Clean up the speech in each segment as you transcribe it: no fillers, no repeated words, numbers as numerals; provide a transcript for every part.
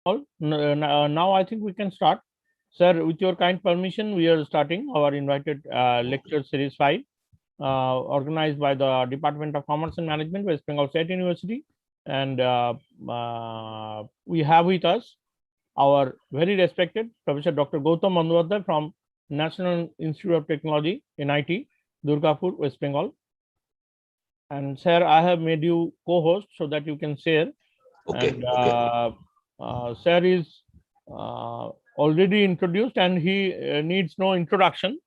Now I think we can start. Sir, with your kind permission, we are starting our invited lecture series 5, organized by the Department of Commerce and Management, West Bengal State University. And we have with us our very respected Professor Dr. Gautam Bandyopadhyay from National Institute of Technology, NIT, Durgapur, West Bengal. And sir, I have made you co-host so that you can share. Okay. And sir is already introduced, and he needs no introduction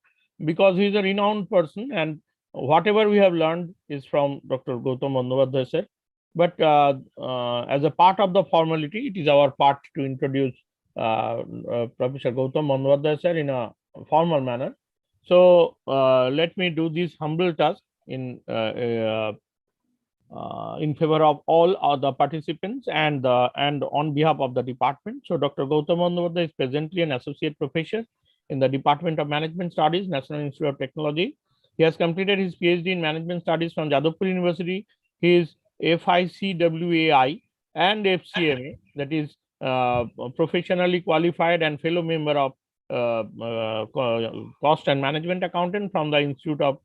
because he is a renowned person, and whatever we have learned is from Dr. Gautam Bandyopadhyay sir. But as a part of the formality, it is our part to introduce Professor Gautam Bandyopadhyay sir in a formal manner. So let me do this humble task in favor of all other participants and on behalf of the department. So Dr. Gautam Bandyopadhyay is presently an associate professor in the Department of Management Studies, National Institute of Technology. He has completed his PhD in Management Studies from Jadavpur University. He is FICWAI and FCMA, that is professionally qualified and fellow member of Cost and Management Accountant from the Institute of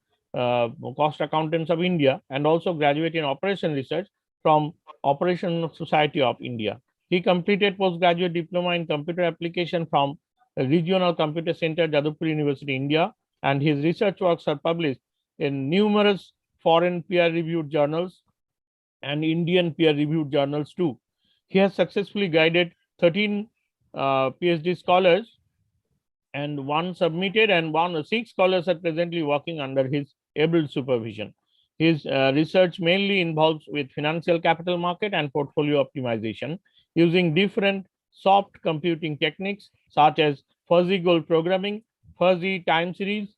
Cost Accountants of India, and also graduate in Operation Research from Operation Society of India. He completed postgraduate diploma in computer application from Regional Computer Center, Jadavpur University, India, and his research works are published in numerous foreign peer-reviewed journals and Indian peer-reviewed journals too. He has successfully guided 13 PhD scholars, and one submitted, and 6 scholars are presently working under his able supervision. His research mainly involves with financial capital market and portfolio optimization using different soft computing techniques such as fuzzy goal programming, fuzzy time series,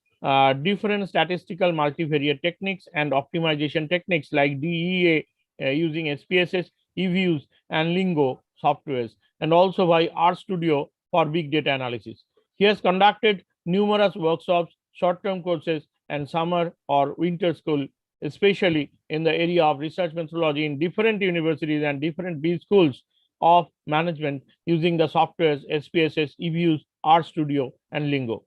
different statistical multivariate techniques, and optimization techniques like DEA using SPSS, EViews, and Lingo softwares, and also by RStudio for big data analysis. He has conducted numerous workshops, short-term courses, and summer or winter school, especially in the area of research methodology in different universities and different B schools of management using the softwares SPSS, EViews, RStudio, and Lingo.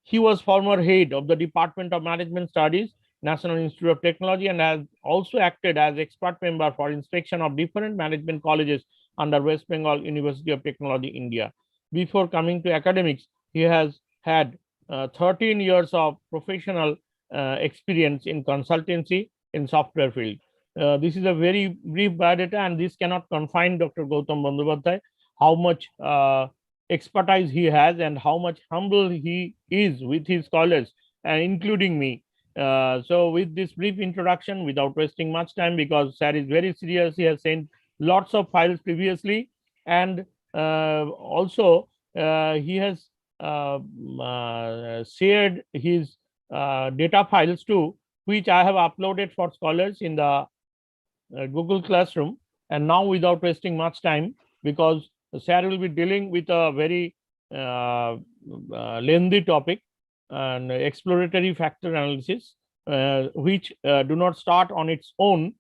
He was former head of the Department of Management Studies, National Institute of Technology, and has also acted as expert member for inspection of different management colleges under West Bengal University of Technology, India. Before coming to academics, he has had 13 years of professional experience in consultancy in software field. This is a very brief biodata, and this cannot confine Dr. Gautam Bandyopadhyay, how much expertise he has and how much humble he is with his scholars, and including me. So with this brief introduction, without wasting much time, because sir is very serious, he has sent lots of files previously, and also he has shared his data files too, which I have uploaded for scholars in the Google Classroom. And now, without wasting much time, because sir will be dealing with a very lengthy topic and exploratory factor analysis, which do not start on its own.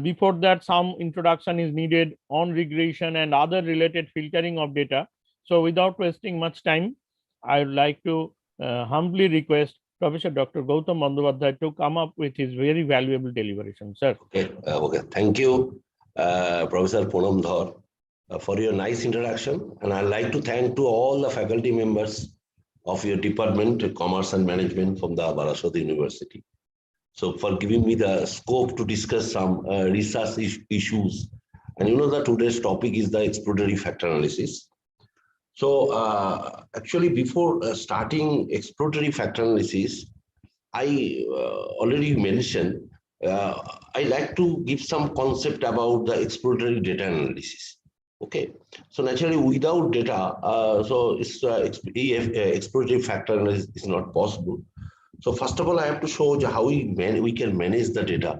Before that, some introduction is needed on regression and other related filtering of data. So without wasting much time, I would like to humbly request Professor Dr. Gautam Bandyopadhyay to come up with his very valuable deliberation, sir. Okay. Thank you, Professor Poonam Dhar, for your nice introduction. And I'd like to thank to all the faculty members of your department, Commerce and Management from the Baraswati University. So for giving me the scope to discuss some research issues. And you know that today's topic is the exploratory factor analysis. So actually, before starting exploratory factor analysis, I already mentioned, I like to give some concept about the exploratory data analysis. Okay, so naturally without data, so it's exploratory factor analysis is not possible. So first of all, I have to show you how we can manage the data.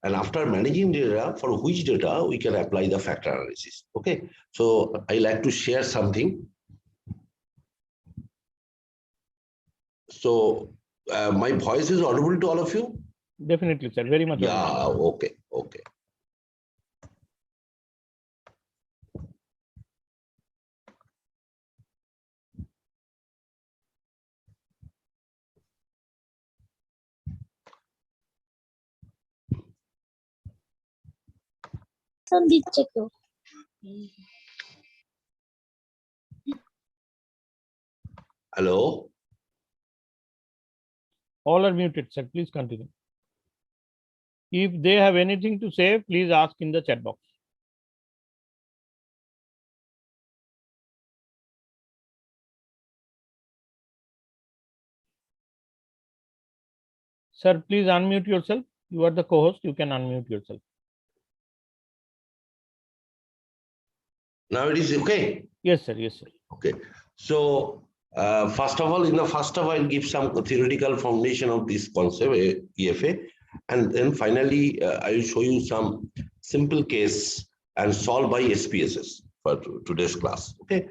And after managing data, for which data we can apply the factor analysis. Okay, so I like to share something. So my voice is audible to all of you? Definitely, sir. Very much. Yeah, okay. দিচ্ছে কেউ। Hello. All are muted, sir. Please continue. If they have anything to say, please ask in the chat box. Sir, please unmute yourself. You are the co-host. You can unmute yourself. Now it is okay. Yes, sir. Yes, sir. Okay. So first of all, I'll give some theoretical foundation of this concept, EFA, and then finally I will show you some simple case and solved by SPSS for today's class. Okay.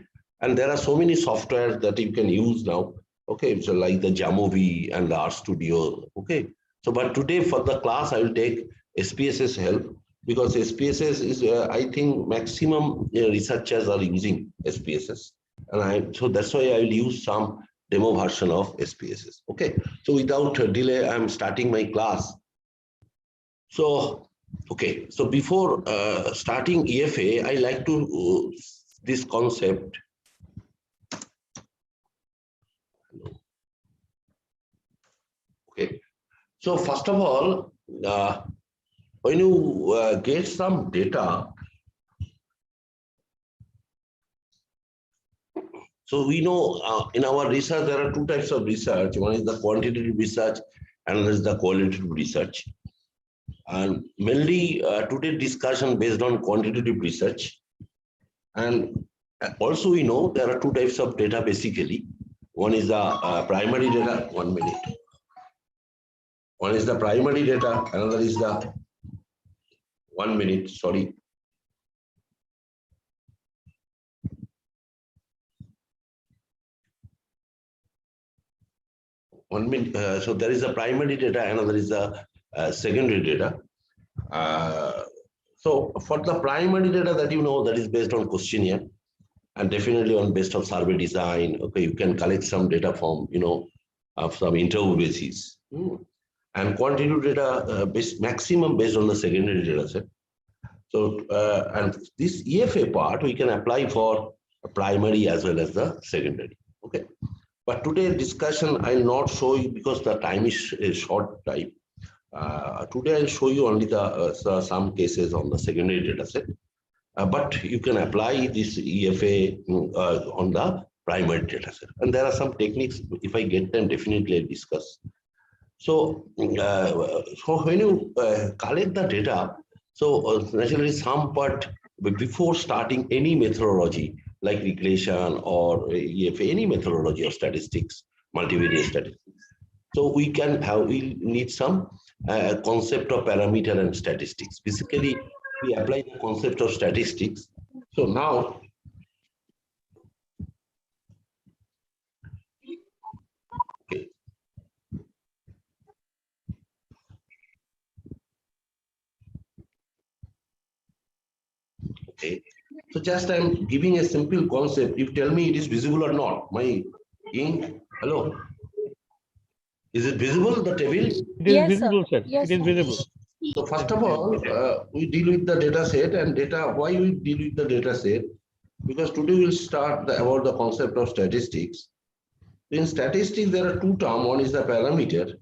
And there are so many softwares that you can use now. Okay. So like the Jamovi and the RStudio. Okay. So, but today for the class, I will take SPSS help, because SPSS is, I think, maximum researchers are using SPSS. And so that's why I will use some demo version of SPSS. Okay. So without delay, I'm starting my class. So, okay. So before starting EFA, I like to this concept. Okay. So first of all, when you get some data, so we know in our research, there are two types of research. One is the quantitative research, and another is the qualitative research. And mainly today's discussion based on quantitative research. And also we know there are two types of data basically. One is the primary data, 1 minute. One is the primary data, another is the 1 minute, sorry. So there is a primary data, another is the secondary data. So for the primary data that you know, that is based on questionnaire and definitely on based on survey design. Okay, you can collect some data from, some interview basis. And quantitative data maximum based on the secondary data set. So and this EFA part we can apply for primary as well as the secondary. Okay. But today's discussion I'll not show you because the time is a short time. Today I'll show you only the some cases on the secondary data set. But you can apply this EFA on the primary data set. And there are some techniques, if I get them, definitely I'll discuss. So, so when you collect the data, so naturally some part before starting any methodology, like regression or EFA, any methodology of statistics, multivariate statistics. So we need some concept of parameter and statistics. Basically, we apply the concept of statistics. So now, okay. Okay. So just I'm giving a simple concept. You tell me it is visible or not. My ink, hello. Is it visible, the table? It is Yes, visible, sir. Yes, It is visible. So first of all, we deal with the data set and data. Why we deal with the data set? Because today we'll start about the concept of statistics. In statistics, there are two terms. One is the parameter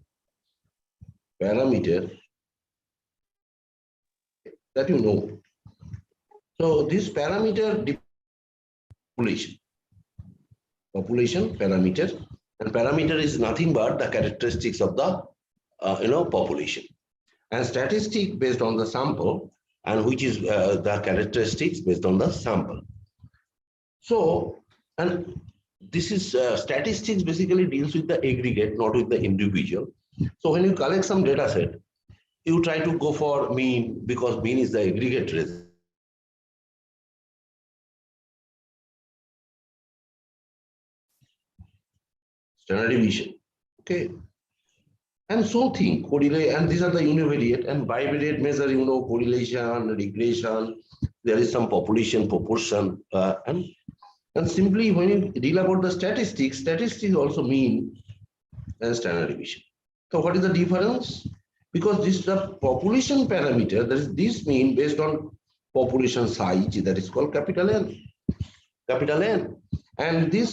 that you know. So this parameter population parameter, and parameter is nothing but the characteristics of the population. And statistic based on the sample, and which is the characteristics based on the sample. So, and this is statistics basically deals with the aggregate, not with the individual. So when you collect some data set, you try to go for mean, because mean is the aggregate result. Standard deviation. Okay. And so correlate, and these are the univariate and bivariate measure, correlation, regression. There is some population proportion, and simply when you deal about the statistics also mean and standard deviation. So what is the difference? Because this is the population parameter, that is this mean based on population size, that is called capital N. Capital N. And this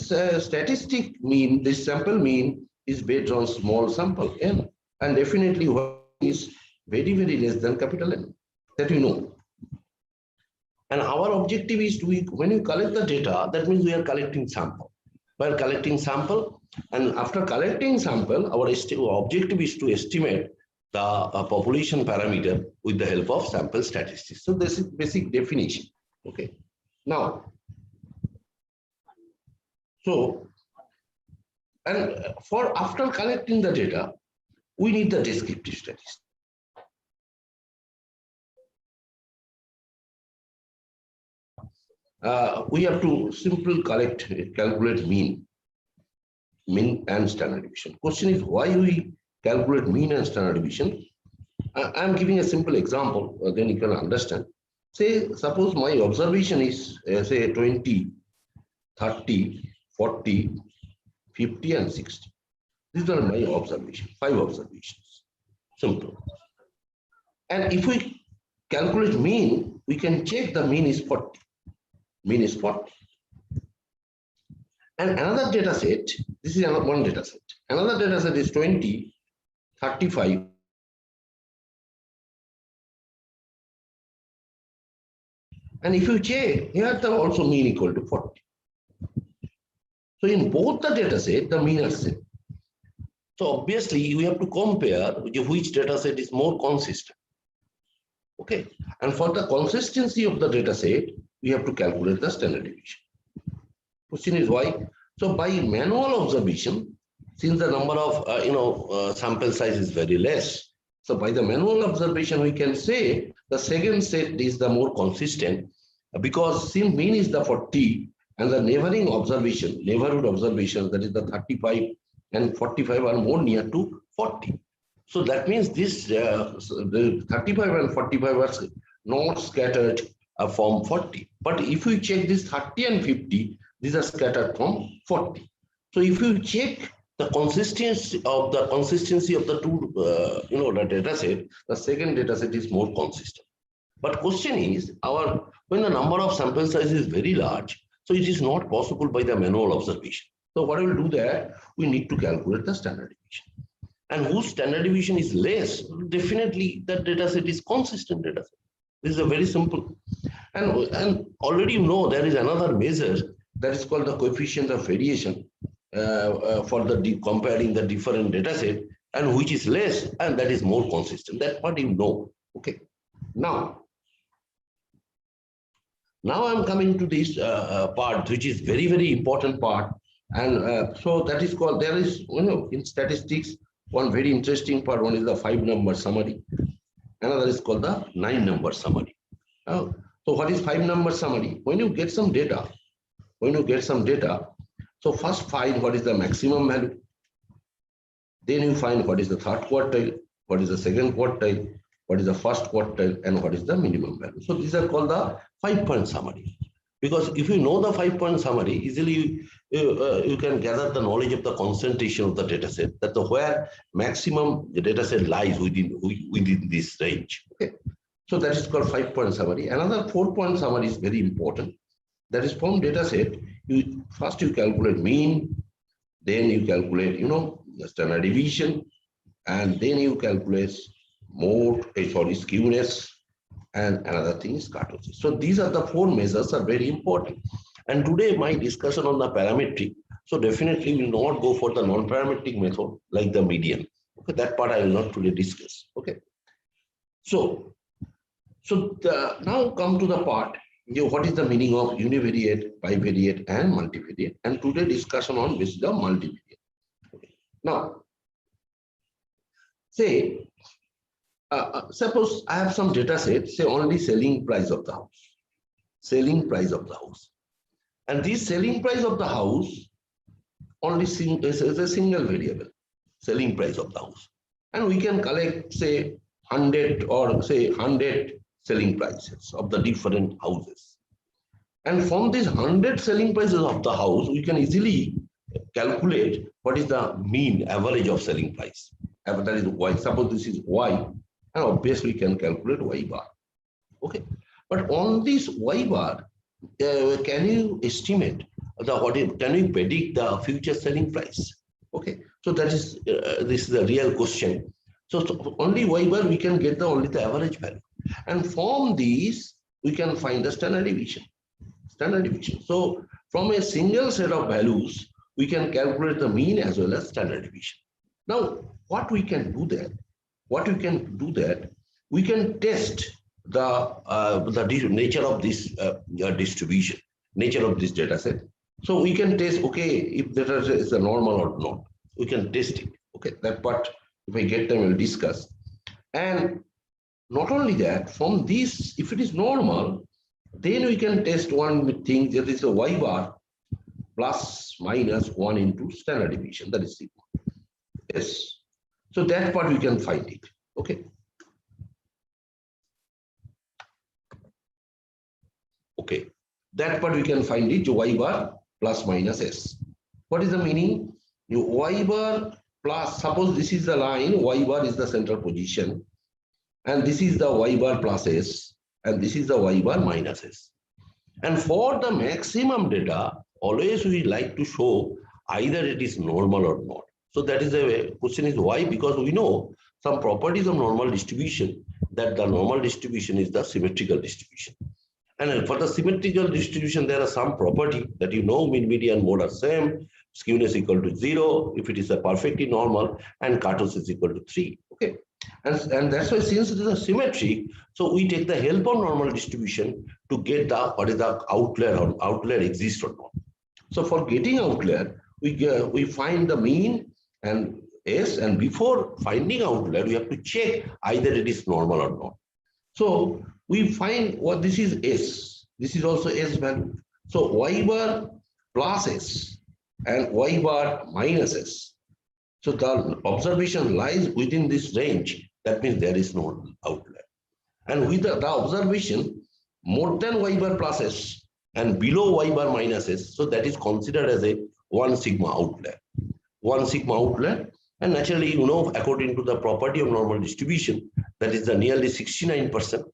statistic mean, this sample mean is based on small sample N. And definitely what is very, very less than capital N. That you know. And our objective is to, when you collect the data, that means we are collecting sample. We are collecting sample, and after collecting sample, our objective is to estimate the population parameter with the help of sample statistics. So this is basic definition. Okay. Now, so, and for after collecting the data, we need the descriptive statistics. We have to calculate mean and standard deviation. Question is why we calculate mean and standard deviation. I'm giving a simple example, then you can understand. Say, suppose my observation is say 20, 30, 40, 50, and 60. These are my observations, 5 observations. Simple. And if we calculate mean, we can check the mean is 40. Mean is 40. And another data set, this is another one data set. Another data set is 20, 35. And if you check, here the also mean equal to 40. So in both the data set, the mean are same. So obviously we have to compare which data set is more consistent. Okay. And for the consistency of the data set, we have to calculate the standard deviation. Question is why? So by manual observation, since the number of sample size is very less, so by the manual observation we can say the second set is the more consistent, because since mean is the 40 and the neighborhood observation, that is the 35 and 45 are more near to 40. So that means this the 35 and 45 are not scattered from 40. But if you check this 30 and 50, these are scattered from 40. So if you check the consistency of the two, the data set, the second data set is more consistent. But question is, when the number of sample size is very large, so it is not possible by the manual observation. So what I will do there, we need to calculate the standard deviation. And whose standard deviation is less, definitely that data set is consistent data set. This is a very simple. And already you know there is another measure that is called the coefficient of variation for the comparing the different data set, and which is less and that is more consistent. That part you know. Okay. Now I'm coming to this part, which is very, very important part. And so that is called, there is, in statistics, one very interesting part. One is the 5-number summary. Another is called the 9-number summary. So what is 5-number summary? When you get some data, so first find what is the maximum value. Then you find what is the third quartile, what is the second quartile, what is the first quartile, and what is the minimum value. So these are called the 5-point summary. Because if you know the 5-point summary, easily you can gather the knowledge of the concentration of the data set, that where maximum the data set lies within this range. Okay. So that is called 5-point summary. Another 4-point summary is very important. That is from data set, first you calculate mean, then you calculate, the standard deviation, and then you calculate skewness, and another thing is kurtosis. So these are the 4 measures are very important. And today my discussion on the parametric, so definitely will not go for the non-parametric method like the median. Okay, that part I will not today discuss. Okay. So now come to the part, what is the meaning of univariate, bivariate, and multivariate? And today discussion on this is the multivariate. Okay. Now, say, suppose I have some data set, say only selling price of the house. And this selling price of the house only is a single variable, selling price of the house. And we can collect, say, 100 selling prices of the different houses. And from these 100 selling prices of the house, we can easily calculate what is the mean average of selling price. That is Y. Suppose this is Y, and obviously we can calculate Y bar. Okay. But on this Y bar, can you estimate can you predict the future selling price? Okay, so that is this is the real question. So only Y bar we can get only the average value, and from these we can find the standard deviation. Standard deviation. So from a single set of values, we can calculate the mean as well as standard deviation. Now, what we can do that? We can test the nature of this distribution, nature of this data set. So we can test, okay, if data set is a normal or not. We can test it. Okay, that part, if I get time, we'll discuss. And not only that, from this, if it is normal, then we can test one thing, that is a Y bar plus minus 1 into standard deviation, that is sigma. Yes. So that part we can find it. Okay. Okay. That part we can find it, Y bar plus minus S. What is the meaning? Y bar plus, suppose this is the line, Y bar is the central position, and this is the Y bar plus S, and this is the Y bar minus S. And for the maximum data, always we like to show either it is normal or not. So that is the question is why? Because we know some properties of normal distribution, that the normal distribution is the symmetrical distribution. And for the symmetrical distribution, there are some property that mean, median, mode are same, skewness equal to 0 if it is a perfectly normal, and kurtosis is equal to 3. Okay. And that's why, since it is a symmetric, so we take the help of normal distribution to get the what is the outlier, or outlier exists or not. So for getting outlier, we find the mean and S, and before finding outlier, we have to check either it is normal or not. So we find what this is S. This is also S value. So Y bar plus S and Y bar minus S. So the observation lies within this range. That means there is no outlier. And with the observation more than Y bar plus S and below Y bar minus S, so that is considered as a 1 sigma outlier. 1 sigma outlier. And naturally, according to the property of normal distribution, that is the nearly 69%,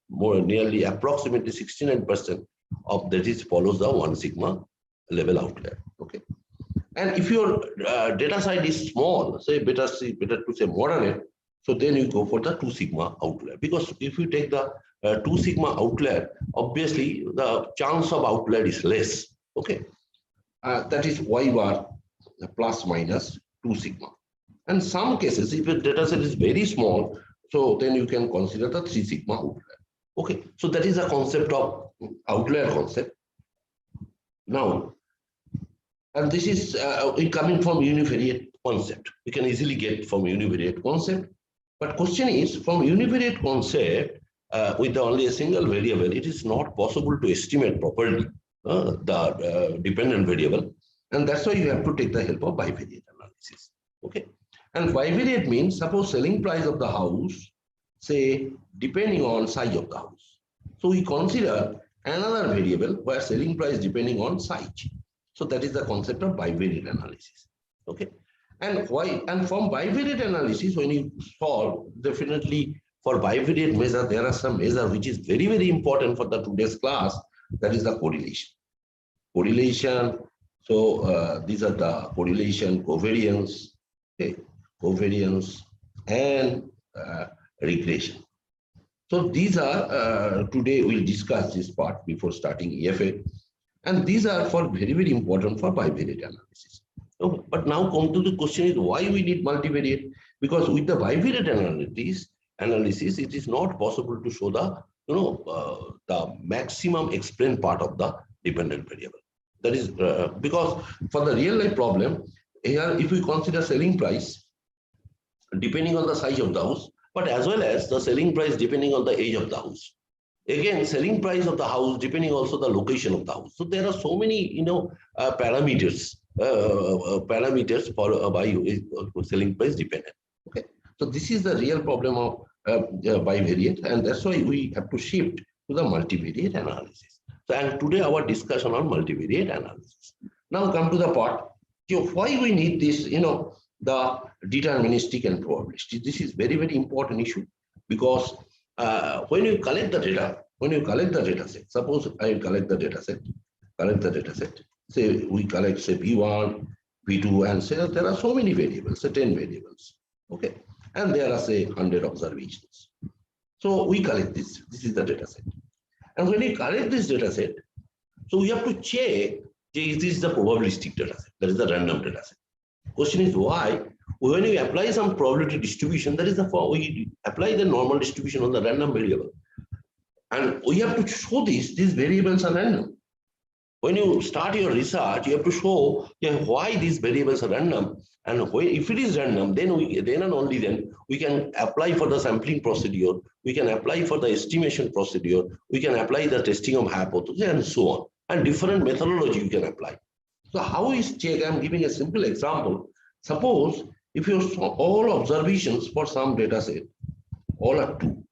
nearly approximately 69% of that is follows the 1 sigma level outlier. Okay. And if your data size is small, say better to say moderate, so then you go for the 2 sigma outlier. Because if you take the 2 sigma outlier, obviously the chance of outlier is less. Okay, that is Y bar plus minus 2 sigma. And some cases, if your data set is very small, so then you can consider the 3 sigma outlier. Okay, so that is a concept of outlier concept. Now, and this is coming from univariate concept. We can easily get from univariate concept. But question is, from univariate concept, with only a single variable, it is not possible to estimate properly the dependent variable. And that's why you have to take the help of bivariate analysis. Okay. And bivariate means, suppose selling price of the house, say, depending on size of the house. So we consider another variable where selling price depending on size. So that is the concept of bivariate analysis. Okay. And why? And from bivariate analysis, when you solve, definitely for bivariate measure, there are some measure which is very, very important for the today's class. That is the correlation. Correlation. So these are the correlation, covariance, okay, covariance, and regression. So these are today we'll discuss this part before starting EFA. And these are for very, very important for bivariate analysis. Okay. But now come to the question is why we need multivariate? Because with the bivariate analysis, it is not possible to show the the maximum explained part of the dependent variable. That is because for the real life problem here, if we consider selling price depending on the size of the house, but as well as the selling price depending on the age of the house. Again, selling price of the house depending also the location of the house. So there are so many parameters for by selling price dependent. Okay, so this is the real problem of bivariate, and that's why we have to shift to the multivariate analysis. So, and today our discussion on multivariate analysis. Now come to the part why we need this, the deterministic and probabilistic. This is very, very important issue because when you collect the data, when you collect the data set, suppose I collect the data set, say we collect say P1, P2, and say there are so many variables, say 10 variables, okay, and there are say 100 observations. So we collect this is the data set. And when we collect this data set, so we have to check is this the probabilistic data set, that is the random data set. Question is why? When we apply some probability distribution, that is we apply the normal distribution on the random variable. And we have to show these variables are random. When you start your research, you have to show why these variables are random. And if it is random, then and only then we can apply for the sampling procedure, we can apply for the estimation procedure, we can apply the testing of hypothesis and so on. And different methodology you can apply. So how is check? I'm giving a simple example. Suppose if you saw all observations for some data set, all are two.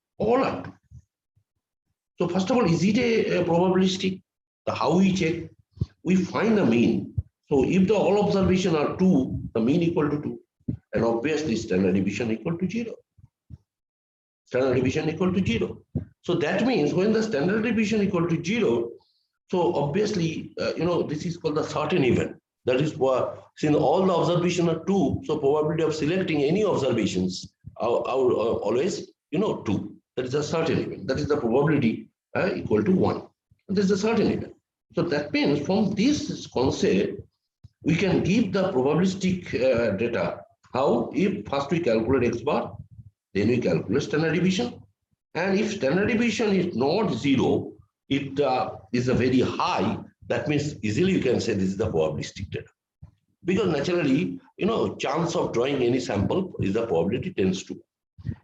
So first of all, is it a probabilistic? How we check? We find the mean. So if the all observation are 2, the mean equal to 2. And obviously standard deviation equal to 0. Standard deviation equal to 0. So that means when the standard deviation equal to 0, so obviously, this is called the certain event. That is why since all the observations are 2, so probability of selecting any observations are always, 2. That is a certain event. That is the probability equal to 1. This is a certain event. So that means from this concept, we can give the probabilistic data. How? If first we calculate X bar, then we calculate standard deviation. And if standard deviation is not 0, it is a very high, that means easily you can say this is the probabilistic data. Because naturally, chance of drawing any sample is the probability tends to.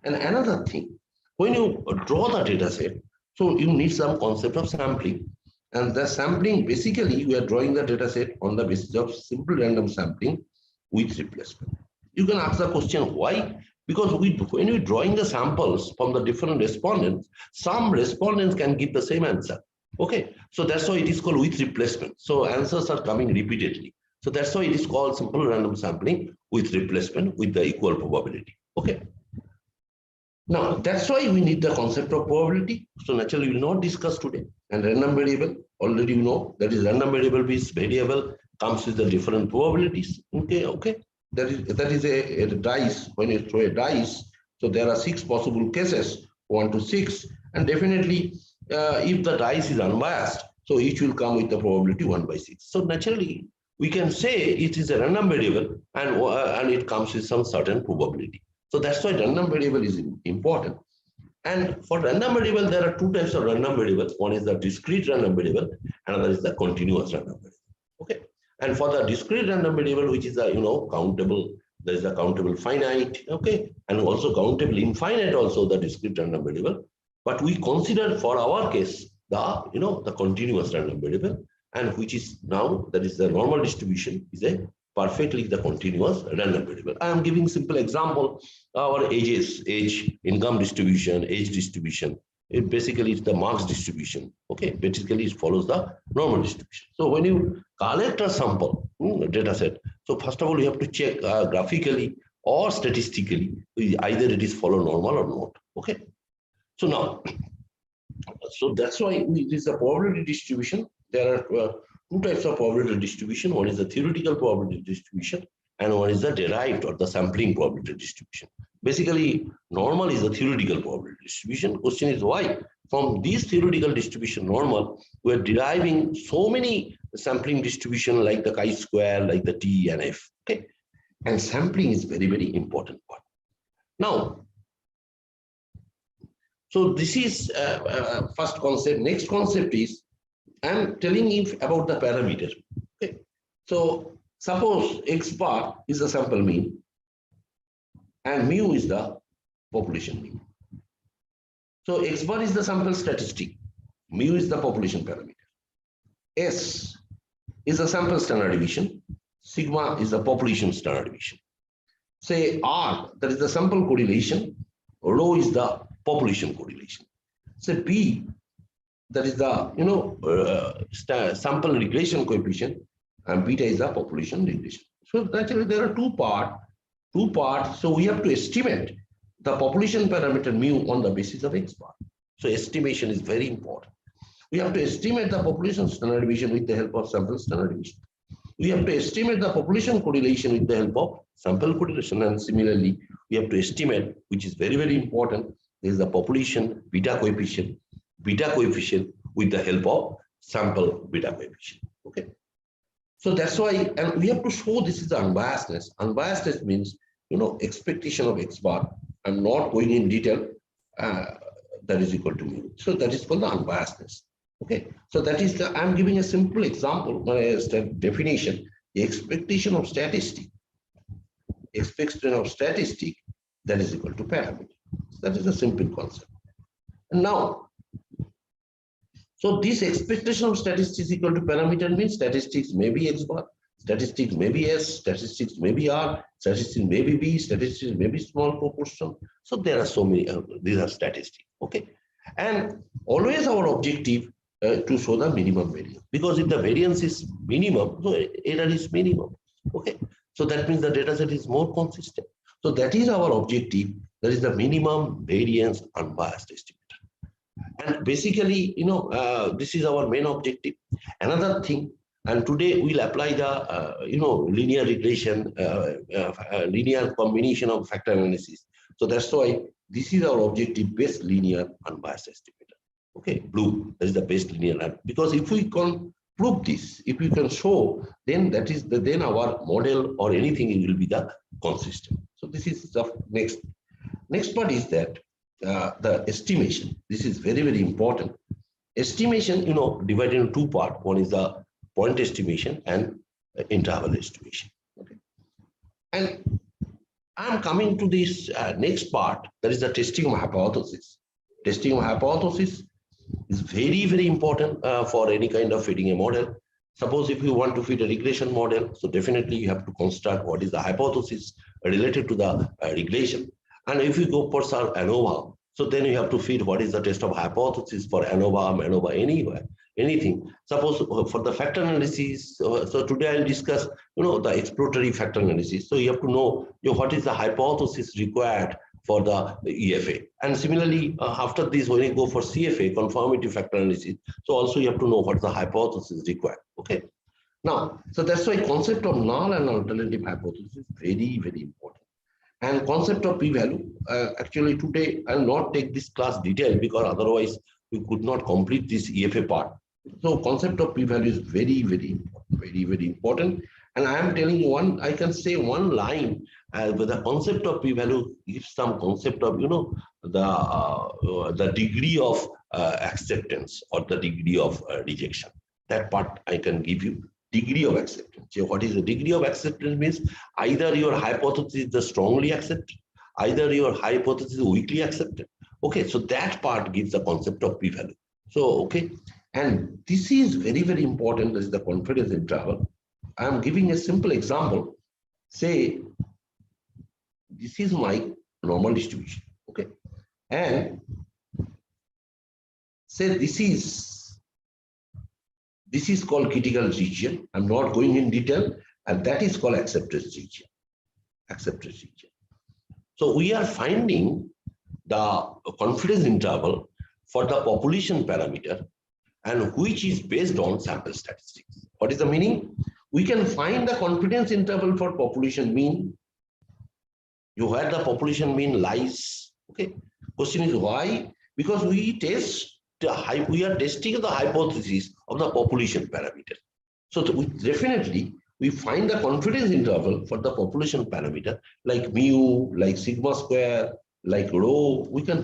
And another thing, when you draw the data set, so you need some concept of sampling. And the sampling, basically, we are drawing the data set on the basis of simple random sampling with replacement. You can ask the question, why? Because when you're drawing the samples from the different respondents, some respondents can give the same answer. Okay, so that's why it is called with replacement. So answers are coming repeatedly. So that's why it is called simple random sampling with replacement with the equal probability. Okay. Now, that's why we need the concept of probability. So naturally, we will not discuss today. And random variable, already you know, that is random variable is variable comes with the different probabilities. Okay. That is a dice. When you throw a dice, so there are 6 possible cases, 1 to 6. And definitely, if the dice is unbiased, so each will come with the probability 1 by 6. So naturally, we can say it is a random variable and it comes with some certain probability. So that's why random variable is important. And for random variable, there are 2 types of random variables. One is the discrete random variable, another is the continuous random variable. Okay. And for the discrete random variable, which is a countable, there is a countable finite, okay, and also countable infinite, also the discrete random variable. But we consider for our case the continuous random variable, and which is now that is the normal distribution is a perfectly the continuous random variable. I am giving simple example. Our age, income distribution, age distribution. It basically is the marks distribution. Okay, basically it follows the normal distribution. So when you collect a sample data set, so first of all you have to check graphically or statistically either it is follow normal or not. Okay. So now, so that's why it is a probability distribution. There are 2 types of probability distribution. One is the theoretical probability distribution and one is the derived or the sampling probability distribution. Basically, normal is the theoretical probability distribution. Question is why? From this theoretical distribution normal, we are deriving so many sampling distribution like the chi-square, like the T and F. Okay, and sampling is very, very important part. Now, so this is first concept. Next concept is I'm telling you about the parameter. Okay, so suppose X bar is the sample mean and mu is the population mean. So X bar is the sample statistic, mu is the population parameter. S is the sample standard deviation, sigma is the population standard deviation. Say R, that is the sample correlation, rho is the population correlation. Say P, that is the sample regression coefficient, and beta is the population regression. So naturally there are two parts. So we have to estimate the population parameter mu on the basis of X bar. So estimation is very important. We have to estimate the population standard deviation with the help of sample standard deviation. We have to estimate the population correlation with the help of sample correlation. And similarly, we have to estimate, which is very, very important, is the population beta coefficient with the help of sample beta coefficient. Okay. So that's why, and we have to show this is the unbiasedness. Unbiasedness means, expectation of X bar. I'm not going in detail. That is equal to mu. So that is called the unbiasedness. Okay. So that is the, I'm giving a simple example, definition. The expectation of statistic. Expectation of statistic, that is equal to parameter. That is a simple concept. And now, so this expectation of statistics is equal to parameter means statistics may be X bar, statistics may be S, statistics may be R, statistics may be B, statistics may be small proportion. So there are so many, these are statistics, okay? And always our objective to show the minimum variance, because if the variance is minimum, so error is minimum, okay? So that means the data set is more consistent. So that is our objective, that is the minimum variance unbiased estimator. And basically, this is our main objective. Another thing, and today we'll apply the, linear regression, linear combination of factor analysis. So that's why this is our objective, best linear unbiased estimator. Okay, blue, that is the best linear. Because if we can prove this, if we can show, then that is then our model or anything will be the consistent. So this is the next part is that the estimation. This is very, very important. Estimation, divided into two parts. One is the point estimation and interval estimation. Okay. And I'm coming to this next part, that is the testing of hypothesis. Testing of hypothesis is very, very important for any kind of fitting a model. Suppose if you want to fit a regression model, so definitely you have to construct what is the hypothesis related to the regression. And if you go for ANOVA, so then you have to fit what is the test of hypothesis for ANOVA, MANOVA, anywhere, anything. Suppose for the factor analysis, so today I'll discuss, the exploratory factor analysis. So you have to know, what is the hypothesis required for the EFA. And similarly, after this, when you go for CFA, conformity factor analysis, so also you have to know what the hypothesis required. Okay. Now, so that's why concept of null and alternative hypothesis is very, very important. And concept of p-value, actually today I'll not take this class detail because otherwise we could not complete this EFA part. So concept of p-value is very, very important, very, very important. And I am telling you I can say one line with the concept of p-value gives some concept of, the degree of acceptance or the degree of rejection. That part I can give you. Degree of acceptance. So what is the degree of acceptance means either your hypothesis is strongly accepted, either your hypothesis is weakly accepted. Okay, so that part gives the concept of p-value. So, okay, and this is very, very important. This is the confidence interval. I am giving a simple example. Say, this is my normal distribution. Okay, and say this is called critical region. I'm not going in detail, and that is called acceptance region. Acceptance region. So we are finding the confidence interval for the population parameter, and which is based on sample statistics. What is the meaning? We can find the confidence interval for population mean. Where the population mean lies. Okay. Question is why? Because we are testing the hypothesis of the population parameter. So we find the confidence interval for the population parameter like mu, like sigma square, like rho. We can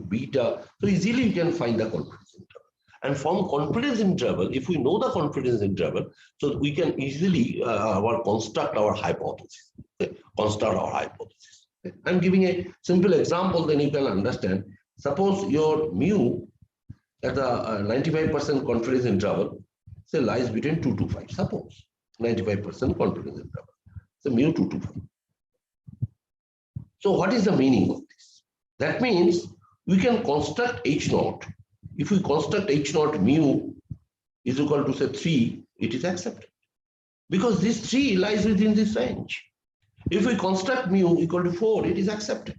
beta. So easily we can find the confidence interval. And from confidence interval, if we know the confidence interval, so we can easily construct our hypothesis. Okay? Construct our hypothesis. Okay? I'm giving a simple example, then you can understand. Suppose your mu at the 95% confidence interval, say lies between 2 to 5. Suppose 95% confidence interval. So mu 2 to 5. So what is the meaning of this? That means we can construct H naught. If we construct H naught mu is equal to say 3, it is accepted. Because this 3 lies within this range. If we construct mu equal to 4, it is accepted.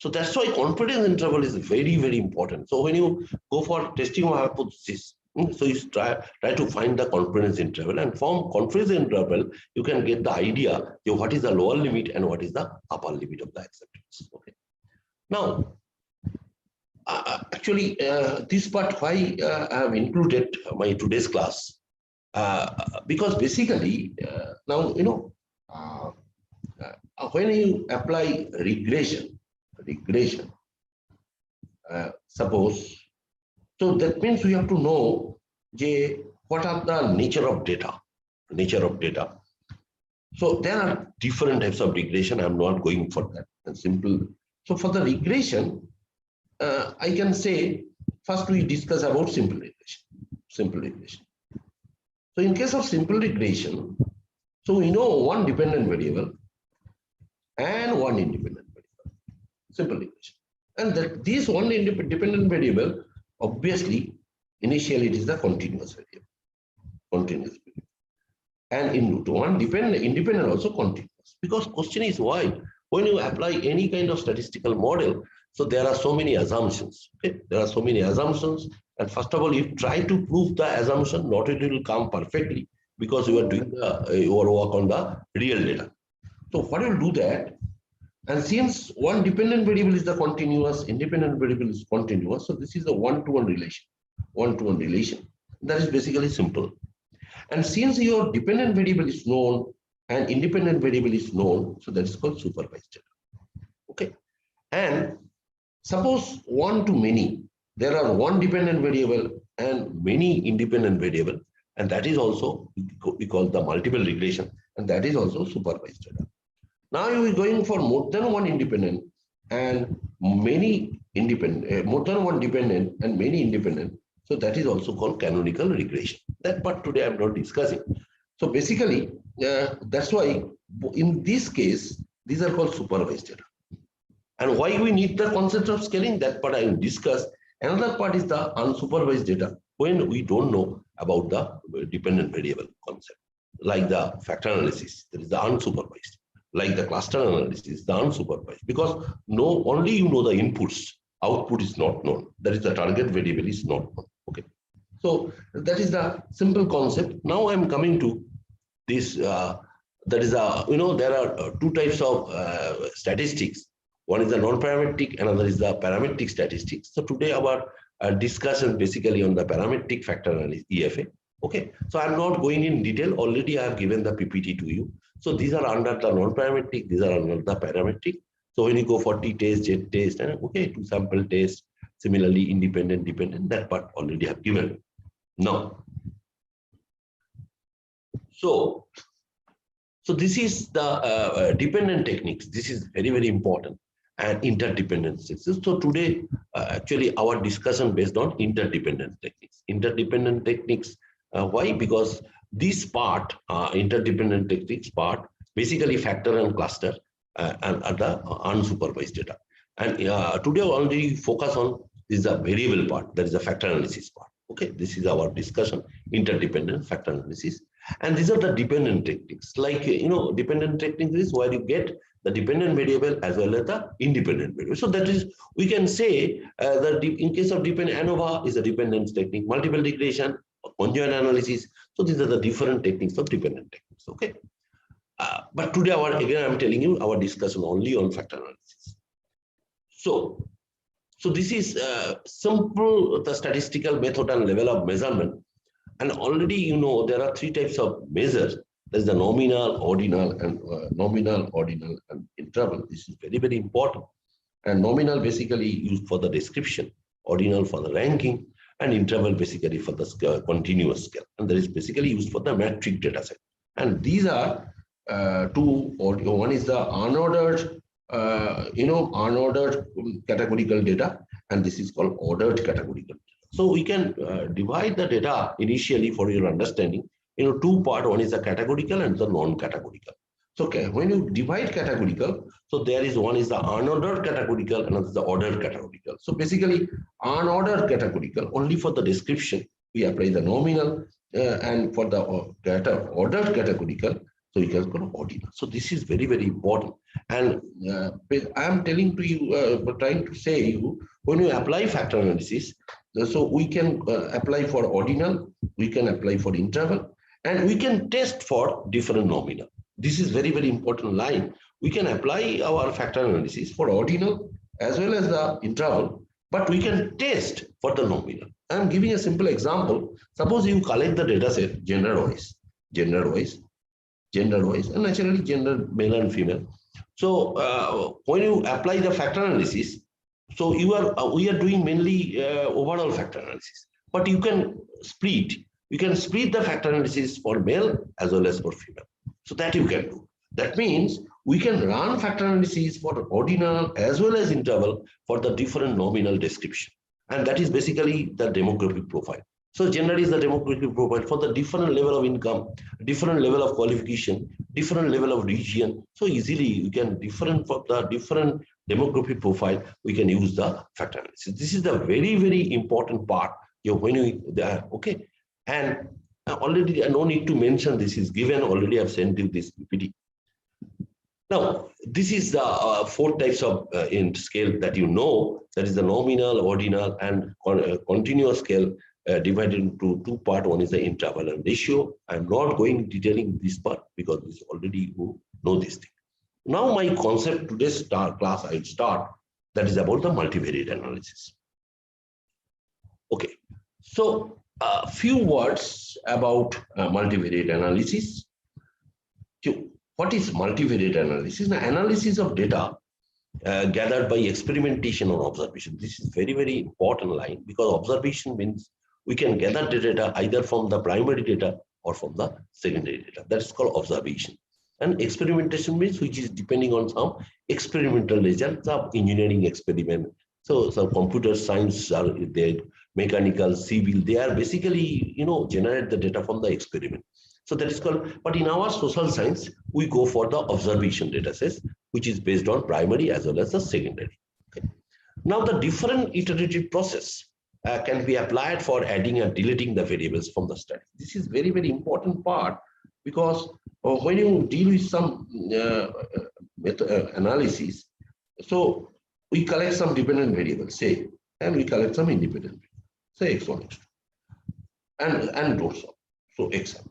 So that's why confidence interval is very, very important. So when you go for testing of hypothesis, so you try to find the confidence interval, and from confidence interval, you can get the idea of what is the lower limit and what is the upper limit of the acceptance. Okay. Now, actually, this part why I have included my today's class, because basically now when you apply regression, suppose, so that means we have to know what are the nature of data. So there are different types of regression. I'm not going for that. And simple. So for the regression, I can say first we discuss about simple regression. So in case of simple regression, so we know one dependent variable and one independent variable. Simple regression. And that this one dependent variable, obviously, initially it is the continuous variable. And in one independent also continuous. Because question is why? When you apply any kind of statistical model, so there are so many assumptions. Okay? There are so many assumptions. And first of all, you try to prove the assumption, not it will come perfectly because you are doing your work on the real data. So what will do that? And since one dependent variable is the continuous, independent variable is continuous, so this is a one-to-one relation. That is basically simple. And since your dependent variable is known and independent variable is known, so that is called supervised data. Okay. And suppose one to many, there are one dependent variable and many independent variable, and that is also we call the multiple regression, and that is also supervised data. Now you are going for more than one independent and many independent, more than one dependent and many independent. So that is also called canonical regression. That part today I'm not discussing. So basically, that's why in this case, these are called supervised data. And why we need the concept of scaling, that part I will discuss. Another part is the unsupervised data, when we don't know about the dependent variable concept, like the factor analysis, that is the unsupervised. Like the cluster analysis, the unsupervised, because only you know the inputs, output is not known. That is the target variable is not known. Okay, so that is the simple concept. Now I'm coming to this. That is there are two types of statistics. One is the non-parametric, another is the parametric statistics. So today our discussion basically on the parametric factor analysis, EFA. Okay, so I'm not going in detail. Already I have given the PPT to you. So these are under the non-parametric, these are under the parametric. So when you go for t-test, z-test, and okay, two sample test, similarly independent, dependent, that part already have given. Now, so this is the dependent techniques. This is very, very important, and interdependencies. So today, actually, our discussion based on interdependent techniques. Interdependent techniques. Why? Because this part, interdependent techniques part, basically factor and cluster and the unsupervised data. And today already focus on is the variable part, that is the factor analysis part. Okay, this is our discussion, interdependent factor analysis. And these are the dependent techniques. Like, dependent techniques is where you get the dependent variable as well as the independent variable. So that is, we can say that in case of dependent, ANOVA is a dependence technique, multiple regression, conjoint analysis. So these are the different techniques of dependent techniques. Okay, but today again I'm telling you our discussion only on factor analysis. So this is simple the statistical method and level of measurement. And already there are three types of measures. There's the nominal, ordinal, and interval. This is very, very important. And nominal basically used for the description, ordinal for the ranking, and interval basically for the continuous scale. And that is basically used for the metric data set. And these are two, one is the unordered, unordered categorical data, and this is called ordered categorical. So we can divide the data initially for your understanding, two parts. One is the categorical and the non-categorical. So when you divide categorical, so there is one is the unordered categorical, another is the ordered categorical. So basically unordered categorical, only for the description, we apply the nominal, and for the ordered categorical, So you can call ordinal. So this is very, very important. And I am telling to you, trying to say you, when you apply factor analysis, so we can apply for ordinal, we can apply for interval, and we can test for different nominal. This is very, very important line. We can apply our factor analysis for ordinal as well as the interval, but we can test for the nominal. I am giving a simple example. Suppose you collect the data set gender-wise, and naturally gender male and female. So when you apply the factor analysis, so we are doing mainly overall factor analysis, but you can split. You can split the factor analysis for male as well as for female. So that you can do. That means we can run factor analysis for ordinal as well as interval for the different nominal description. And that is basically the demographic profile. So gender is the demographic profile for the different level of income, different level of qualification, different level of region. So easily you can for the different demographic profile, we can use the factor analysis. This is the very, very important part. When you okay. And already no need to mention this is given already. I've sent you this PPT. Now, this is the 4 types of scale that you know, that is the nominal, ordinal, and continuous scale divided into 2 parts. One is the interval and ratio. I'm not going detailing this part because this already you know this thing. Now, my concept today's class I start, that is about the multivariate analysis. Okay, so a few words about multivariate analysis. What is multivariate analysis? The analysis of data gathered by experimentation or observation. This is very, very important line, because observation means we can gather the data either from the primary data or from the secondary data. That is called observation. And experimentation means which is depending on some experimental results of engineering experiment. So some computer science are there, mechanical, civil, they are basically, generate the data from the experiment. So that is called, but in our social science, we go for the observation data sets, which is based on primary as well as the secondary. Okay. Now the different iterative process can be applied for adding and deleting the variables from the study. This is very, very important part, because when you deal with some analysis, so we collect some dependent variables, say, and we collect some independent variables, say x1, x2, and don't solve, so xn.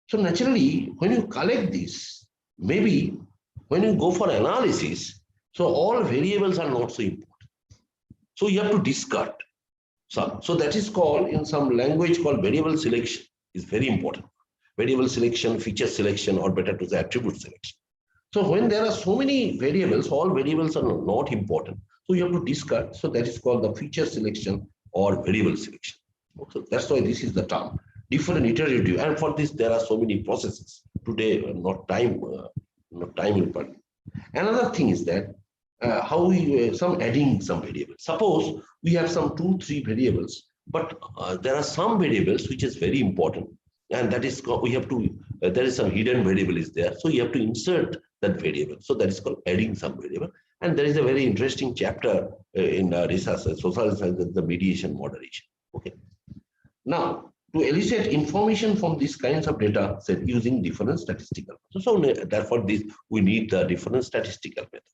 So naturally, when you collect this, maybe when you go for analysis, so all variables are not so important. So you have to discard some. So that is called, in some language called variable selection, is very important. Variable selection, feature selection, or better to say attribute selection. So when there are so many variables, all variables are not important. So you have to discard. So that is called the feature selection or variable selection. So that's why this is the term. Different iterative, and for this there are so many processes. Today, not time will permit. Another thing is that how we adding some variables. Suppose we have some 2-3 variables, but there are some variables which is very important, and that is we have to. There is some hidden variable is there, so you have to insert that variable. So that is called adding some variable. And there is a very interesting chapter in research, social science, the mediation moderation. Okay, now, to elicit information from these kinds of data set using different statistical. So therefore, we need the different statistical method.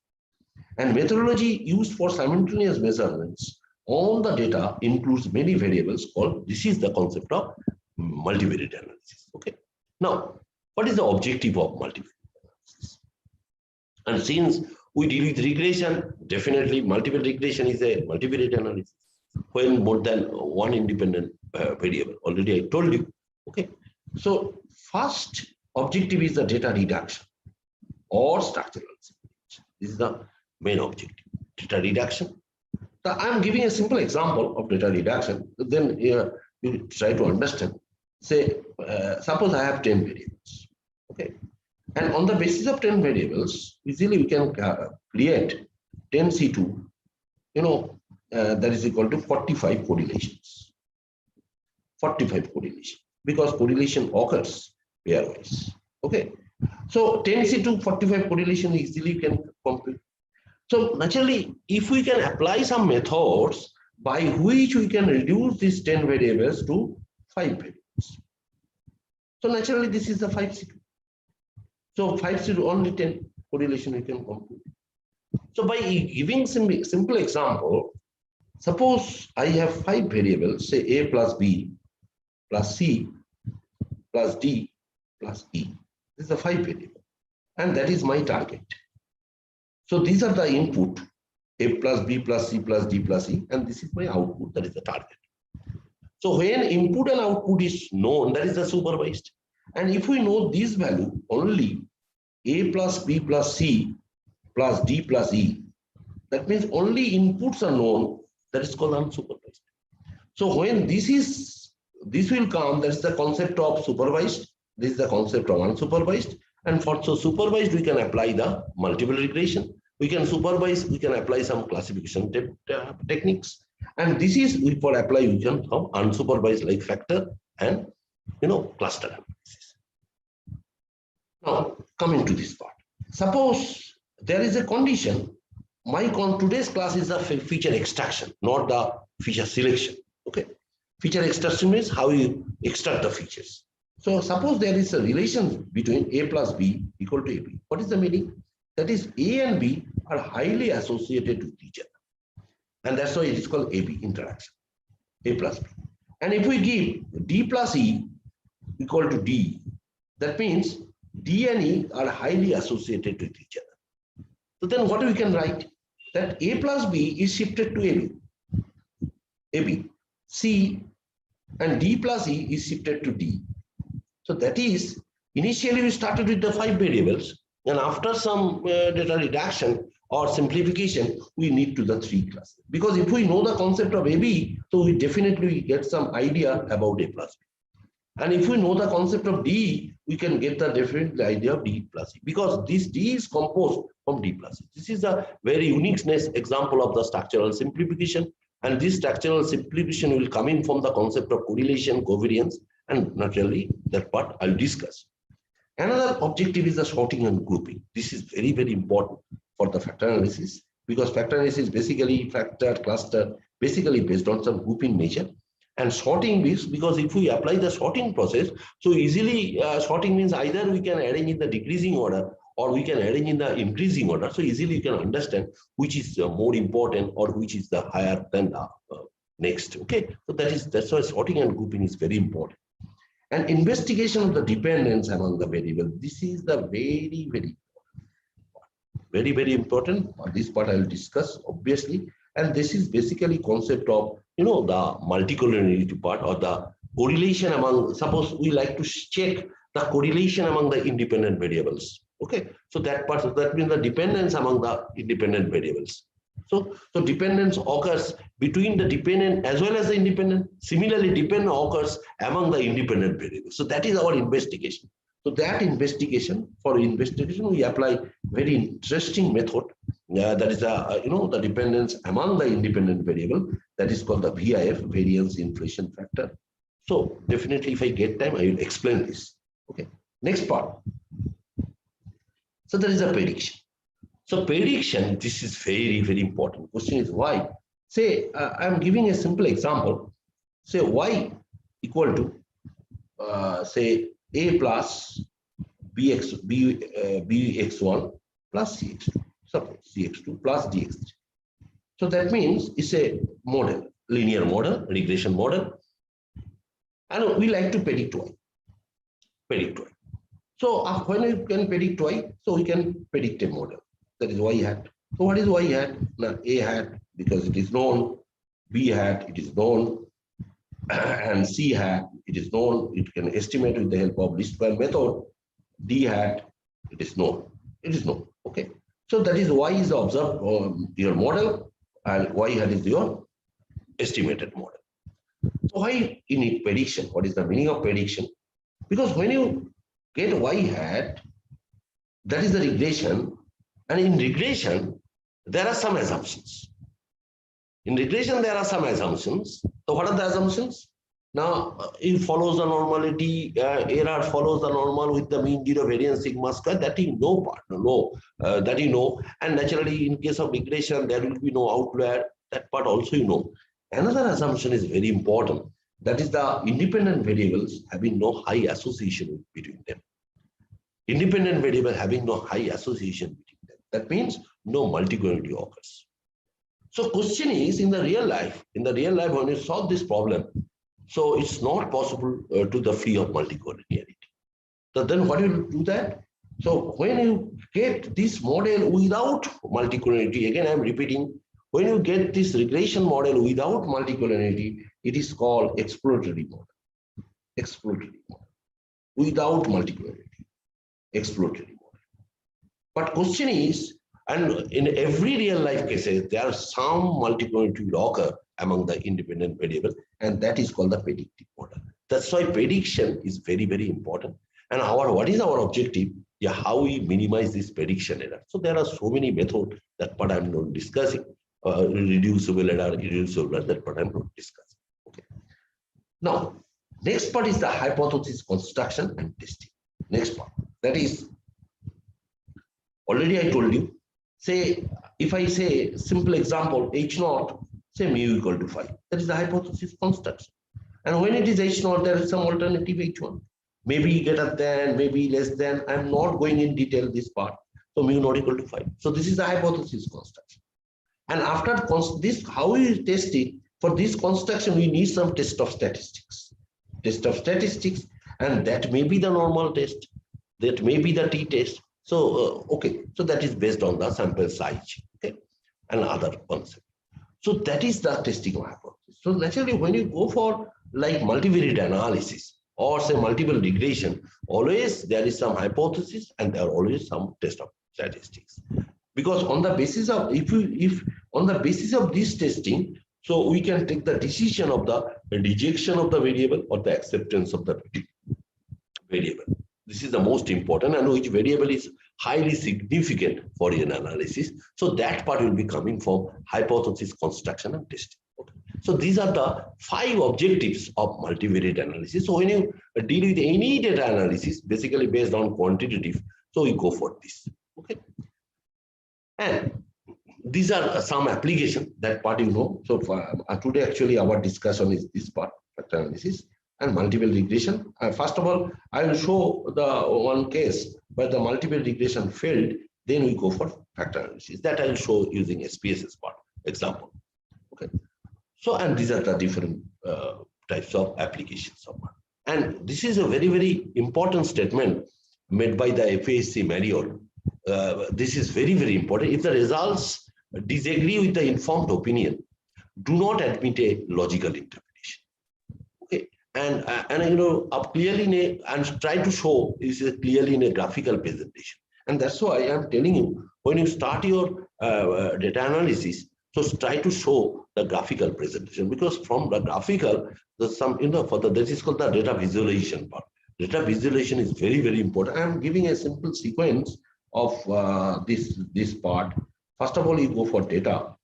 And methodology used for simultaneous measurements on the data includes many variables called, this is the concept of multivariate analysis. Okay. Now, what is the objective of multivariate analysis? And since we deal with regression, definitely multiple regression is a multivariate analysis. When more than one independent variable, already I told you. Okay, so first objective is the data reduction or structural simplification. This is the main objective, data reduction. So I'm giving a simple example of data reduction. Then you try to understand. Say, suppose I have 10 variables. Okay, and on the basis of 10 variables, easily we can create 10 C2. That is equal to 45 correlations. 45 correlation, because correlation occurs pairwise. Okay, so 10 to 45 correlation easily you can compute. So naturally, if we can apply some methods by which we can reduce these 10 variables to 5 variables. So naturally, this is the 5C2. So 5 should only 10 correlation you can compute. So by giving simple example, suppose I have 5 variables, say A plus B plus C plus D plus E. This is the 5 variable, and that is my target. So these are the input, A plus B plus C plus D plus E, and this is my output, that is the target. So when input and output is known, that is the supervised. And if we know this value, only A plus B plus C plus D plus E, that means only inputs are known, that is called unsupervised. So when this will come, that's the concept of supervised, this is the concept of unsupervised. And for so supervised, we can apply the multiple regression. We can supervise, we can apply some classification techniques. And this is for apply, we can have unsupervised like factor and cluster analysis. Now coming to this part, suppose there is a condition. Today's class is the feature extraction, not the feature selection. Okay, feature extraction means how you extract the features. So suppose there is a relation between A plus B equal to AB. What is the meaning? That is A and B are highly associated with each other. And that's why it is called AB interaction, A plus B. And if we give D plus E equal to D, that means D and E are highly associated with each other. So then what we can write? That A plus B is shifted to AB. C and D plus E is shifted to D. So that is, initially we started with the 5 variables, and after some data reduction or simplification, we need to the 3 classes. Because if we know the concept of AB, so we definitely get some idea about A plus B. And if we know the concept of D, we can get the different idea of D plus E, because this D is composed from D plus E. This is a very uniqueness example of the structural simplification. And this structural simplification will come in from the concept of correlation, covariance, and naturally that part I'll discuss. Another objective is the sorting and grouping. This is very, very important for the factor analysis, because factor analysis is basically factor, cluster, basically based on some grouping nature. And sorting is because if we apply the sorting process, so easily sorting means either we can arrange in the decreasing order or we can arrange in the increasing order. So easily you can understand which is more important or which is the higher than the next. Okay, so that's why sorting and grouping is very important. And investigation of the dependence among the variables. This is the very important. This part I will discuss obviously. And this is basically concept of the multicollinearity part or the correlation among. Suppose we like to check the correlation among the independent variables. Okay, so that part, so that means the dependence among the independent variables. So dependence occurs between the dependent as well as the independent. Similarly, dependence occurs among the independent variables. So that is our investigation. So that investigation, we apply very interesting method. That is the dependence among the independent variable. That is called the VIF, variance inflation factor. So definitely, if I get time, I will explain this. Okay. Next part. So there is a prediction. So prediction, this is very, very important. Question is why? Say, I'm giving a simple example. Say y equal to, say, a plus bx1 plus cx2. Suppose cx2 plus dx3. So that means it's a model, linear model, regression model. And we like to predict y. So when we can predict y, so we can predict a model. That is y hat. So what is y hat? Now a hat, because it is known, b hat, it is known, and c hat, it is known. It can estimate with the help of least square method. D hat, it is known. It is known. Okay. So that is y is observed your model, and y hat is your estimated model. So why you need prediction? What is the meaning of prediction? Because when you get y hat, that is the regression. And in regression, there are some assumptions. In regression, there are some assumptions. So what are the assumptions? Now, it follows the normality, error follows the normal with the mean zero variance sigma square. That you know, partner, that you know. And naturally, in case of regression, there will be no outlier. That part also you know. Another assumption is very important. That is the independent variables having no high association between them. independent variable having no high association between them. That means no multicollinearity occurs. So question is, in the real life, when you solve this problem, so it's not possible to the free of multicollinearity. So then what do you do that? So when you get this model without multicollinearity, again I'm repeating, when you get this regression model without multicollinearity, it is called exploratory model. Exploratory model. Without multicollinearity. Exploratory model. But question is, and in every real life cases, there are some multicollinearity occur among the independent variable, and that is called the predictive model. That's why prediction is very, very important. And what is our objective? Yeah, how we minimize this prediction error. So there are so many methods, that part I'm not discussing. Reducible error, irreducible error, that part I'm not discussing. Okay. Now, next part is the hypothesis construction and testing. Next part, that is, already I told you, say, if I say simple example, H0, say mu equal to 5, that is the hypothesis construction. And when it is H0, there is some alternative H1. Maybe greater than, maybe less than. I'm not going in detail this part. So mu not equal to 5. So this is the hypothesis construction. And after this, how we test it? For this construction, we need some test of statistics. Test of statistics, and that may be the normal test. That may be the t-test. So, okay, so that is based on the sample size, okay, and other concept. So that is the testing hypothesis. So naturally, when you go for like multivariate analysis or say multiple regression, always there is some hypothesis and there are always some test of statistics. Because on the basis of, if on the basis of this testing, so we can take the decision of the rejection of the variable or the acceptance of the variable. This is the most important, and which variable is highly significant for an analysis. So that part will be coming from hypothesis construction and testing. Okay. So these are the 5 objectives of multivariate analysis. So when you deal with any data analysis, basically based on quantitative, so we go for this. Okay. And these are some applications, that part you know. So today actually our discussion is this part, factor analysis and multiple regression. First of all, I will show the one case where the multiple regression failed. Then we go for factor analysis. That I will show using SPSS part example. Okay. So, and these are the different types of applications of one. And this is a very, very important statement made by the FASC manual. This is very, very important. If the results disagree with the informed opinion, do not admit a logical interpretation. Okay. And you know, clearly and try to show this is clearly in a graphical presentation. And that's why I'm telling you, when you start your data analysis, so try to show the graphical presentation, because from the graphical, there's some, you know, for the, this is called the data visualization part. Data visualization is very, very important. I'm giving a simple sequence of this part. First of all, you go for data,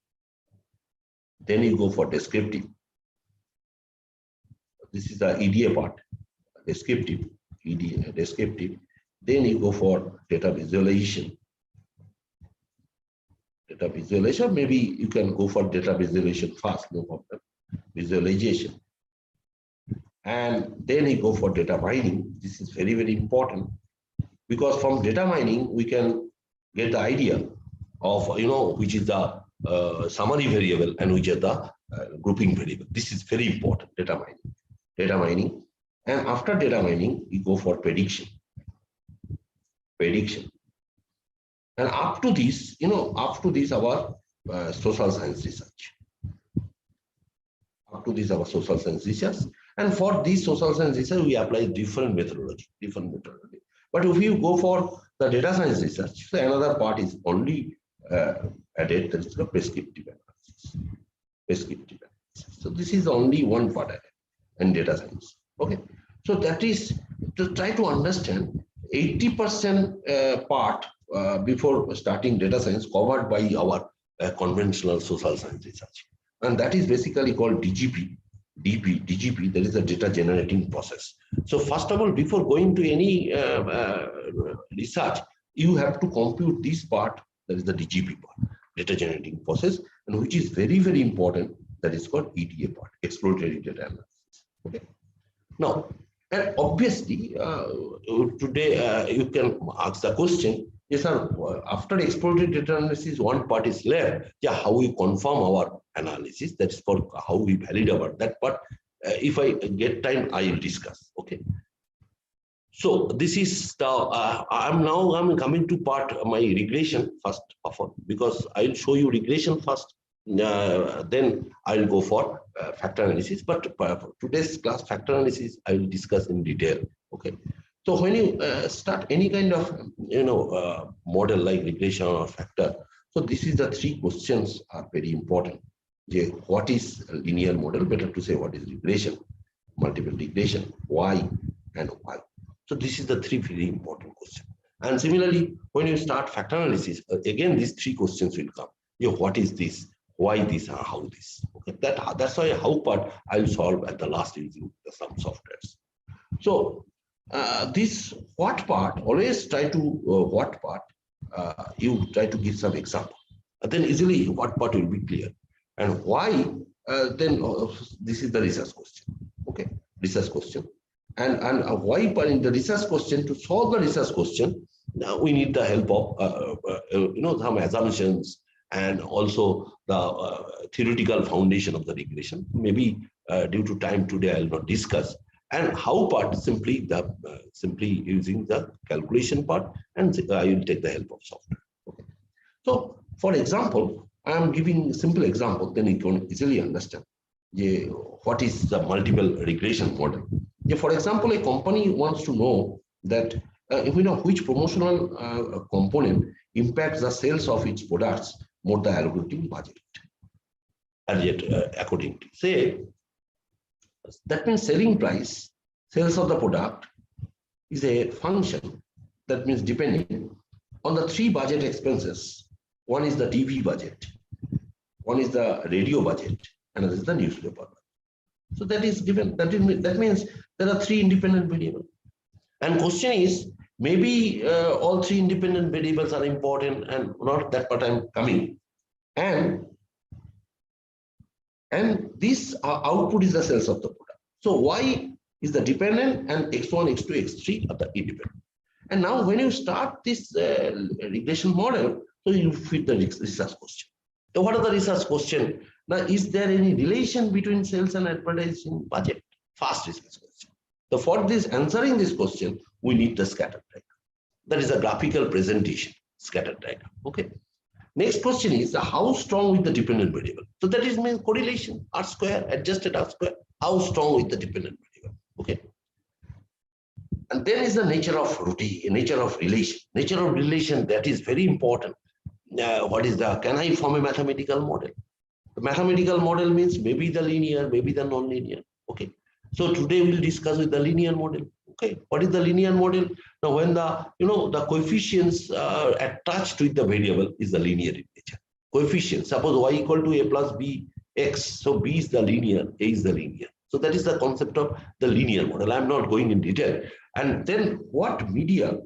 then you go for descriptive. This is the EDA part, descriptive, EDA, descriptive. Then you go for data visualization. Data visualization, maybe you can go for data visualization first, no problem. Visualization. And then you go for data mining. This is very, very important, because from data mining, we can get the idea of, you know, which is the summary variable and which is the grouping variable. This is very important, data mining. Data mining. And after data mining, we go for prediction. Prediction. And up to this, you know, up to this our social science research. Up to this our social science research. And for this social science research, we apply different methodology. But if you go for the data science research, so another part is only added, that is the prescriptive analysis. Prescriptive analysis. So this is only one part added in data science. Okay. So that is to try to understand 80% part before starting data science covered by our conventional social science research. And that is basically called DGP. DGP, that is a data generating process. So first of all, before going to any research, you have to compute this part, that is the DGP part, data generating process, and which is very, very important, that is called EDA part, exploratory data analysis. Okay. Now, And obviously, today you can ask the question, yes, sir, after exploratory data analysis, one part is left. Yeah, how we confirm our analysis, that's for how we validate about that part. If I get time, I will discuss. Okay. So this is the, I'm coming to part my regression first of all, because I'll show you regression first. Then I'll go for factor analysis. But for today's class factor analysis, I will discuss in detail. Okay. So when you start any kind of model like regression or factor, so this is the three questions are very important. What is a linear model? Better to say what is regression, multiple regression, why, and why. So this is the three very important questions. And similarly, when you start factor analysis, again these three questions will come. What is this? Why this? And how this? Okay, that's why how part I will solve at the last using some softwares. So this what part, always try to what part you try to give some example. Then easily what part will be clear. And why then this is the research question. Okay, research question. And why part in the research question, to solve the research question, now we need the help of some assumptions and also the theoretical foundation of the regression. Maybe due to time today I will not discuss. And how part simply using the calculation part, and I will take the help of software. Okay. So for example, I am giving a simple example, then you can easily understand what is the multiple regression model. For example, a company wants to know that which promotional component impacts the sales of its products more the algorithm budget. And yet, according to say, that means selling price, sales of the product is a function. That means depending on the three budget expenses. One is the TV budget, one is the radio budget, another is the newspaper. So that is given. That means there are three independent variables. And question is, maybe all three independent variables are important and not that part I'm coming. And this output is the sales of the product. So Y is the dependent and X1, X2, X3 are the independent. And now when you start this regression model, so you fit the research question. So what are the research question? Now, is there any relation between sales and advertising budget? Fast research question. So for this answering this question, we need the scatter diagram. That is a graphical presentation, scatter diagram. Okay. Next question is how strong with the dependent variable. So that is means correlation, R square, adjusted R square. How strong with the dependent variable. Okay. And then is the nature of routine, nature of relation. Nature of relation, that is very important. Can I form a mathematical model? The mathematical model means maybe the linear, maybe the non-linear. Okay. So today we'll discuss with the linear model. Okay. What is the linear model? Now when the coefficients are attached with the variable is the linear in nature. Coefficient. Suppose y equal to a plus b x. So b is the linear, a is the linear. So that is the concept of the linear model. I'm not going in detail. And then what media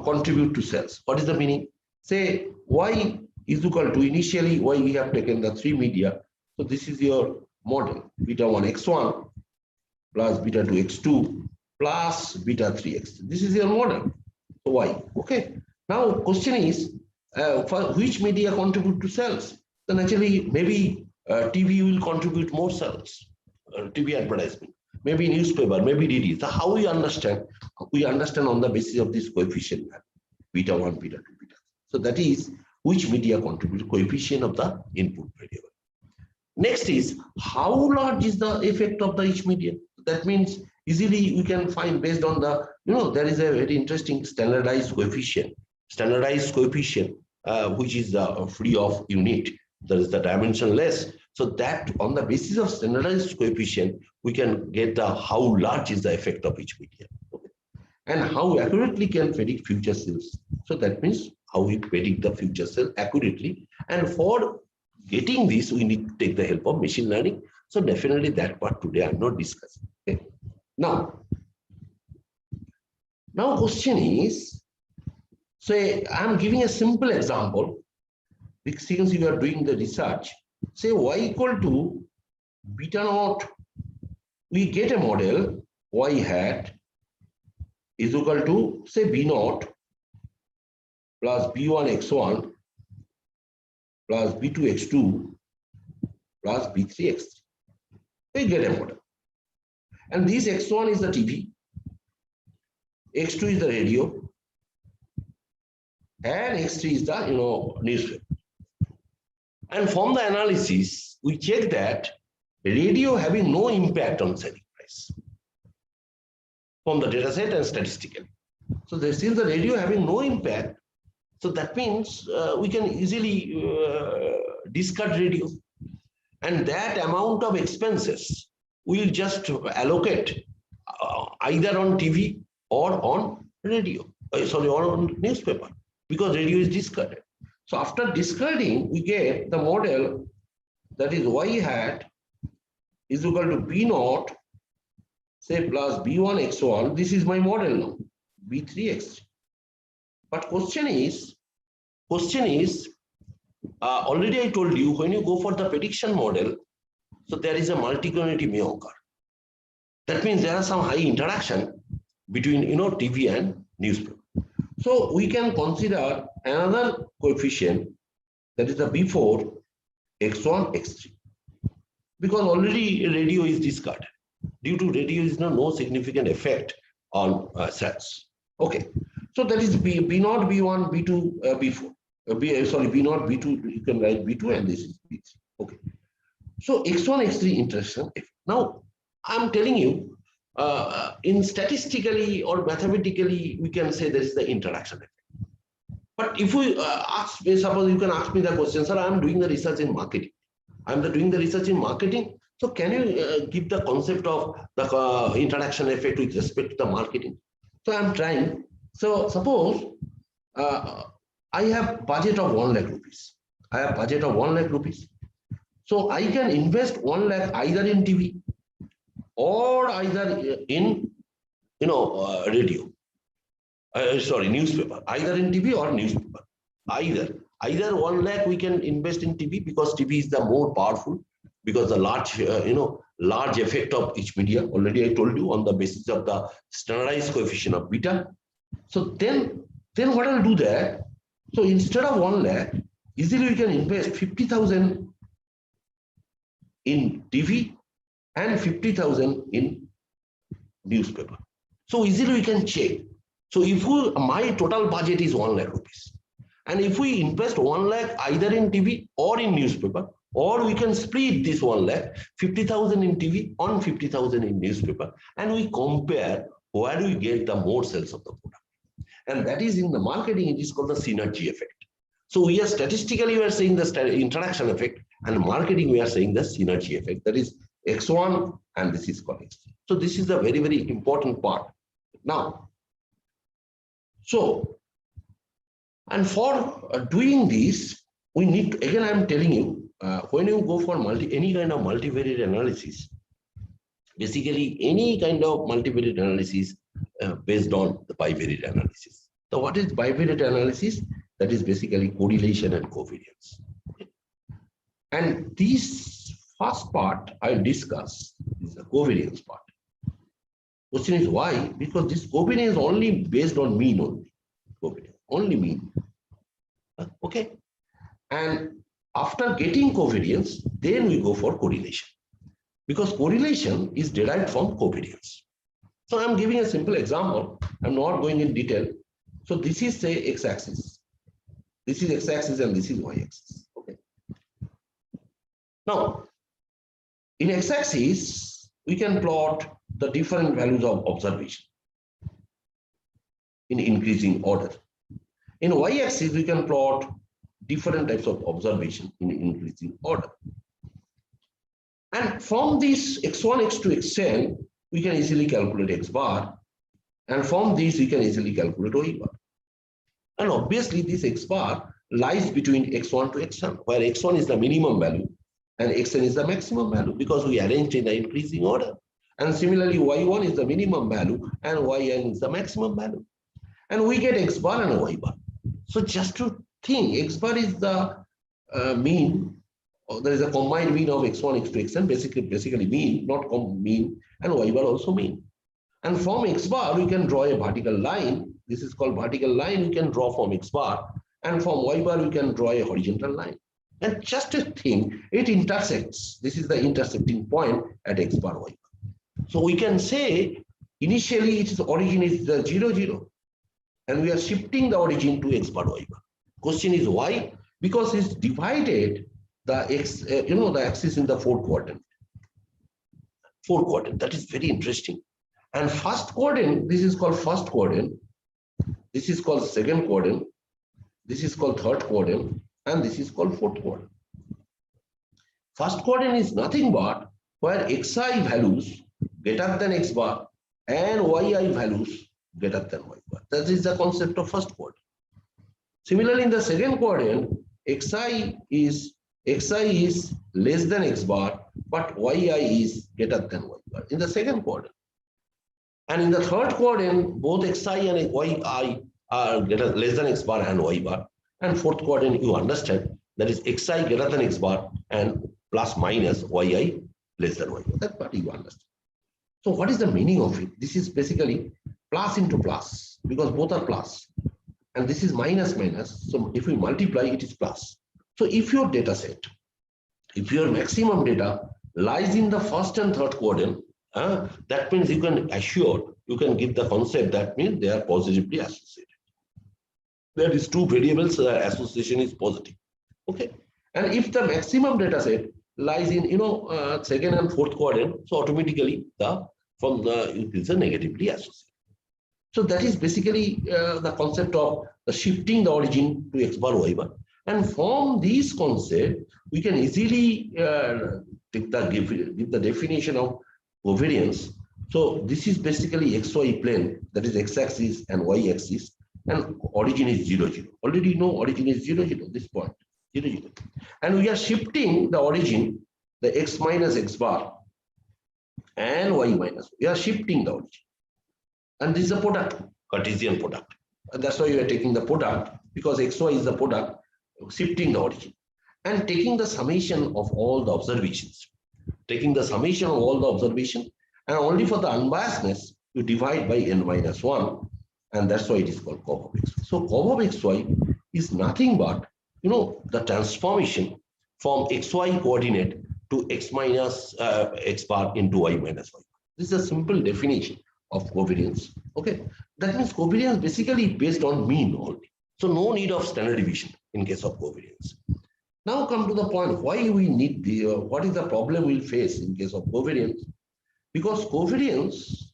contribute to cells? What is the meaning? Say y is equal to, initially y we have taken the three media. So this is your model, beta 1 x1 plus beta 2 x2 plus beta 3 x2. This is your model. So y. Okay. Now question is, for which media contribute to cells? Then actually maybe TV will contribute more cells, TV advertisement, maybe newspaper, maybe DD. So how we understand? We understand on the basis of this coefficient, beta 1, beta 2, beta. So that is which media contribute, coefficient of the input variable. Next is how large is the effect of the each media. That means easily we can find based on the, there is a very interesting standardized coefficient, which is the free of unit. There is the dimensionless. So that on the basis of standardized coefficient, we can get the how large is the effect of each media. Okay. And how accurately can predict future sales. So that means how we predict the future sale accurately. And for getting this, we need to take the help of machine learning. So definitely that part today I'm not discussing. Okay. Now question is, say I'm giving a simple example. Since you are doing the research, say y equal to beta naught, we get a model y hat is equal to, say, b naught plus b1 x1 plus b2 x2 plus b3 x3. We get a model. And this x1 is the TV, x2 is the radio, and x3 is the newspaper. And from the analysis, we check that radio having no impact on selling price from the data set and statistically. So since the radio having no impact, so that means we can easily discard radio, and that amount of expenses we'll just allocate either on TV or on radio, or on newspaper, because radio is discarded. So after discarding, we get the model that is y hat is equal to b naught, say, plus b1 x1. This is my model now, b3 x3. But question is, already I told you, when you go for the prediction model, so there is a multi-community may occur. That means there are some high interaction between TV and newspaper. So we can consider another coefficient, that is the b4 x1 x3, because already radio is discarded. Due to radio is no significant effect on sales. Okay, so that is b naught b1 b2 b4 b naught b2, you can write b2, and this is b3. Okay, so x1 x3 interaction. Now I'm telling you, in statistically or mathematically, we can say there is the interaction effect. But if we ask me, suppose you can ask me the question, sir, I'm doing the research in marketing. I'm doing the research in marketing. So can you give the concept of the interaction effect with respect to the marketing? So I'm trying. So suppose I have budget of 1 lakh rupees. I have budget of 1 lakh rupees. So I can invest 1 lakh either in TV or either in radio. Newspaper. Either in TV or newspaper. Either 1 lakh we can invest in TV, because TV is the more powerful, because the large effect of each media. Already I told you, on the basis of the standardized coefficient of beta. So then what I'll do there? So instead of 1 lakh, easily we can invest 50,000 in TV and 50,000 in newspaper. So easily we can check. So if my total budget is 1 lakh rupees, and if we invest 1 lakh either in TV or in newspaper, or we can split this 1 lakh, 50,000 in TV on 50,000 in newspaper, and we compare where do we get the more sales of the product. And that is in the marketing, it is called the synergy effect. So we are statistically, we are saying the interaction effect, and marketing, we are saying the synergy effect. That is X1, and this is called X3. So this is a very, very important part. Now, so, and for doing this, we need to, again, I'm telling you, when you go for any kind of multivariate analysis, basically any kind of multivariate analysis based on the bivariate analysis. So what is bivariate analysis? That is basically correlation and covariance. And this first part I'll discuss is the covariance part. Question is why? Because this covariance is only based on mean only. Covariance, only mean. Okay. And after getting covariance, then we go for correlation, because correlation is derived from covariance. So I'm giving a simple example. I'm not going in detail. So this is, say, x-axis. This is x-axis and this is y-axis. Okay. Now, in x-axis, we can plot the different values of observation in increasing order. In y-axis, we can plot different types of observation in increasing order. And from this x1, x2, xn, we can easily calculate x bar. And from this, we can easily calculate y bar. And obviously, this x bar lies between x1 to xn, where x1 is the minimum value and xn is the maximum value, because we arranged in the increasing order. And similarly, y1 is the minimum value and yn is the maximum value. And we get x bar and y bar. So just to think, x bar is the mean, or there is a combined mean of x1, x2, xn, basically mean, not mean, and y bar also mean. And from X bar, we can draw a vertical line. This is called vertical line. We can draw from X bar. And from Y bar, we can draw a horizontal line. And just a thing, it intersects. This is the intersecting point at X bar, Y bar. So we can say initially its origin is the 0, 0. And we are shifting the origin to X bar, Y bar. Question is why? Because it's divided the X, the axis in the fourth quadrant. Fourth quadrant, that is very interesting. And first quadrant, this is called first quadrant. This is called second quadrant. This is called third quadrant. And this is called fourth quadrant. First quadrant is nothing but where xi values greater than X bar and yi values greater than Y bar. That is the concept of first quadrant. Similarly, in the second quadrant, xi is less than X bar, but yi is greater than Y bar in the second quadrant. And in the third quadrant, both xi and yi are less than X bar and Y bar. And fourth quadrant, you understand, that is xi greater than X bar and plus minus yi less than Y bar. That part you understand. So what is the meaning of it? This is basically plus into plus, because both are plus. And this is minus minus. So if we multiply, it is plus. So if your data set, if your maximum data lies in the first and third quadrant, that means you can give the concept that means they are positively associated. There is two variables, association is positive. Okay. And if the maximum data set lies in second and fourth quadrant, so automatically it is a negatively associated. So that is basically the concept of the shifting the origin to X bar, Y bar. And from this concept, we can easily give the definition of covariance. So this is basically XY plane, that is X-axis and Y-axis, and origin is 0, 0. Already know origin is 0, 0, this point, 0, 0. And we are shifting the origin, the X minus X bar and Y minus. We are shifting the origin. And this is a product, Cartesian product. And that's why you are taking the product, because XY is the product, shifting the origin. And taking the summation of all the observations. Taking the summation of all the observations, and only for the unbiasedness, you divide by n minus 1. And that's why it is called curve of XY. So curve of XY is nothing but, the transformation from XY coordinate to X minus X bar into Y minus Y. This is a simple definition of covariance. Okay, that means covariance basically based on mean only. So no need of standard deviation in case of covariance. Now come to the point why we need what is the problem we'll face in case of covariance? Because covariance,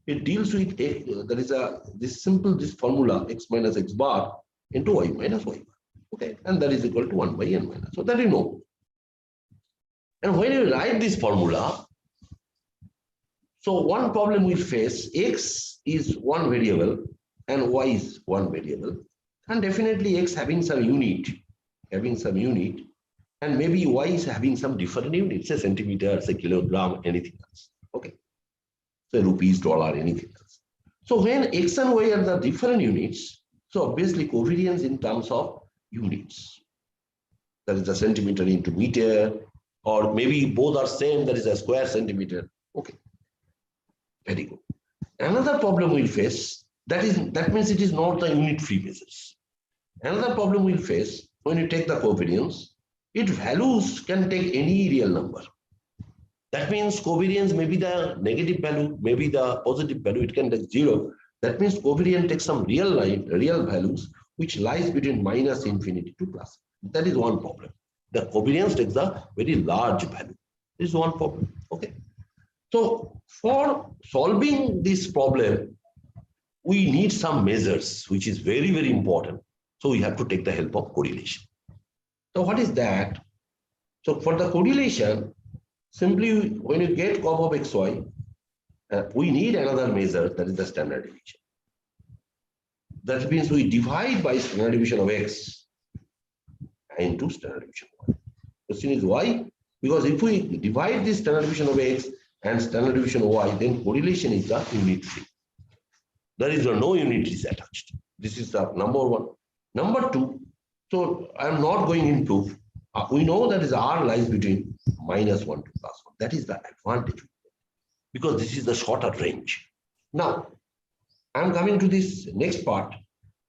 it deals with there is this formula X minus X bar into Y minus Y bar. Okay, and that is equal to 1 by n minus. So that you know. And when you write this formula, so one problem we face, X is one variable and Y is one variable. And definitely X having some unit, and maybe Y is having some different units, say centimeter, say kilogram, anything else. Okay. So rupees, dollar, anything else. So when X and Y are the different units, so obviously covariance in terms of units. That is the centimeter into meter, or maybe both are same, that is a square centimeter. Okay. Very good. Another problem we'll face, that means it is not the unit free measures. Another problem we'll face when you take the covariance, its values can take any real number. That means covariance may be the negative value, maybe the positive value, it can take 0. That means covariance takes some real values which lies between minus infinity to plus. That is one problem. The covariance takes a very large value. This is one problem. Okay. So for solving this problem, we need some measures, which is very, very important. So we have to take the help of correlation. So what is that? So for the correlation, simply when you get curve of XY, we need another measure, that is the standard deviation. That means we divide by standard deviation of X into standard deviation of Y. Question is why? Because if we divide this standard deviation of X and standard deviation of Y, then correlation is the unitary. There is no unitaries attached. This is the number one. Number two, so I'm not going into, we know that is R lies between -1 to +1. That is the advantage, because this is the shorter range. Now, I'm coming to this next part.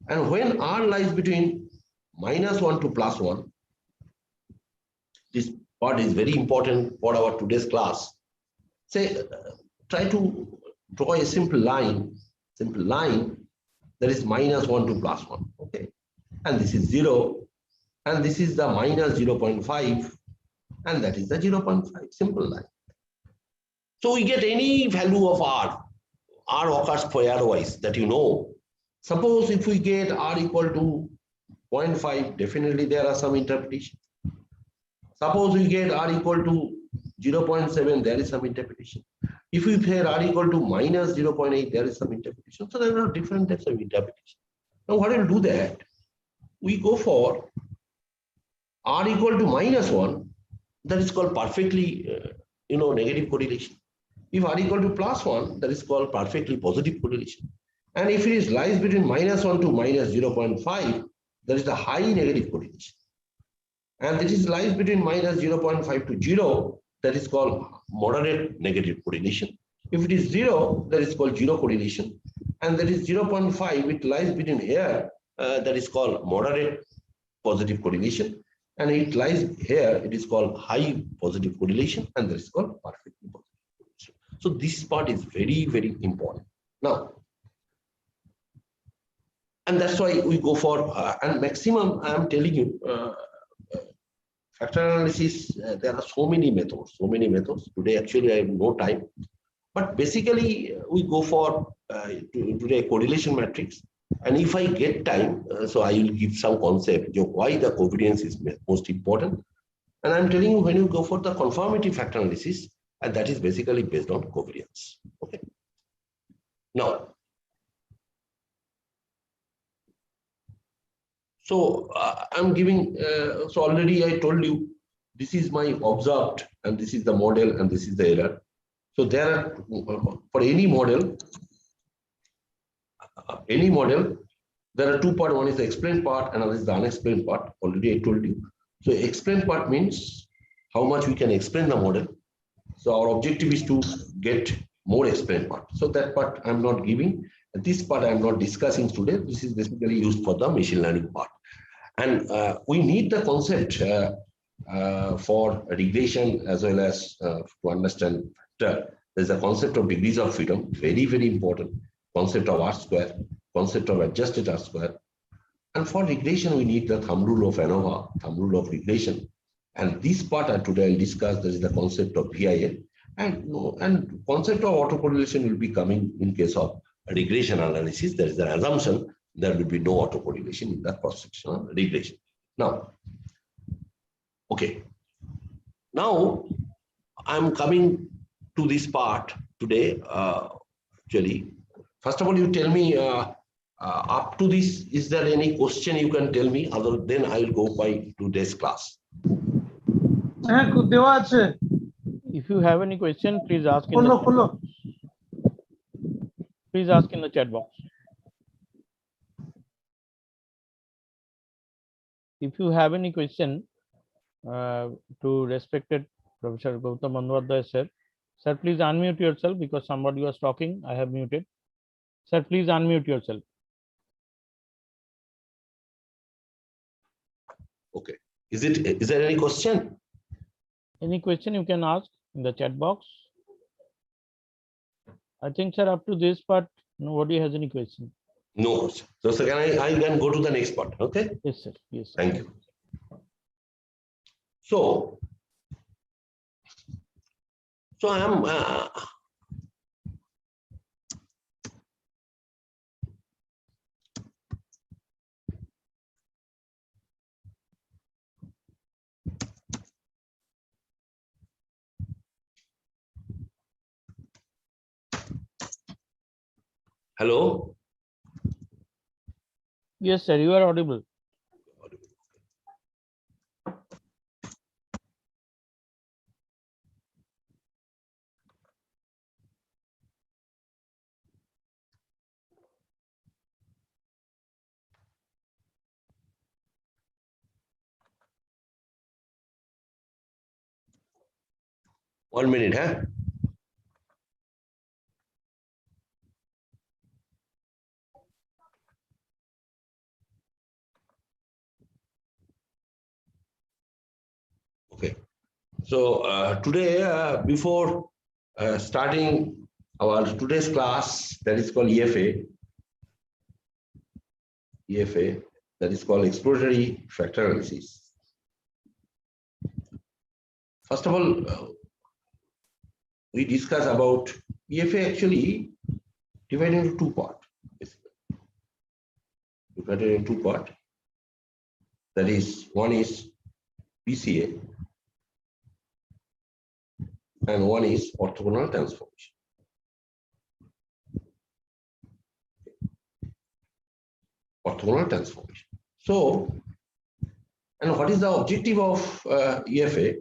And when R lies between -1 to +1, this part is very important for our today's class. Say, try to draw a simple line that is -1 to +1. Okay. And this is 0. And this is the -0.5. And that is the 0.5. Simple line. So we get any value of R. R occurs pairwise that you know. Suppose if we get R equal to 0.5, definitely there are some interpretation. Suppose we get R equal to 0.7, there is some interpretation. If we say R equal to -0.8, there is some interpretation. So there are different types of interpretation. Now what we'll do that? We go for R equal to -1, that is called perfectly negative correlation. If R equal to +1, that is called perfectly positive correlation. And if it lies between -1 to -0.5, that is the high negative correlation. And this is lies between -0.5 to 0, that is called moderate negative correlation. If it is 0, that is called zero correlation. And that is 0.5, it lies between here, that is called moderate positive correlation. And it lies here, it is called high positive correlation, and that is called perfectly positive correlation. So this part is very, very important. Now, and that's why we go for, and maximum, I am telling you, factor analysis, there are so many methods. Today, actually, I have no time. But basically, we go for today correlation matrix. And if I get time, so I will give some concept of why the covariance is most important. And I'm telling you, when you go for the conformity factor analysis, and that is basically based on covariance. Okay. Now, so I'm giving, so already I told you, this is my observed, and this is the model, and this is the error. So there are, for any model, there are two parts. One is the explained part, and another is the unexplained part. Already I told you. So explained part means how much we can explain the model. So our objective is to get more explained part. So that part I'm not giving. This part I'm not discussing today. This is basically used for the machine learning part. And we need the concept for regression as well as to understand factor. There's a concept of degrees of freedom, very, very important. Concept of R square, concept of adjusted R square. And for regression, we need the thumb rule of ANOVA, thumb rule of regression. And this part today I'll discuss, there is the concept of VIA. And concept of autocorrelation will be coming in case of regression analysis. There is an assumption there will be no autocorrelation in that cross-sectional regression. Now, okay. Now, I'm coming to this part today. Actually, first of all, you tell me up to this, is there any question you can tell me? Other than I will go by today's class. If you have any question, please ask in the chat box. Please ask in the chat box. If you have any question to respected Professor Gautam Bandyopadhyay, sir, please unmute yourself because somebody was talking. I have muted. Sir, please unmute yourself. Okay. Is there any question? Any question you can ask in the chat box. I think, sir, up to this part, nobody has any question. No. So I can go to the next part. Okay. Yes, sir. Yes. Sir. Thank you. So I am. 'Hello? Yes, sir, you are audible. One minute, huh? Today, before starting our today's class, that is called EFA, that is called exploratory factor analysis. First of all, we discuss about EFA actually divided into two parts. Divided into two parts. That is, one is PCA and one is orthogonal transformation. Orthogonal transformation. So, and what is the objective of EFA?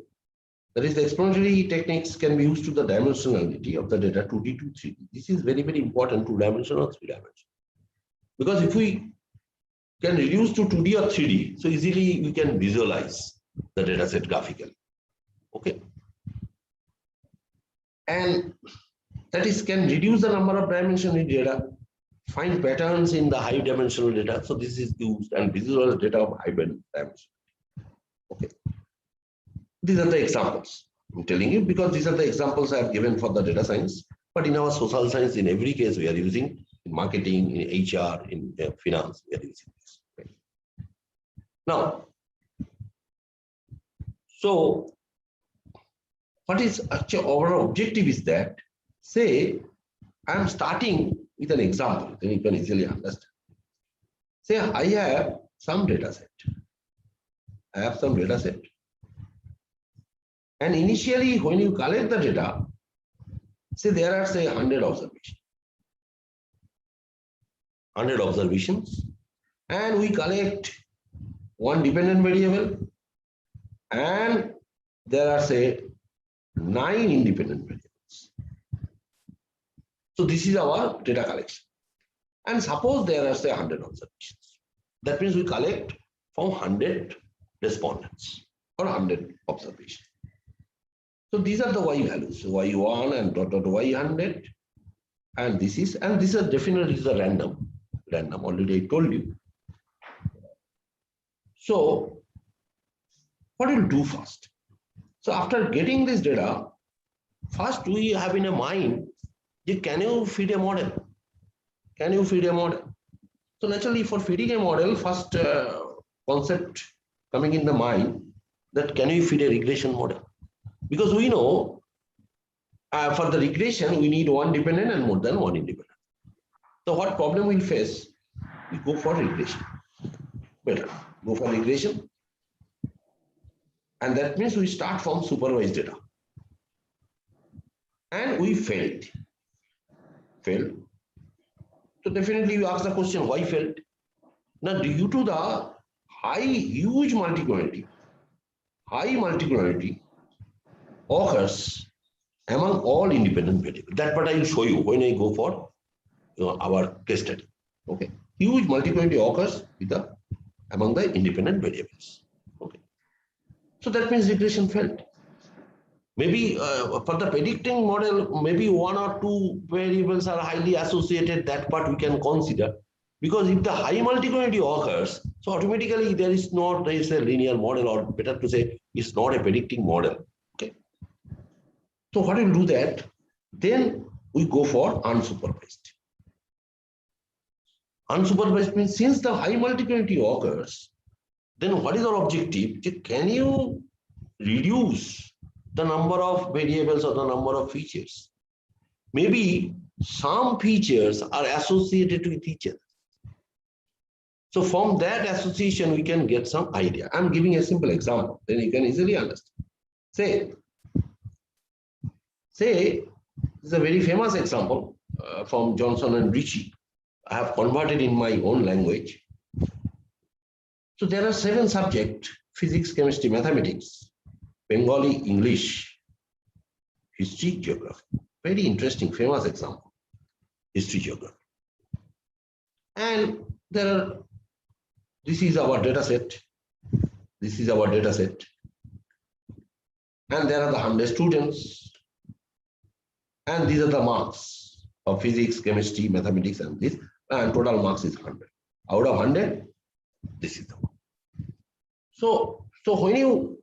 That is, the explanatory techniques can be used to the dimensionality of the data 2D to 3D. This is very, very important, 2-dimensional or 3-dimensional. Because if we can reduce to 2D or 3D, so easily we can visualize the data set graphically. Okay. And that is, can reduce the number of dimensions in data, find patterns in the high dimensional data. So this is used and visualize data of high dimension. Okay. These are the examples I'm telling you, because these are the examples I have given for the data science. But in our social science, in every case, we are using in marketing, in HR, in finance, we are using this. Okay. Now, so what is actually our objective is that, say, I am starting with an example, then you can easily understand. Say, I have some data set. And initially, when you collect the data, say there are, say, 100 observations. 100 observations. And we collect one dependent variable. And there are, say, 9 independent variables. So this is our data collection. And suppose there are, say, 100 observations. That means we collect from 100 respondents or 100 observations. So these are the y values, y1 and dot y100, and this is definitely a random. Already I told you. So what we'll do first? So after getting this data, first we have in a mind, can you feed a model? Can you feed a model? So naturally, for feeding a model, first concept coming in the mind, that can you feed a regression model? Because we know for the regression, we need one dependent and more than one independent. So what problem we'll face? We go for regression. Better, go for regression. And that means we start from supervised data. And we failed. So definitely you ask the question, why failed? Now, due to the huge multi-quantity occurs among all independent variables. That's what I will show you when I go for our case study. Okay, huge multi-quantity occurs with among the independent variables. Okay, so that means regression failed. Maybe for the predicting model, maybe 1 or 2 variables are highly associated. That part we can consider, because if the high multi-quantity occurs, so automatically there is a linear model, or better to say, it's not a predicting model. Okay. So what we'll do that, then we go for unsupervised. Unsupervised means since the high multi-quantity occurs, then what is our objective? Can you reduce the number of variables or the number of features? Maybe some features are associated with each other. So from that association, we can get some idea. I'm giving a simple example, then you can easily understand. Say, this is a very famous example from Johnson and Ritchie. I have converted in my own language. So there are 7 subjects: physics, chemistry, mathematics, Bengali, English, history, geography. Very interesting, famous example, history, geography. And this is our data set. And there are the 100 students. And these are the marks of physics, chemistry, mathematics, and this. And total marks is 100. Out of 100, this is the one. So when you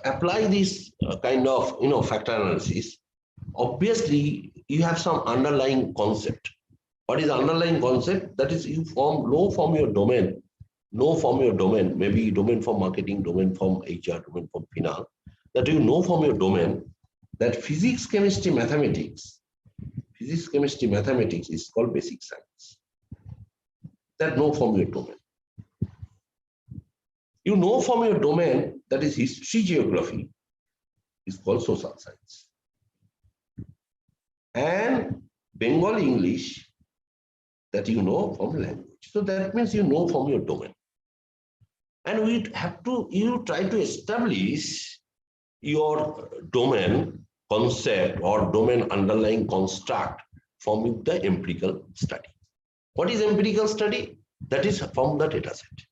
apply this kind of factor analysis, obviously you have some underlying concept. What is underlying concept? That is, you know from your domain, maybe domain from marketing, domain from HR, domain from finance, that you know from your domain that physics, chemistry, mathematics is called basic science. That know from your domain. You know from your domain, that is history, geography, is called social science. And Bengali English, that you know from language. So that means you know from your domain. And you try to establish your domain concept or domain underlying construct from the empirical study. What is empirical study? That is from the data set,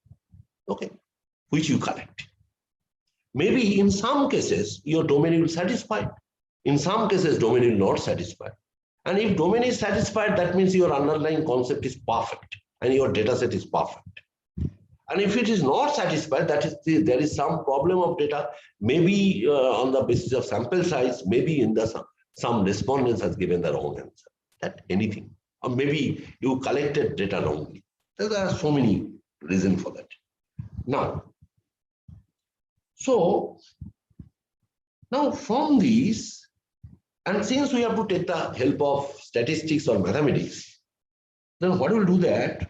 okay, which you collect. Maybe in some cases, your domain will satisfy. In some cases, domain will not satisfy. And if domain is satisfied, that means your underlying concept is perfect and your data set is perfect. And if it is not satisfied, that is there is some problem of data, maybe on the basis of sample size, maybe in the some respondents has given the wrong answer. That anything. Or maybe you collected data wrongly. There are so many reasons for that. Now, now from these, and since we have to take the help of statistics or mathematics, then what we'll do that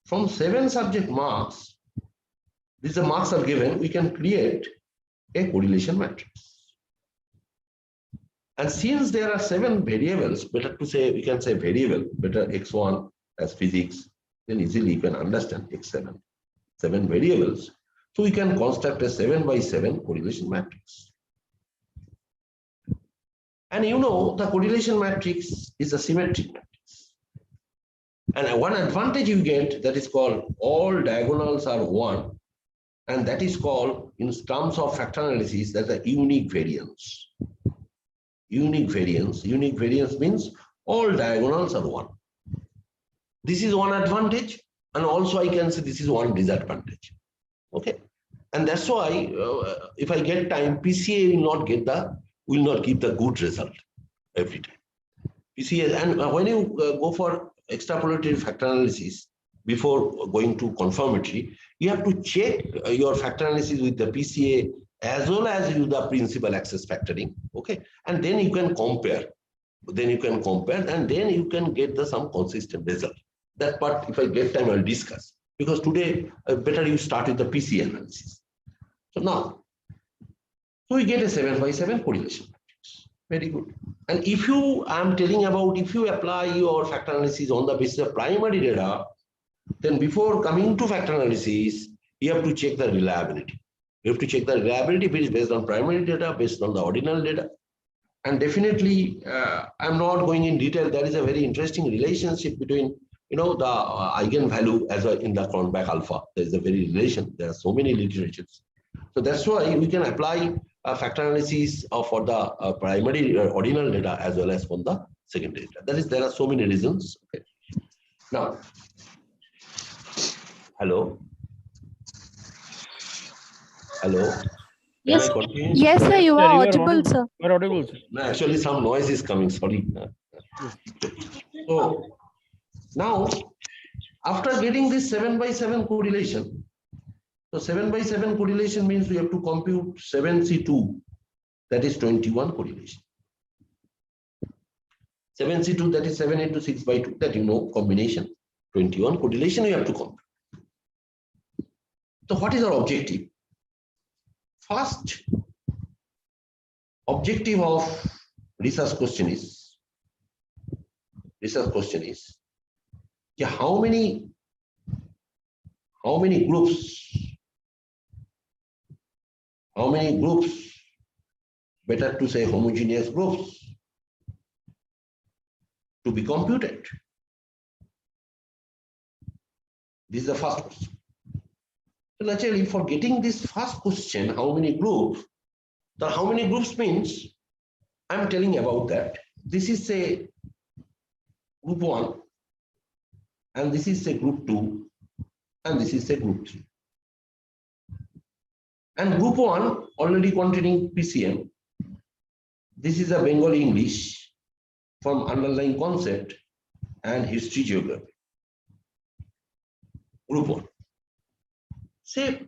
from 7 subject marks, these the marks are given, we can create a correlation matrix. And since there are 7 variables, better to say, we can say variable, better x1 as physics, then easily you can understand x7, 7 variables. So we can construct a 7 by 7 correlation matrix. And you know, the correlation matrix is a symmetric matrix. And one advantage you get, that is called all diagonals are 1. And that is called, in terms of factor analysis, that's a unique variance. Unique variance means all diagonals are 1. This is one advantage, and also I can say this is one disadvantage. Okay, and that's why if I get time, PCA will not give the good result every time. PCA, and when you go for extrapolated factor analysis before going to confirmatory, you have to check your factor analysis with the PCA as well as use the principal access factoring. Okay, and then you can compare. And then you can get some consistent result. That part, if I get time, I'll discuss. Because today, better you start with the PCA analysis. So now, we get a 7 by 7 correlation matrix. Very good. And if I'm telling about, if you apply your factor analysis on the basis of primary data, then before coming to factor analysis, you have to check the reliability. You have to check the reliability if it is based on primary data, based on the ordinal data. And definitely, I'm not going in detail. There is a very interesting relationship between, the eigenvalue as well in the Cronbach alpha. There is a very relation. There are so many literatures. So that's why we can apply a factor analysis for the primary ordinal data as well as from the secondary data. There are so many reasons. Okay. Now, hello. Yes, yes, sir, you are audible, sir. You are audible, sir. No, actually, some noise is coming. Sorry. So now, after getting this 7 by 7 correlation, so 7 by 7 correlation means we have to compute 7C2, that is 21 correlation. 7C2, that is 7 into 6 by 2, that combination. 21 correlation you have to compute. So what is our objective? First objective of research question is how many groups, better to say homogeneous groups, to be computed. This is the first question. So naturally, for getting this first question, how many groups? So how many groups means, I'm telling about that. This is say group 1, and this is say group 2, and this is say group 3. And group 1 already containing PCM. This is a Bengali English from underlying concept and history geography. Group 1. Say,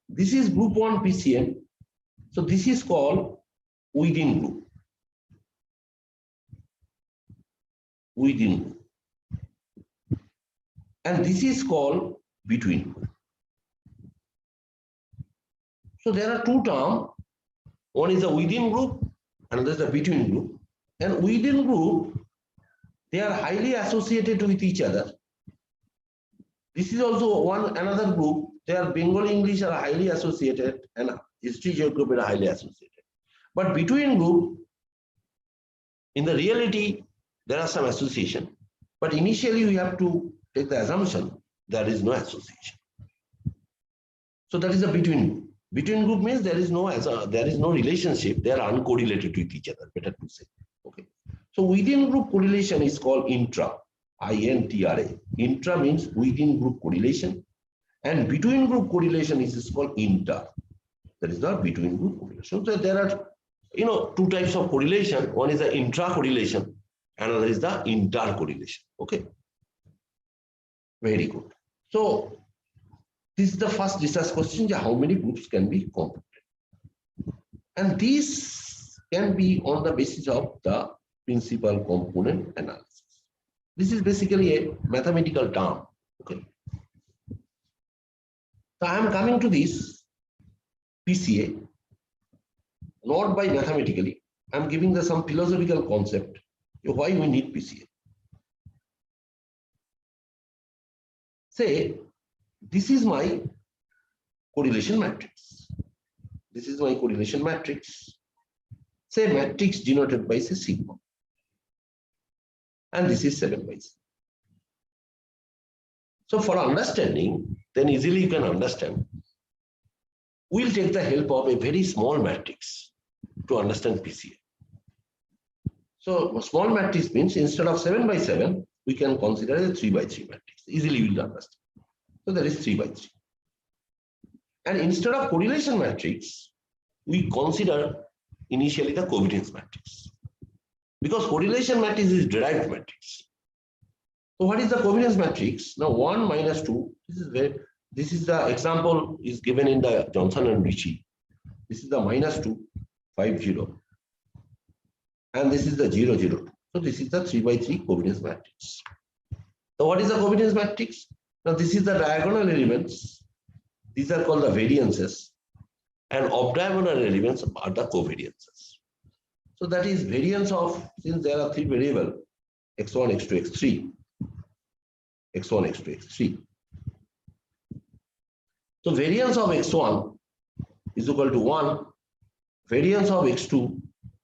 this is group 1 PCM. So this is called within group. Within group. And this is called between group. So there are two terms. One is a within group, another is a between group. And within group, they are highly associated with each other. This is also another group. They are Bengali English are highly associated and history geography are highly associated. But between group, in the reality, there are some association. But initially, we have to take the assumption there is no association. So that is a between group. Between group means there is no relationship. They are uncorrelated with each other. Better to say. Okay. So within group correlation is called intra. INTRA. Intra means within group correlation, and between group correlation is called inter. That is the between group correlation. So there are, two types of correlation. One is the intra correlation, another is the inter correlation. Okay. Very good. So this is the first research question: how many groups can be computed? And this can be on the basis of the principal component analysis. This is basically a mathematical term. Okay. So I am coming to this PCA, not by mathematically. I am giving some philosophical concept why we need PCA. Say, this is my correlation matrix. This is my correlation matrix. Say matrix denoted by say sigma. And this is 7 by 7. So for understanding, then easily you can understand. We'll take the help of a very small matrix to understand PCA. So a small matrix means instead of 7 by 7, we can consider a 3 by 3 matrix. Easily we'll understand. So there is 3 by 3. And instead of correlation matrix, we consider initially the covariance matrix. Because correlation matrix is derived matrix. So what is the covariance matrix? Now 1 minus 2. This is the example is given in the Johnson and Ritchie. This is the minus 2, 5, 0. And this is the 0, 0, 2. So this is the 3 by 3 covariance matrix. So what is the covariance matrix? Now this is the diagonal elements. These are called the variances. And off diagonal elements are the covariances. So that is variance of, since there are 3 variables, x1, x2, x3, x1, x2, x3. So variance of x1 is equal to 1, variance of x2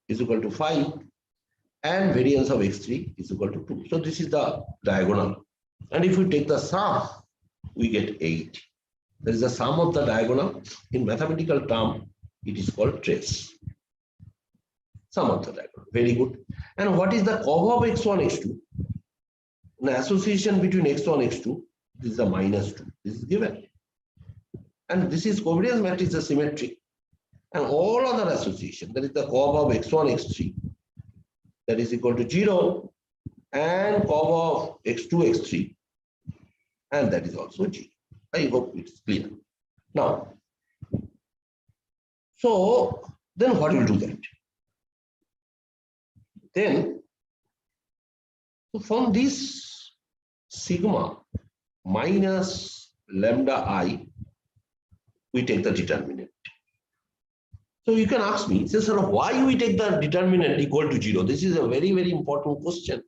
is equal to 5, and variance of x3 is equal to 2. So this is the diagonal. And if we take the sum, we get 8. That is the sum of the diagonal. In mathematical term, it is called trace. Sum of the diagonal. Very good. And what is the cover of x1, x2? An association between x1 and x2, this is a minus 2. This is given. And this is covariance matrix is symmetric. And all other association, that is the cover of x1, x3, that is equal to 0, and cover of x2, x3, and that is also 0. I hope it's clear. Now, so then what will do that? Then, so from this sigma minus lambda I, we take the determinant. So you can ask me, so sort of why we take the determinant equal to 0? This is a very, very important question.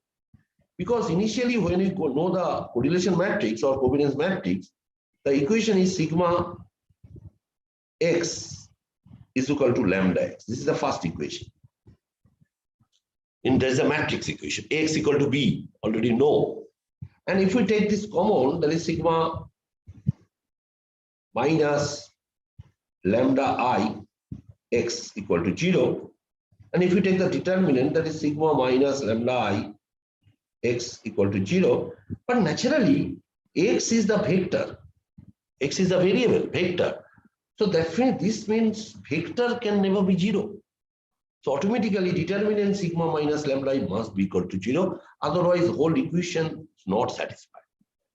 Because initially when we know the correlation matrix or covariance matrix, the equation is sigma x is equal to lambda x. This is the first equation. And there's a matrix equation, x equal to b, already know. And if we take this common, that is sigma minus lambda I x equal to 0. And if we take the determinant, that is sigma minus lambda I x equal to 0. But naturally, x is the vector. X is the variable, vector. So definitely this means vector can never be 0. So automatically determinant sigma minus lambda must be equal to 0. Otherwise, the whole equation is not satisfied.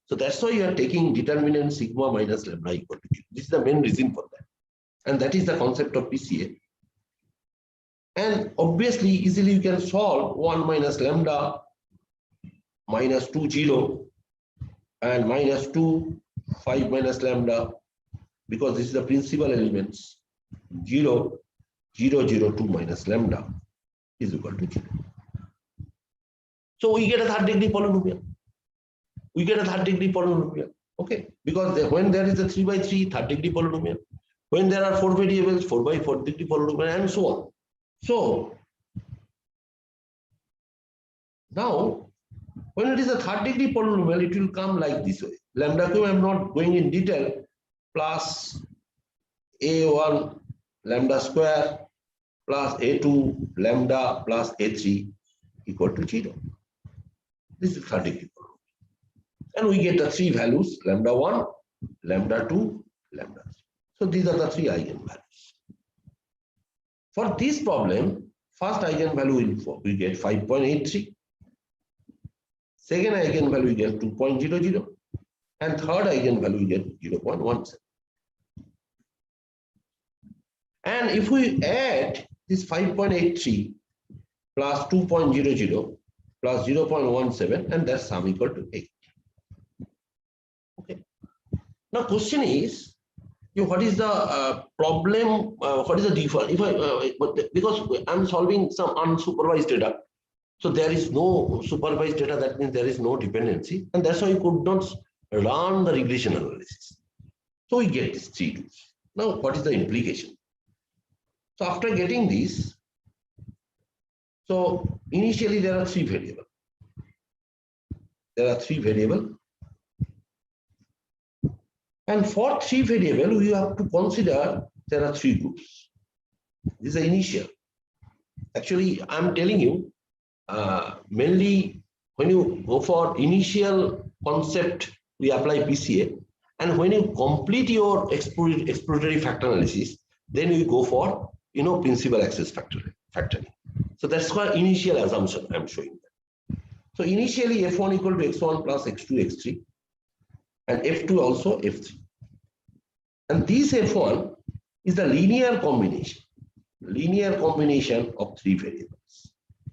So that's why you are taking determinant sigma minus lambda equal to 0. This is the main reason for that. And that is the concept of PCA. And obviously, easily you can solve 1 minus lambda minus 2, 0 and minus 2, 5 minus lambda, because this is the principal elements. 0, 0, 0, 2 minus lambda is equal to 0. So we get a third degree polynomial. We get a third degree polynomial. Okay, because when there is a 3 by 3 third degree polynomial, when there are 4 variables, 4 by 4 degree polynomial, and so on. So now, when it is a third degree polynomial, it will come like this way. Lambda cube, I am not going in detail, plus A1 lambda square plus A2 lambda plus A3 equal to 0. This is third degree polynomial. And we get the three values, lambda 1, lambda 2, lambda 3. So these are the three eigenvalues. For this problem, first eigenvalue we get 5.83. Second eigenvalue we get 2.00. And third eigenvalue we get 0.17. And if we add this 5.83 plus 2.00 plus 0.17, and that's sum equal to 8. Okay. Now question is, what is the problem? What is the default? If because I'm solving some unsupervised data, so there is no supervised data. That means there is no dependency, and that's why you could not run the regression analysis. So we get these three tools. Now, what is the implication? So after getting these, so initially there are three variables. There are three variables. And for three variables, we have to consider there are three groups. This is the initial. Actually, I'm telling you, mainly when you go for initial concept, we apply PCA. And when you complete your exploratory factor analysis, then you go for, principal axis factoring. So that's why initial assumption I'm showing that. So initially F1 equal to X1 plus X2, X3. And F2 also F3. And this F1 is the linear combination of three variables.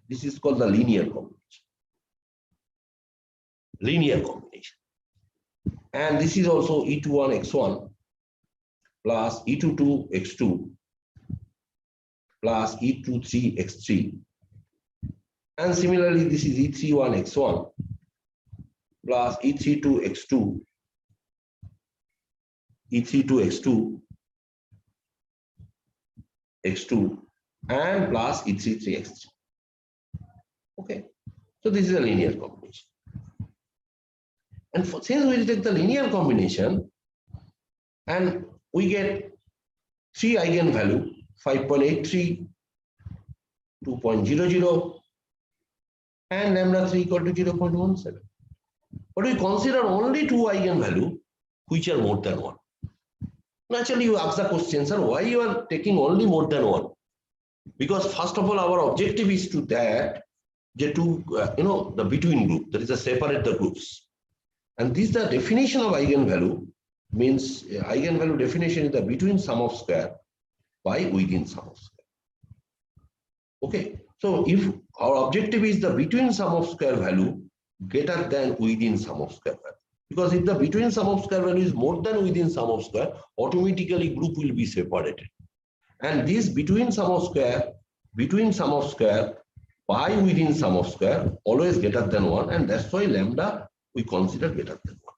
This is called the linear combination. And this is also E21 X1 plus E22 X2 plus E23 X3. And similarly, this is E31 X1 plus E32 X2, E32 X2, and plus E33 X3. Okay, so this is a linear combination. And since we take the linear combination, and we get three eigenvalue, 5.83, 2.00, and lambda 3 equal to 0.17. But we consider only two eigenvalue which are more than 1. Naturally, you ask the question, sir, why you are taking only more than 1? Because first of all, our objective is to that the between group, that is to separate the groups. And this the definition of eigenvalue means eigenvalue definition is the between sum of square by within sum of square. Okay, so if our objective is the between sum of square value greater than within sum of square value, because if the between sum of square value is more than within sum of square, automatically group will be separated. And this between sum of square by within sum of square always greater than 1, and that's why lambda we consider greater than 1.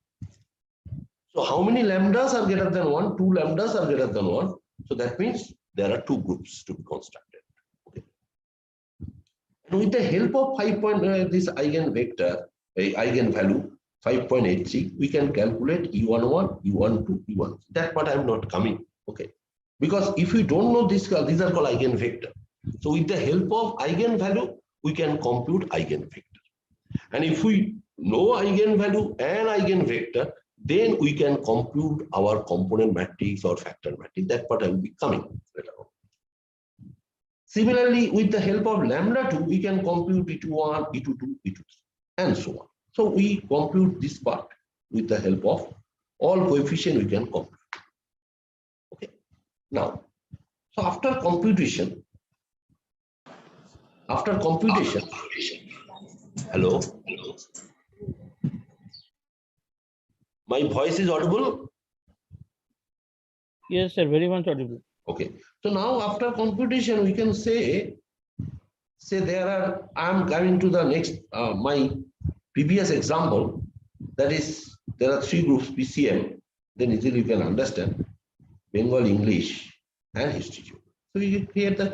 So how many lambdas are greater than 1? 2 lambdas are greater than 1. So that means there are two groups to be constructed. Okay. And with the help of this eigenvector, eigenvalue 5.83, we can calculate E11, E12, E1. That part I'm not coming. Okay. Because if we don't know this, these are called eigenvector. So with the help of eigenvalue, we can compute eigenvector. And if we know eigenvalue and eigenvector, then we can compute our component matrix or factor matrix. That part I will be coming later on. Similarly, with the help of lambda 2, we can compute E21, E22, E23, and so on. So we compute this part with the help of all coefficient we can compute. Okay. Now, so after computation, hello, my voice is audible? Yes, sir, very much audible. Okay. So now after computation, we can say there are, I am coming to the next, my previous example, that is, there are 3 groups PCM, then easily you can understand, Bengal, English, and history. So we create the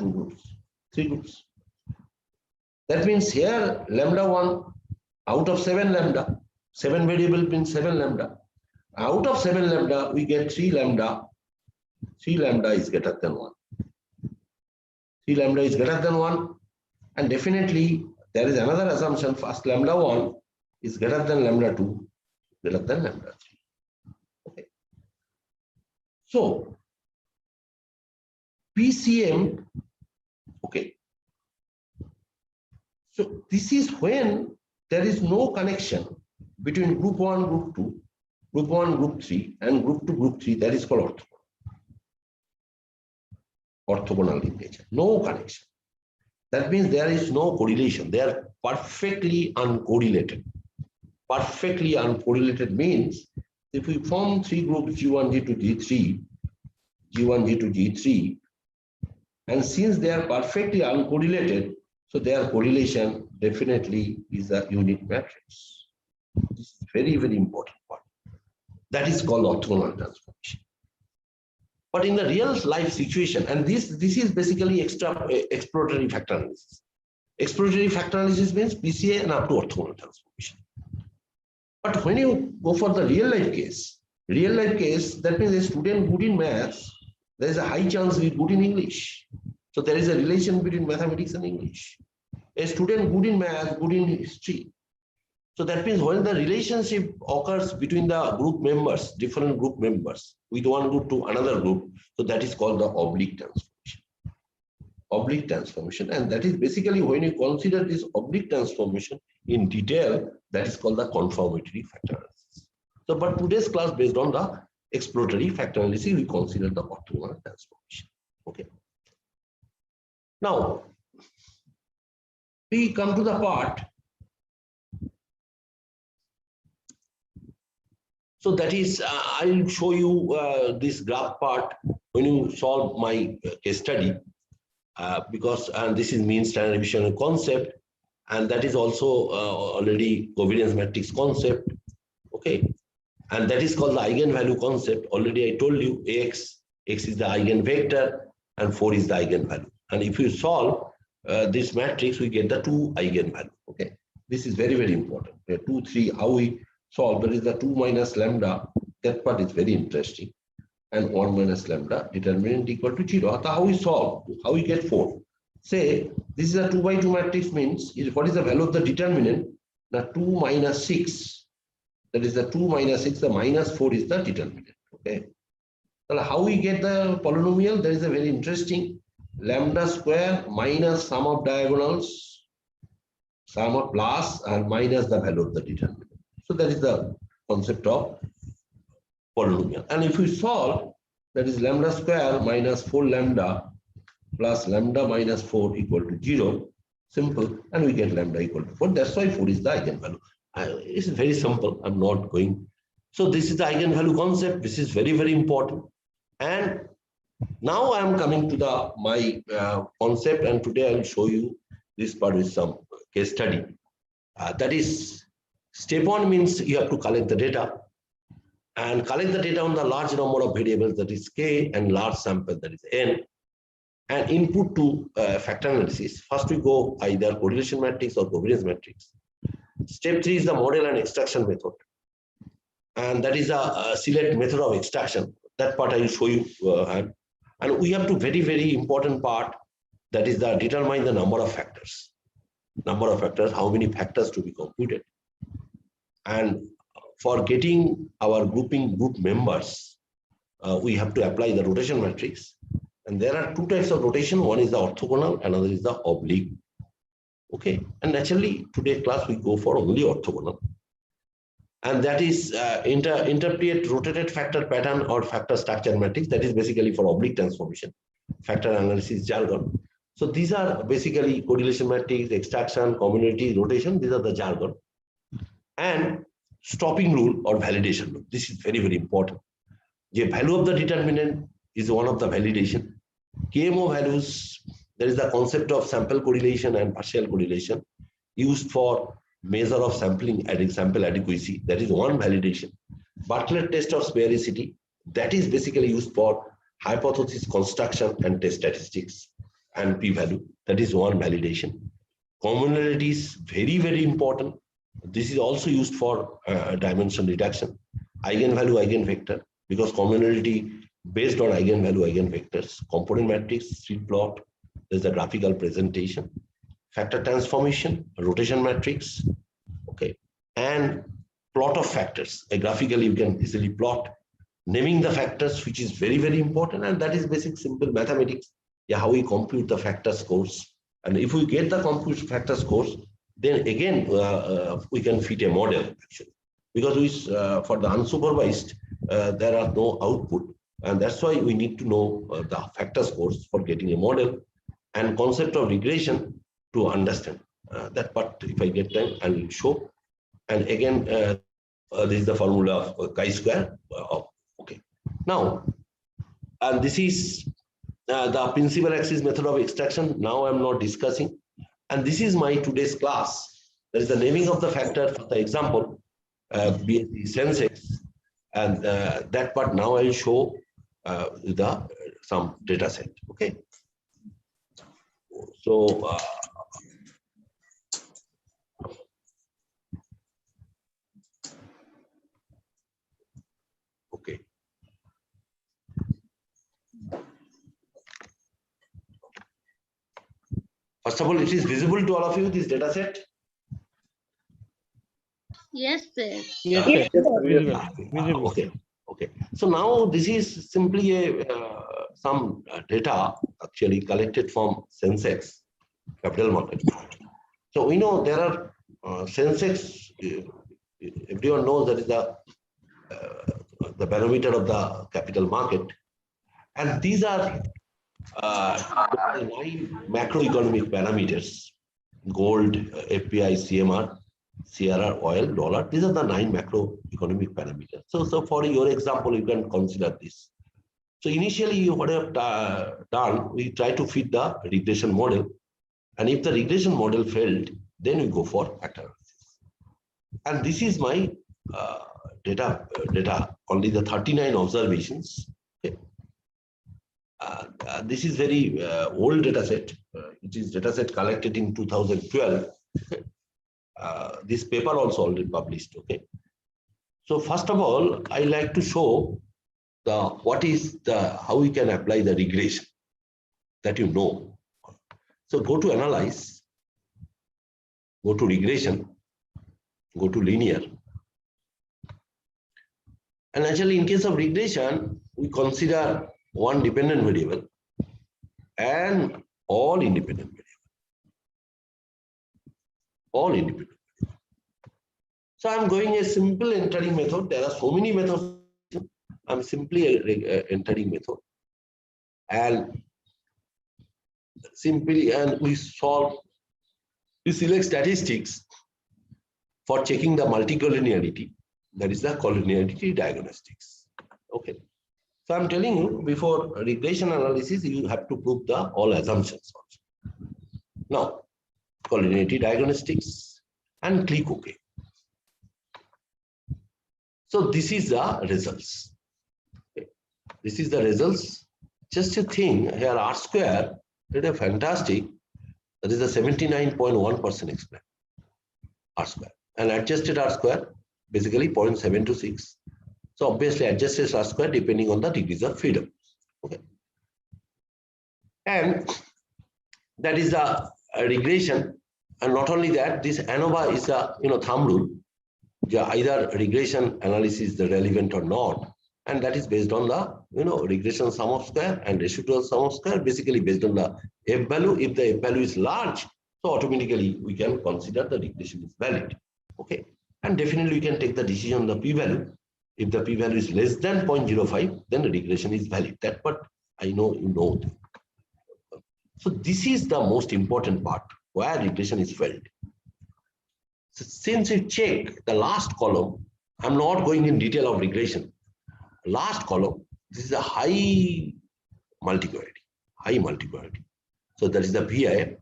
3 groups. That means here, lambda 1, out of 7 lambda, 7 variable means 7 lambda. Out of 7 lambda, we get 3 lambda. 3 lambda is greater than 1. 3 lambda is greater than 1. And definitely, there is another assumption. First, lambda 1 is greater than lambda 2, greater than lambda 3. Okay. So, PCM, okay. So, this is when there is no connection between group 1, group 2, group 1, group 3, and group 2, group 3. That is called orthogonal in nature. No connection. That means there is no correlation. They are perfectly uncorrelated. Perfectly uncorrelated means if we form 3 groups G1, G2, G3, G1, G2, G3, and since they are perfectly uncorrelated, so their correlation definitely is a unit matrix. This is very, very important part. That is called orthogonal transformation. But in the real life situation, and this is basically exploratory factor analysis. Exploratory factor analysis means PCA and up to orthogonal transformation. But when you go for the real life case, that means a student good in maths, there is a high chance he is good in English. So there is a relation between mathematics and English. A student good in maths, good in history. So that means when the relationship occurs between the group members, different group members, with one group to another group, so that is called the oblique transformation. Oblique transformation, and that is basically when you consider this oblique transformation in detail, that is called the confirmatory factor analysis. So, but today's class based on the exploratory factor analysis, we consider the orthogonal transformation. Okay. Now, we come to the part. So that is, I'll show you this graph part when you solve my case study, because this is mean standard deviation concept, and that is also already covariance matrix concept. Okay, and that is called the eigenvalue concept. Already I told you x is the eigenvector and 4 is the eigenvalue. And if you solve this matrix, we get the 2 eigenvalue. Okay, this is very, very important. 2, 3, how we solve, there is the 2 minus lambda, that part is very interesting, and 1 minus lambda, determinant equal to 0. How we solve, how we get 4? Say, this is a 2 by 2 matrix means, what is the value of the determinant? The 2 minus 6, that is the 2 minus 6, the minus 4 is the determinant. Okay. So how we get the polynomial? There is a very interesting lambda square minus sum of diagonals, sum of plus and minus the value of the determinant. So that is the concept of polynomial. And if we solve, that is lambda square minus 4 lambda plus lambda minus 4 equal to 0. Simple. And we get lambda equal to 4. That's why 4 is the eigenvalue. It's very simple. I'm not going. So this is the eigenvalue concept. This is very, very important. And now I'm coming to my concept, and today I'll show you this part with some case study. That is, step 1 means you have to collect the data, and collect the data on the large number of variables, that is k, and large sample, that is n, and input to factor analysis. First we go either correlation matrix or covariance matrix. Step 3 is the model and extraction method, and that is a select method of extraction. That part I will show you. And we have to very, very important part, that is the determine the number of factors. Number of factors, how many factors to be computed. And for getting our group members, we have to apply the rotation matrix. And there are two types of rotation. One is the orthogonal, another is the oblique. Okay, and naturally today class we go for only orthogonal. And that is interpret rotated factor pattern or factor structure matrix. That is basically for oblique transformation, factor analysis jargon. So these are basically correlation matrix, extraction, community, rotation. These are the jargon. And stopping rule or validation rule. This is very, very important. The value of the determinant is one of the validation. KMO values, there is the concept of sample correlation and partial correlation used for measure of sample adequacy. That is one validation. Butler test of sphericity, that is basically used for hypothesis construction and test statistics and p-value. That is one validation. Commonality is very, very important. This is also used for dimension reduction. Eigenvalue, eigenvector, because commonality based on eigenvalue, eigenvectors. Component matrix, street plot, there's a graphical presentation. Factor transformation, rotation matrix, okay, and plot of factors. Graphically, you can easily plot. Naming the factors, which is very, very important, and that is basic simple mathematics. Yeah, how we compute the factor scores. And if we get the compute factor scores, then again we can fit a model actually, because we for the unsupervised there are no output, and that's why we need to know the factor scores for getting a model and concept of regression to understand that part. If I get time, I will show. And again, this is the formula of chi-square. Okay, now, and this is the principal axis method of extraction. Now I'm not discussing. And this is my today's class. There is the naming of the factor for the example, BSc Sensex, and that part now I will show some data set. Okay. So okay. First of all, it is visible to all of you, this data set? Yes, sir. Yes, sir. Visible. Okay. Okay. So now this is simply a some data actually collected from Sensex capital market. So we know there are Sensex. Everyone knows that is the barometer of the capital market, and these are 9 macroeconomic parameters: gold, FPI, CMR, CRR, oil, dollar. These are the 9 macroeconomic parameters. So for your example, you can consider this. So initially, what I have done, we try to fit the regression model, and if the regression model failed, then we go for factor analysis. And this is my data. Only the 39 observations. Okay. This is very old data set. It is data set collected in 2012. This paper also already published. Okay. So first of all, I like to show how we can apply the regression that you know. So go to analyze, go to regression, go to linear. And actually, in case of regression, we consider one dependent variable and all independent variables. All independent variables. So I'm going a simple entering method. There are so many methods. I'm simply a entering method. And simply, and we select statistics for checking the multicollinearity. That is the collinearity diagnostics. Okay. So I'm telling you, before regression analysis, you have to prove the all assumptions also. Now, collinearity diagnostics and click OK. So this is the results. Okay. This is the results. Just a thing here, R square did a fantastic. That is a 79.1% explain. R square and adjusted R square basically 0.726. So obviously adjusted R square depending on the degrees of freedom. Okay. And that is the regression. And not only that, this ANOVA is a thumb rule. either regression analysis is relevant or not. And that is based on the regression sum of square and residual sum of square, basically based on the F value. If the F value is large, so automatically we can consider the regression is valid. Okay. And definitely we can take the decision on the p value. If the p value is less than 0.05, then the regression is valid. That part I know you know. So this is the most important part where regression is valid. So since you check the last column, I'm not going in detail of regression. Last column, this is a high multivariate. So that is the VIF.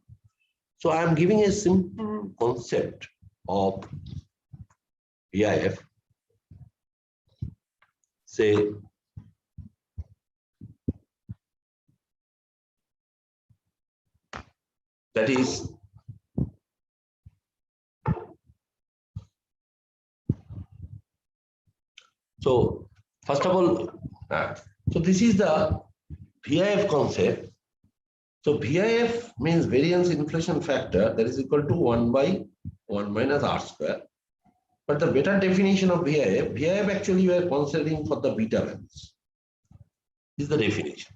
So I am giving a simple concept of VIF. Say that is so first of all, so this is the VIF concept. So VIF means variance inflation factor, that is equal to 1 by 1 minus R square. But the better definition of VIF actually we are considering for the beta values. This is the definition.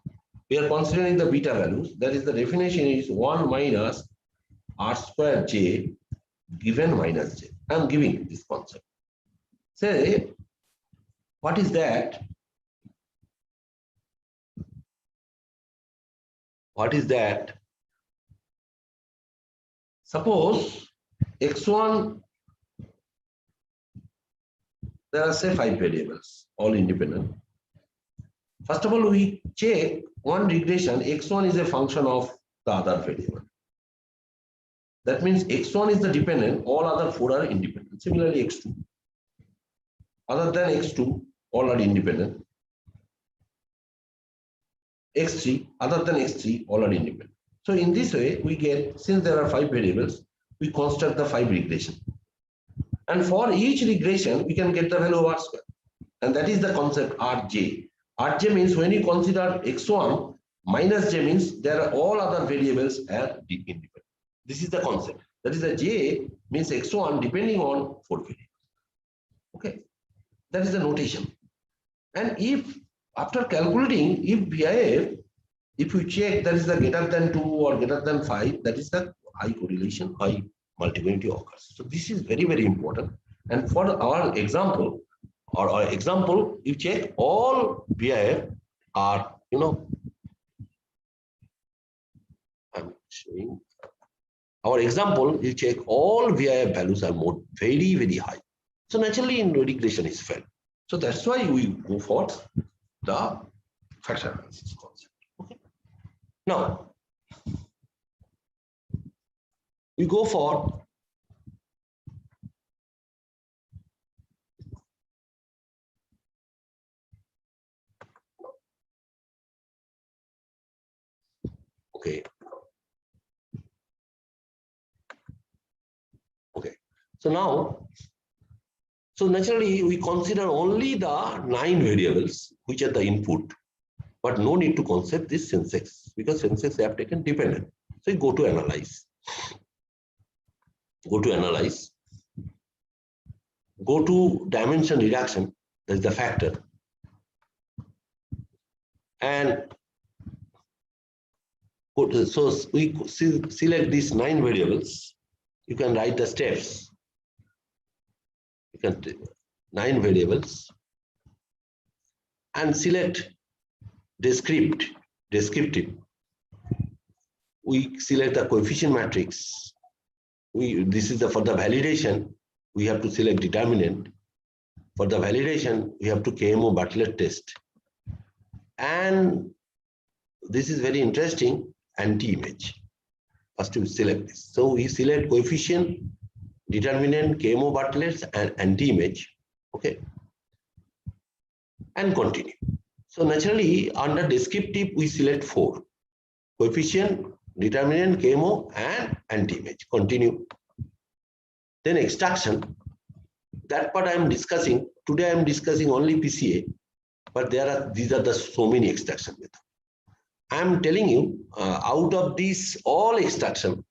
We are considering the beta values. That is the definition is 1 minus R square J given minus J. I am giving this concept. Say, what is that? What is that? Suppose X1, there are say 5 variables, all independent. First of all, we check one regression, X1 is a function of the other variable. That means X1 is the dependent, all other 4 are independent. Similarly, X2. Other than X2, all are independent. X3, other than X3, all are independent. So in this way, we get, since there are 5 variables, we construct the 5 regression. And for each regression, we can get the value of R square. And that is the concept Rj. Rj means when you consider X1 minus J means there are all other variables are independent. This is the concept. That is the J means X1 depending on 4 variables. Okay. That is the notation. And if after calculating, if VIF, if we check that is the greater than 2 or greater than 5, that is the high correlation, high multivariate occurs. So this is very, very important. And for our example, you check all VIF are, I'm showing our example, you check all VIF values are very, very high. So naturally, in regression is failed. So that's why we go for the factor analysis concept. Okay. Now, we go for okay. So now, so naturally we consider only the 9 variables which are the input, but no need to concept this syntax because syntax have taken dependent. So you go to analyze. Go to analyze. Go to dimension reduction, that is the factor. And go to, so we select these 9 variables. You can write the steps. You can 9 variables and select descriptive. We select the coefficient matrix. This is for the validation. We have to select determinant. For the validation, we have to KMO Bartlett test. And this is very interesting, anti-image. First we select this. So we select coefficient, determinant, KMO Bartlett's, and anti-image. Okay. And continue. So naturally, under descriptive, we select 4. Coefficient, determinant, KMO, and anti-image. Continue. Then extraction. That part I am discussing. Today I am discussing only PCA, but these are the so many extraction methods. I am telling you, out of these all extraction,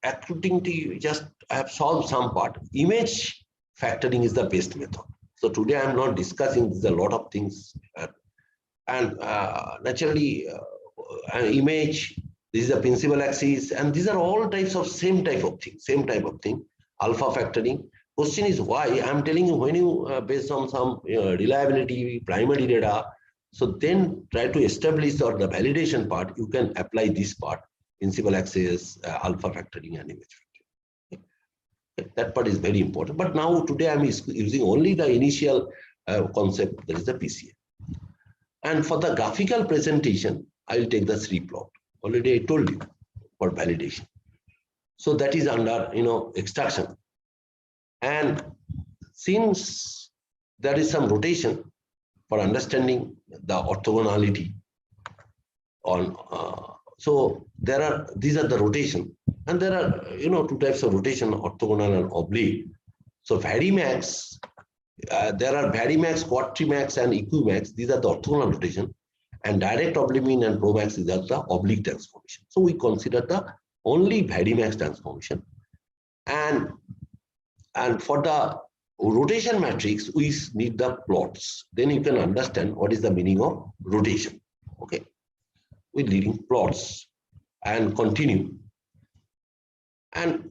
according to just I have solved some part. Image factoring is the best method. So today I'm not discussing this, a lot of things, and naturally an image. This is the principal axis, and these are all types of same type of thing. Alpha factoring. Question is why I'm telling you, when you based on some reliability primary data, so then try to establish or the validation part, you can apply this part, principal axis, alpha factoring and image factoring. Okay. That part is very important. But now today I'm using only the initial concept, that is the PCA. And for the graphical presentation, I'll take the 3 plot. Already I told you for validation. So that is under extraction. And since there is some rotation for understanding the orthogonality on, so these are the rotation, and there are 2 types of rotation, orthogonal and oblique. So varimax, there are varimax, quadrimax, and equimax. These are the orthogonal rotation, and direct oblique mean and promax is the oblique transformation. So we consider the only varimax transformation, and for the rotation matrix we need the plots. Then you can understand what is the meaning of rotation. Okay, with leading plots and continue. And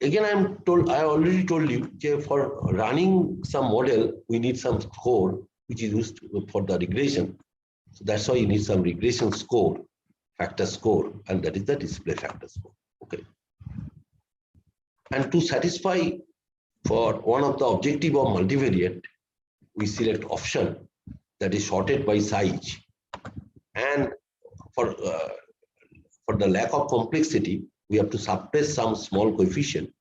again, I already told you, for running some model we need some score which is used for the regression. So that's why you need some regression score, factor score, and that is the display factor score. Okay. And to satisfy for one of the objective of multivariate, we select option that is sorted by size. And for the lack of complexity, we have to suppress some small coefficient.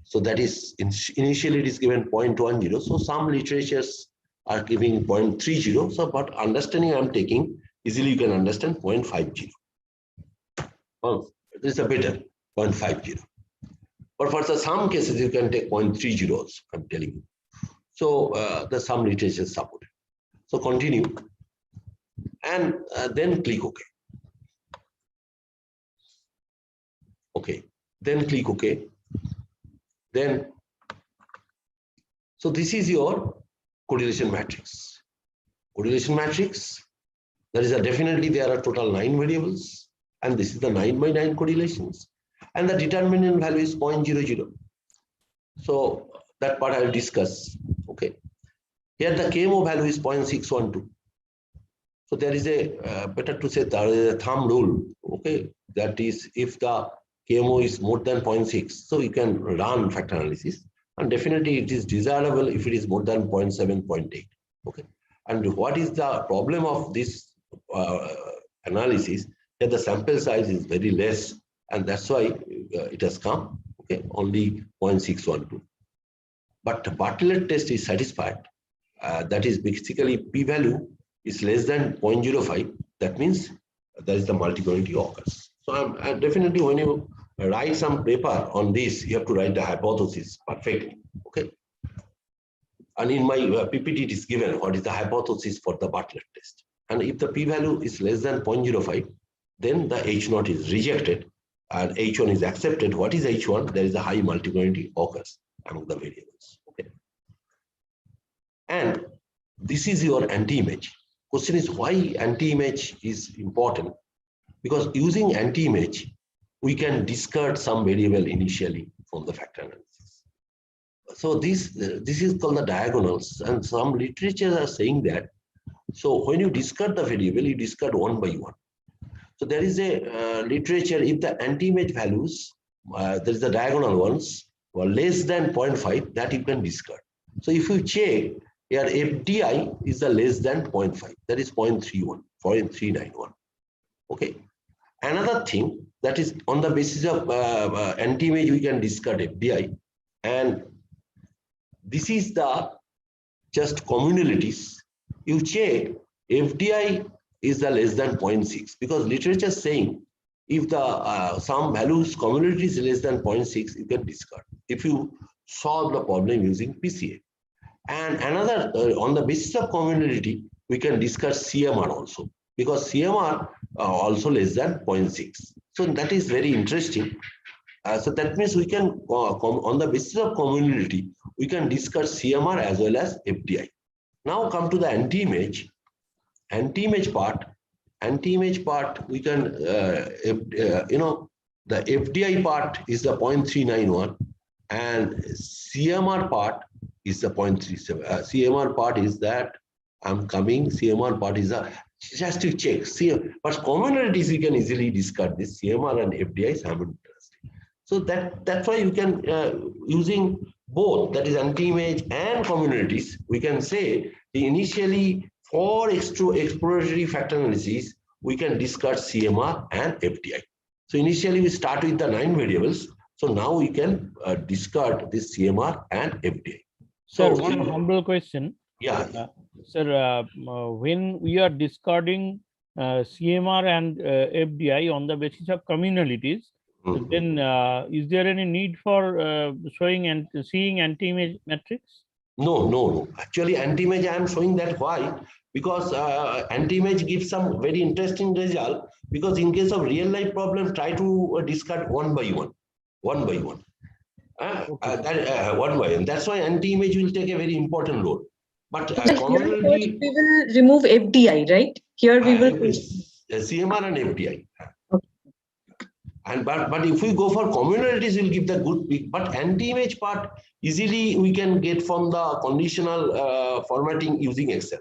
So that is initially it is given 0.10. So some literatures are giving 0.30. So but understanding I'm taking, easily you can understand 0.50. Oh, this is a better 0.50. But for some cases you can take 0.30 also, I'm telling you. So the some literature support. So continue and then click OK. Okay, then click OK. Then, so this is your correlation matrix. Correlation matrix, there is definitely there are total 9 variables, and this is the 9 by 9 correlations, and the determinant value is 0.00. So that part I will discuss. Okay, here the KMO value is 0.612. So there is a better to say there is a thumb rule. Okay, that is if the KMO is more than 0.6, so you can run factor analysis, and definitely it is desirable if it is more than 0.7, 0.8. Okay, and what is the problem of this analysis? That the sample size is very less, and that's why it has come. Okay, only 0.612. But the Bartlett test is satisfied. That is basically p-value is less than 0.05. That means there is the multiplicity occurs. So I'm definitely, when you write some paper on this, you have to write the hypothesis perfectly. Okay. And in my PPT, it is given what is the hypothesis for the Bartlett test. And if the p-value is less than 0.05, then the H0 is rejected and H1 is accepted. What is H1? There is a high multiplicity occurs among the variables. Okay. And this is your anti-image. Question is why anti-image is important? Because using anti-image, we can discard some variable initially from the factor analysis. So this is called the diagonals, and some literature are saying that. So when you discard the variable, you discard one by one. So there is a literature, if the anti-image values, there is the diagonal ones, or less than 0.5, that you can discard. So if you check, your FDI is the less than 0.5, that is 0.31, 0.391. Okay. Another thing, that is on the basis of anti-image, we can discard FDI. And this is the just communalities. You check FDI is the less than 0.6, because literature is saying if the some values community is less than 0.6, you can discard if you solve the problem using PCA. And another, on the basis of communality, we can discuss CMR also, because CMR also less than 0.6. So that is very interesting. So that means we can, on the basis of communality, we can discuss CMR as well as FDI. Now come to the anti-image. Anti-image part. Anti-image part, we can, the FDI part is the 0.391 and CMR part is the 0.37. CMR part is that CMR part is a just to check. But commonalities you can easily discuss this CMR and FDI simultaneously. So that's why you can using both, that is anti-image and commonalities, we can say initially for exploratory factor analysis we can discuss CMR and FDI. So initially we start with the 9 variables. So now we can discard this CMR and FDI. Sir, one humble question. Yeah. Sir, when we are discarding CMR and FDI on the basis of communalities, then is there any need for showing and seeing anti-image matrix? No. Actually, anti-image I am showing that. Why? Because anti-image gives some very interesting result. Because in case of real life problem, try to discard one by one. One by one. That's why anti-image will take a very important role. But commonality, we will remove FDI, right? Here we will CMR and FDI. Okay. And but if we go for commonalities, we'll give the good pick. But anti-image part easily we can get from the conditional formatting using Excel.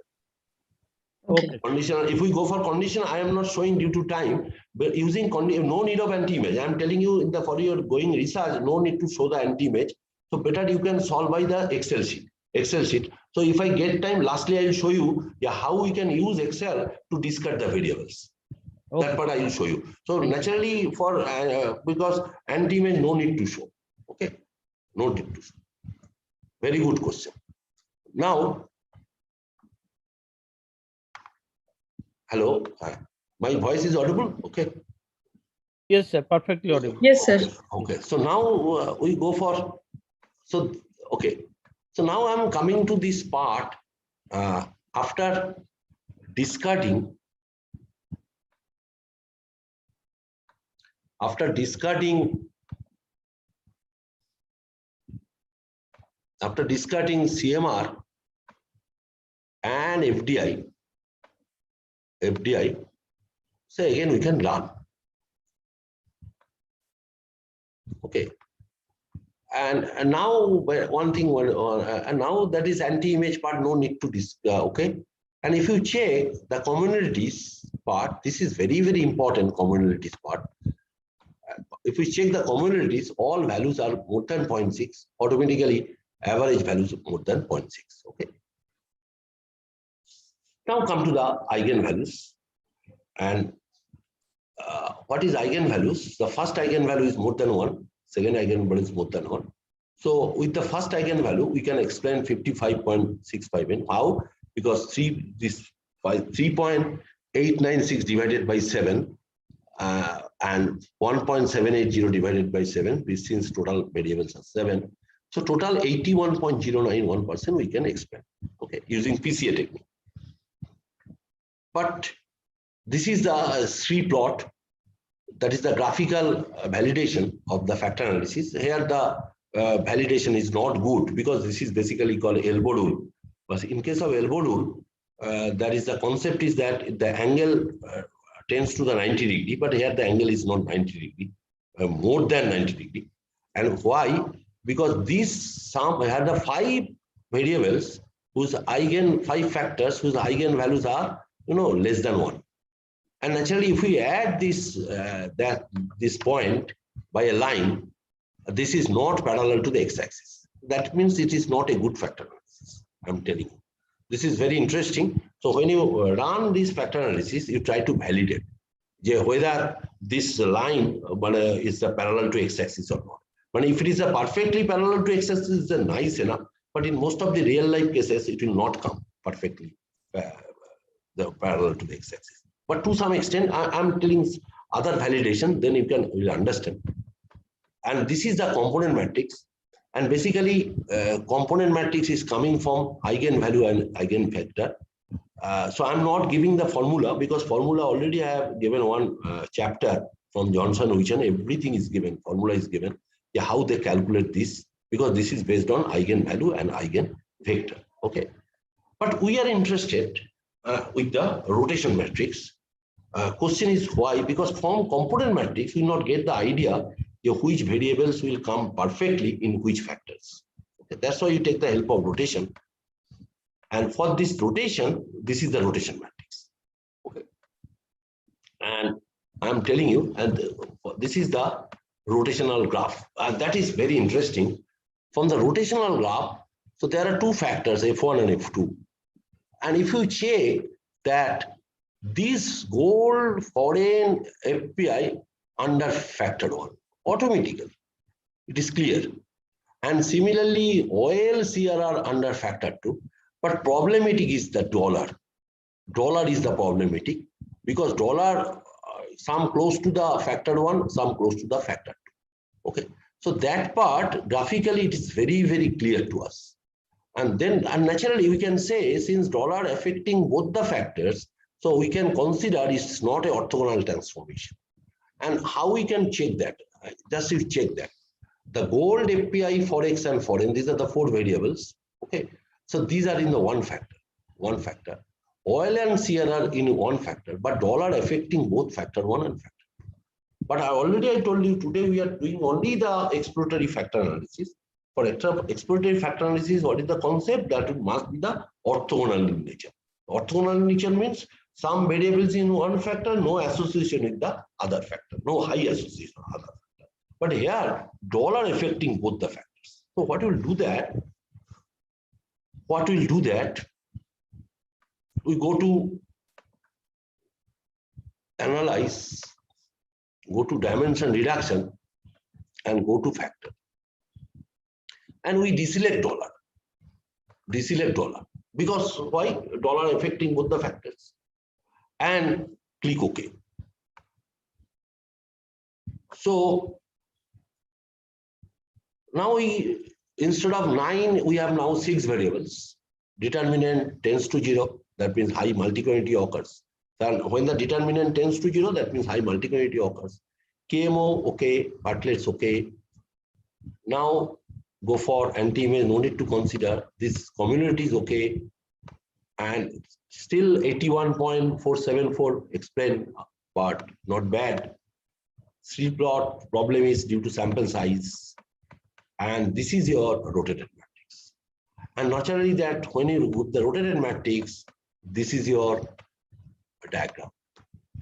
Okay. Conditional. If we go for conditional, I am not showing due to time, but using no need of anti-image. I am telling you for your going research, no need to show the anti-image. So better you can solve by the Excel sheet. So if I get time, lastly I will show you how we can use Excel to discard the variables. Okay. That part I will show you. So naturally for because anti-image no need to show. Okay, no need to show. Very good question. Now, hello, my voice is audible. Okay. Yes, sir. Perfectly audible. Yes, sir. Okay. So now we go for okay. So now I'm coming to this part after discarding CMR and FDI, so again we can run. Okay. And now one thing, and now that is anti-image part, no need to discuss. Okay. And if you check the commonalities part, this is very, very important commonalities part. If we check the commonalities, all values are more than 0.6, automatically average values more than 0.6. Okay. Now come to the eigenvalues. And what is eigenvalues? The first eigenvalue is more than 1. Second eigenvalue is more than 1. So with the first eigenvalue, we can explain 55.65. How? Because 3.896 divided by 7 and 1.780 divided by 7, which since total variables are 7. So total 81.091% we can explain. Okay, using PCA technique. But this is the tree plot. That is the graphical validation of the factor analysis. Here the validation is not good because this is basically called elbow rule. But in case of elbow rule, that is the concept is that the angle tends to the 90 degree, but here the angle is not 90 degree, more than 90 degree. And why? Because these have the 5 variables whose 5 factors whose eigenvalues are less than 1. And naturally, if we add this this point by a line, this is not parallel to the x-axis. That means it is not a good factor analysis. I'm telling you. This is very interesting. So when you run this factor analysis, you try to validate whether this line is parallel to x-axis or not. But if it is a perfectly parallel to x-axis, it's nice enough. But in most of the real life cases, it will not come perfectly parallel to the x-axis. But to some extent, I'm telling other validation, then you can understand. And this is the component matrix. And basically, component matrix is coming from eigenvalue and eigenvector. So I'm not giving the formula because formula already I have given one chapter from Johnson Wheaton, everything is given, formula is given, how they calculate this, because this is based on eigenvalue and eigenvector. Okay. But we are interested with the rotation matrix. Question is why? Because from component matrix, we will not get the idea which variables will come perfectly in which factors. Okay. That's why you take the help of rotation. And for this rotation, this is the rotation matrix. Okay. And I'm telling you, and this is the rotational graph. And that is very interesting. From the rotational graph, so there are two factors, F1 and F2. And if you check that this gold foreign FPI under factor 1, automatically, it is clear. And similarly, oil CRR under factor 2. But problematic is the dollar. Dollar is the problematic because dollar, some close to the factor 1, some close to the factor 2. Okay. So that part, graphically, it is very, very clear to us. And then, and naturally, we can say, since dollar affecting both the factors, so we can consider it's not an orthogonal transformation. And how we can check that? Just to check that. The gold, FPI, Forex, and foreign, these are the 4 variables. Okay. So these are in the one factor. Oil and CRR in one factor, but dollar affecting both factor 1 and factor 2. But I told you today we are doing only the exploratory factor analysis. For exploratory factor analysis, what is the concept? That it must be the orthogonal in nature. Orthogonal in nature means some variables in one factor, no association with the other factor, no high association with other factor. But here, dollar affecting both the factors. So what will do that? We go to analyze, go to dimension reduction, and go to factor. And we deselect dollar. Because why? Dollar affecting both the factors. And click OK. So now we, instead of 9, we have now 6 variables. Determinant tends to 0, that means high multicollinearity occurs. And when the determinant tends to 0, that means high multicollinearity occurs. KMO, okay. Bartlett's, okay. Now go for anti-image, no need to consider. This community is okay. And still 81.474 explained, but not bad. 3 plot problem is due to sample size. And this is your rotated matrix. And naturally that when you put the rotated matrix, this is your diagram.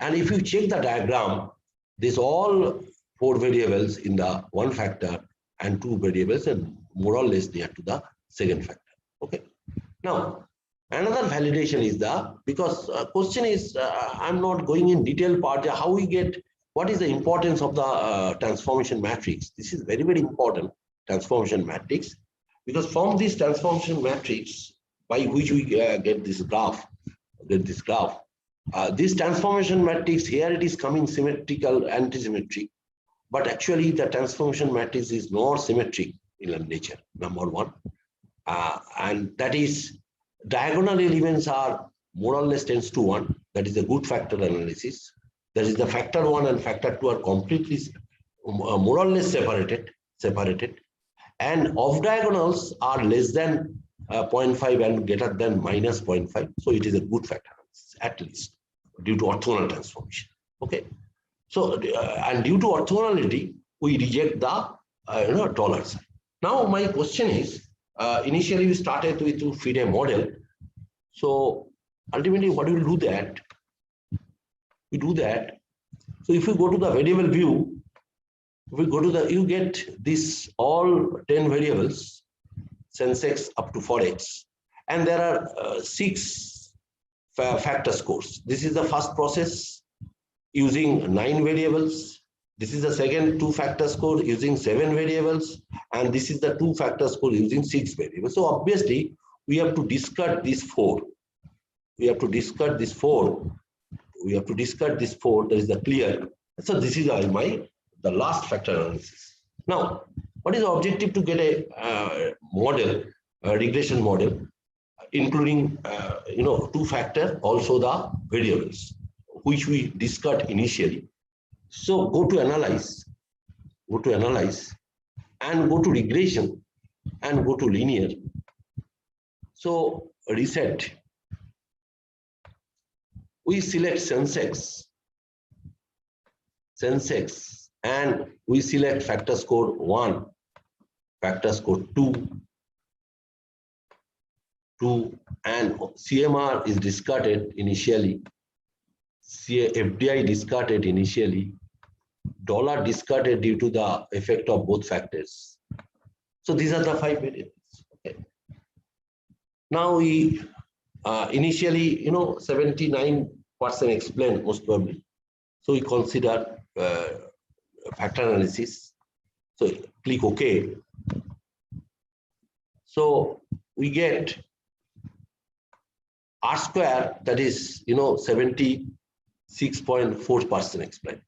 And if you check the diagram, this all 4 variables in the one factor and 2 variables and more or less near to the second factor. Okay. Now, another validation is because question is, I'm not going in detail part, how we get, what is the importance of the transformation matrix? This is very, very important, transformation matrix, because from this transformation matrix, by which we get this graph, this transformation matrix, here it is coming symmetrical, anti-symmetric, but actually the transformation matrix is not symmetric in nature, number 1. And that is, diagonal elements are more or less tends to 1. That is a good factor analysis. That is the factor 1 and factor 2 are completely more or less separated. And off diagonals are less than 0.5 and greater than minus 0.5. So it is a good factor analysis, at least due to orthogonal transformation. Okay. So and due to orthogonality, we reject the dollar sign. Now my question is, initially we started with to feed a model. So ultimately, what we will do that? We do that. So if we go to the variable view, if we go to you get this all 10 variables, since X up to 4X, and there are 6 factor scores. This is the first process using 9 variables. This is the second 2 factor score using 7 variables, and this is the 2 factor score using 6 variables. So obviously, we have to discard these 4. That is the clear. So this is the last factor analysis. Now, what is the objective to get a model, a regression model, including 2 factor, also the variables, which we discard initially. So go to analyze, and go to regression and go to linear. So reset. We select Sensex, and we select factor score 1, factor score 2, and CMR is discarded initially. FDI discarded initially. Dollar discarded due to the effect of both factors. So these are the 5 variables. Okay. Now we initially, 79% explained most probably. So we consider factor analysis. So click OK. So we get R square, that is 76.4% explained.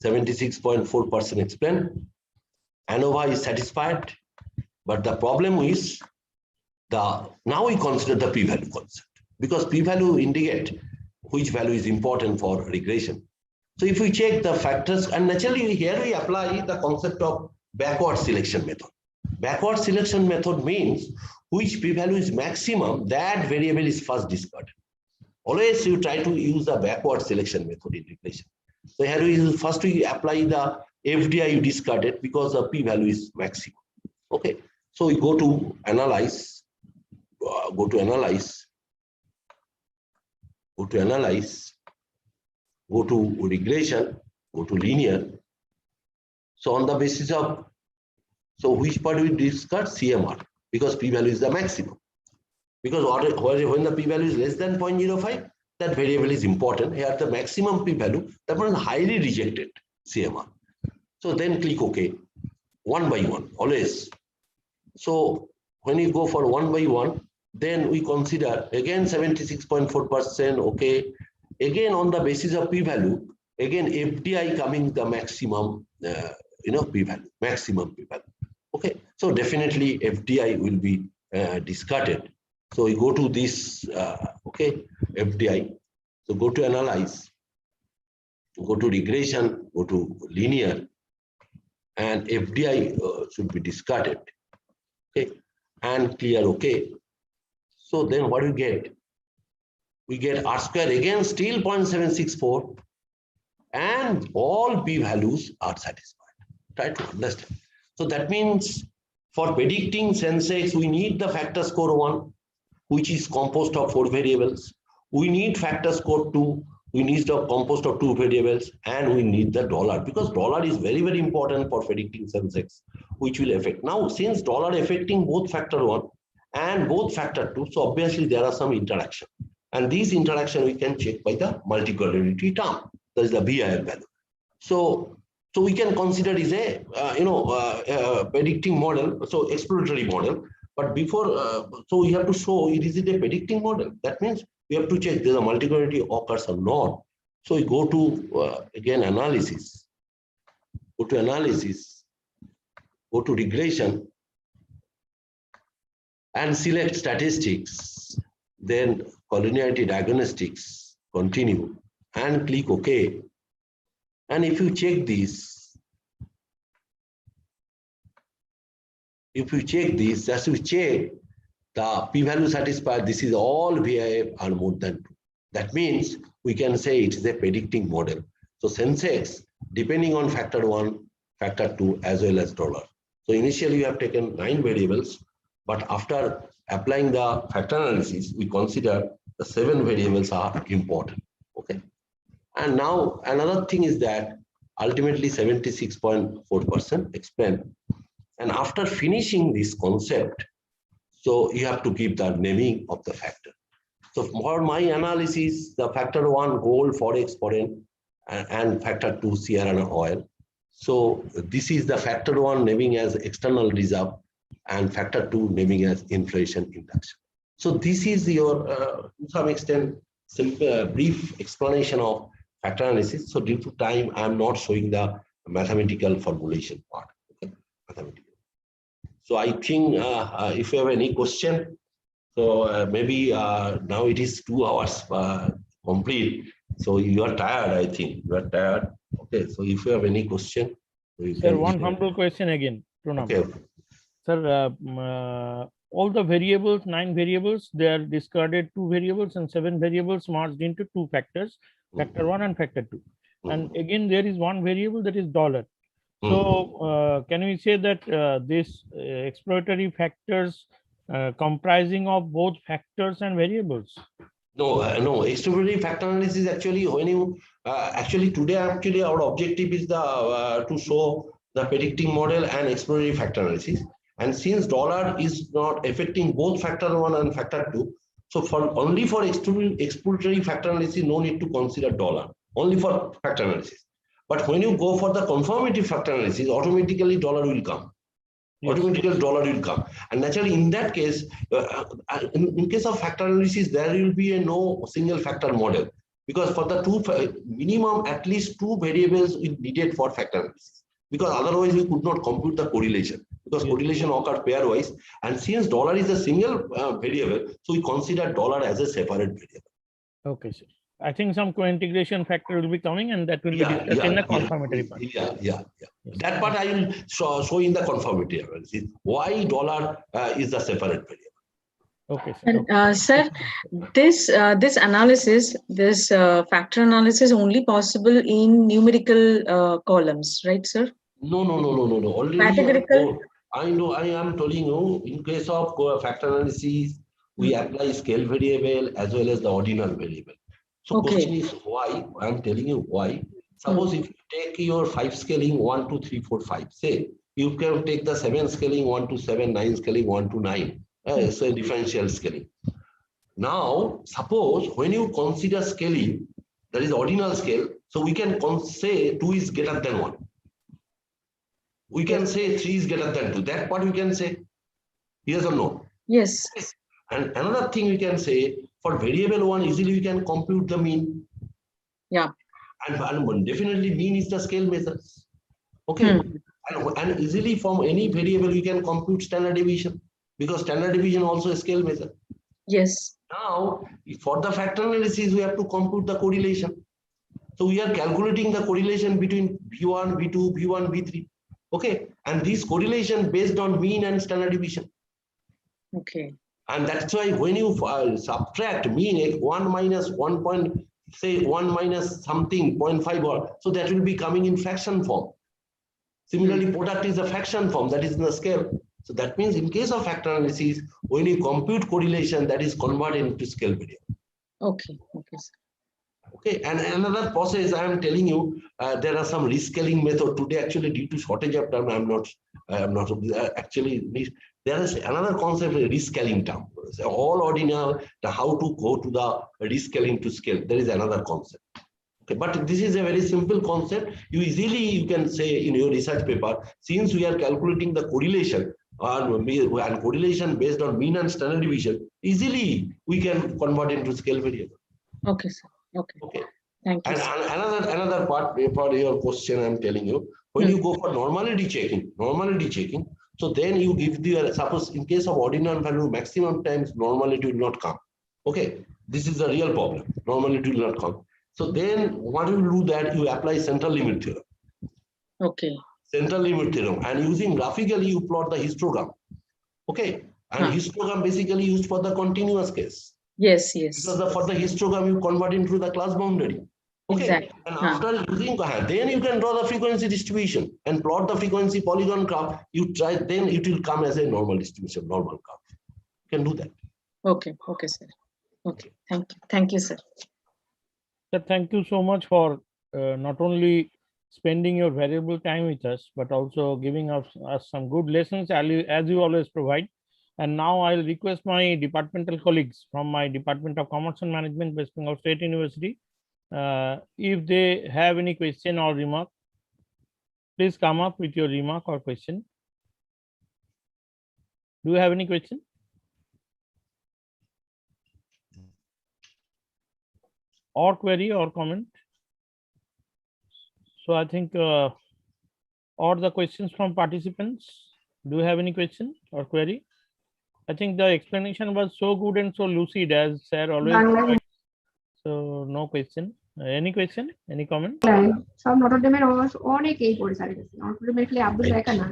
76.4% explained. ANOVA is satisfied, but the problem is now we consider the p-value concept, because p-value indicate which value is important for regression. So if we check the factors, and naturally here we apply the concept of backward selection method. Backward selection method means which p-value is maximum, that variable is first discarded. Always you try to use the backward selection method in regression. So here we first we apply the FDI you discarded because the p-value is maximum. Okay, so we go to analyze, go to regression, go to linear. So on the basis of, so which part we discard? CMR, because p-value is the maximum. Because when the p-value is less than 0.05, that variable is important. Here the maximum p-value, that one is highly rejected, CMR. So then click OK, 1 by 1, always. So when you go for 1 by 1, then we consider again 76.4%, okay. Again on the basis of p-value, again FDI coming the maximum, p-value, maximum p-value. Okay, so definitely FDI will be discarded. So we go to this, okay, FDI. So go to analyze, go to regression, go to linear, and FDI should be discarded. Okay, and clear OK. So then what do we get? We get R square again, still 0.764, and all p values are satisfied. Try to understand. So that means for predicting Sensex, we need the factor score 1, which is composed of 4 variables. We need factor score 2, we need the composed of 2 variables, and we need the dollar, because dollar is very, very important for predicting Sensex, which will affect. Now, since dollar affecting both factor 1 and both factor 2, so obviously there are some interaction. And these interaction we can check by the multicollinearity term. That is the BIL value. So we can consider is a predicting model, so exploratory model. But before, so we have to show it is a predicting model. That means we have to check whether multicollinearity occurs or not. So we go to again analysis. Go to analysis. Go to regression, and select statistics. Then collinearity diagnostics. Continue and click OK. And if you check this, just to check the p-value satisfied, this is all VIF are more than 2. That means we can say it is a predicting model. So Sensex, depending on factor 1, factor 2, as well as dollar. So initially we have taken 9 variables, but after applying the factor analysis, we consider the 7 variables are important. Okay. And now another thing is that ultimately 76.4% explained. And after finishing this concept, so you have to give the naming of the factor. So for my analysis, the factor 1 gold, forex, foreign, and factor 2 Sierra oil. So this is the factor 1 naming as external reserve, and factor 2 naming as inflation induction. So this is your, to some extent, simple, brief explanation of factor analysis. So due to time, I am not showing the mathematical formulation part. Okay? Mathematical. So I think if you have any question, so maybe now it is 2 hours. complete. So you are tired, I think. You are tired. Okay. So if you have any question, you Sir, can. one humble question again. Pranam. Okay. Sir, all the variables, 9 variables, they are discarded 2 variables and 7 variables merged into 2 factors, factor 1 and factor 2. And again, there is one variable that is dollar. So can we say that this exploratory factors comprising of both factors and variables? No, no. Exploratory factor analysis actually when you actually today actually our objective is the to show the predicting model and exploratory factor analysis. And since dollar is not affecting both factor 1 and factor 2, so for only for exploratory factor analysis, no need to consider dollar. Only for factor analysis. But when you go for the conformity factor analysis, automatically dollar will come. Yes. Automatically dollar will come. And naturally in that case, in case of factor analysis, there will be a no single factor model. Because for the minimum, at least 2 variables is needed for factor analysis. Because otherwise we could not compute the correlation. Because correlation occurs pairwise. And since dollar is a single variable, so we consider dollar as a separate variable. Okay, sir. I think some co-integration factor will be coming and that will be discussed in the confirmatory part. Yes. That part I will show in the confirmatory analysis. Why dollar is a separate variable. Okay, sir. And sir, this analysis, this factor analysis only possible in numerical columns, right, sir? No. Already Categorical. I know. I am telling you. In case of factor analysis, we apply scale variable as well as the ordinal variable. So question is why? I am telling you why. Suppose if you take your 5 scaling 1, 2, 3, 4, 5, say you can take the 7 scaling 1 to 7, 9 scaling 1 to 9. So differential scaling. Now, suppose when you consider scaling, that is ordinal scale, so we can say 2 is greater than 1. We can say 3 is greater than 2. That part we can say. Yes or no? Yes. And another thing we can say, for variable 1, easily we can compute the mean. Yeah. And definitely mean is the scale measure. Okay. And easily from any variable we can compute standard deviation, because standard deviation also a scale measure. Yes. Now, for the factor analysis, we have to compute the correlation. So we are calculating the correlation between V1, V2, V1, V3. Okay. And this correlation based on mean and standard deviation. Okay. And that's why when you subtract mean 1 minus 1 point, say 1 minus something 0.5, or so that will be coming in fraction form. Similarly, product is a fraction form, that is in the scale. So that means in case of factor analysis, when you compute correlation, that is converted into scale variable. Okay. Okay, sir. Okay, and another process I am telling you, there are some rescaling method today. Actually, due to shortage of time, I am not actually. There is another concept, rescaling term. All ordinal, how to go to the rescaling to scale. There is another concept. Okay, but this is a very simple concept. You can say in your research paper, since we are calculating the correlation and correlation based on mean and standard deviation, easily we can convert into scale variable. Okay, sir. Okay. Thank you. And Sir. another part for your question, I'm telling you, when you go for normality checking, so then you give the suppose in case of ordinal value, maximum times normality will not come. Okay, this is the real problem. Normality will not come. So then what you do that you apply central limit theorem. Okay. Central limit theorem, and using graphically you plot the histogram. Okay, and histogram basically used for the continuous case. Yes. Because for the histogram you convert into the class boundary. Okay, exactly. And after using then you can draw the frequency distribution and plot the frequency polygon graph. You try, then it will come as a normal distribution, normal graph. You can do that. Okay, sir. Okay, thank you, sir. Sir, thank you so much for not only spending your valuable time with us, but also giving us some good lessons as you always provide. And now I'll request my departmental colleagues from my Department of Commerce and Management, West Bengal State University, if they have any question or remark, please come up with your remark or question. Do you have any question? Or query or comment? So I think or the questions from participants. Do you have any question or query? I think the explanation was so good and so lucid as sir always provides. So no question. Any question? Any comment? সব নটরডেমের অনেকেই পড়ে sir কাছে নটরডেমের খালি আব্দুল একা না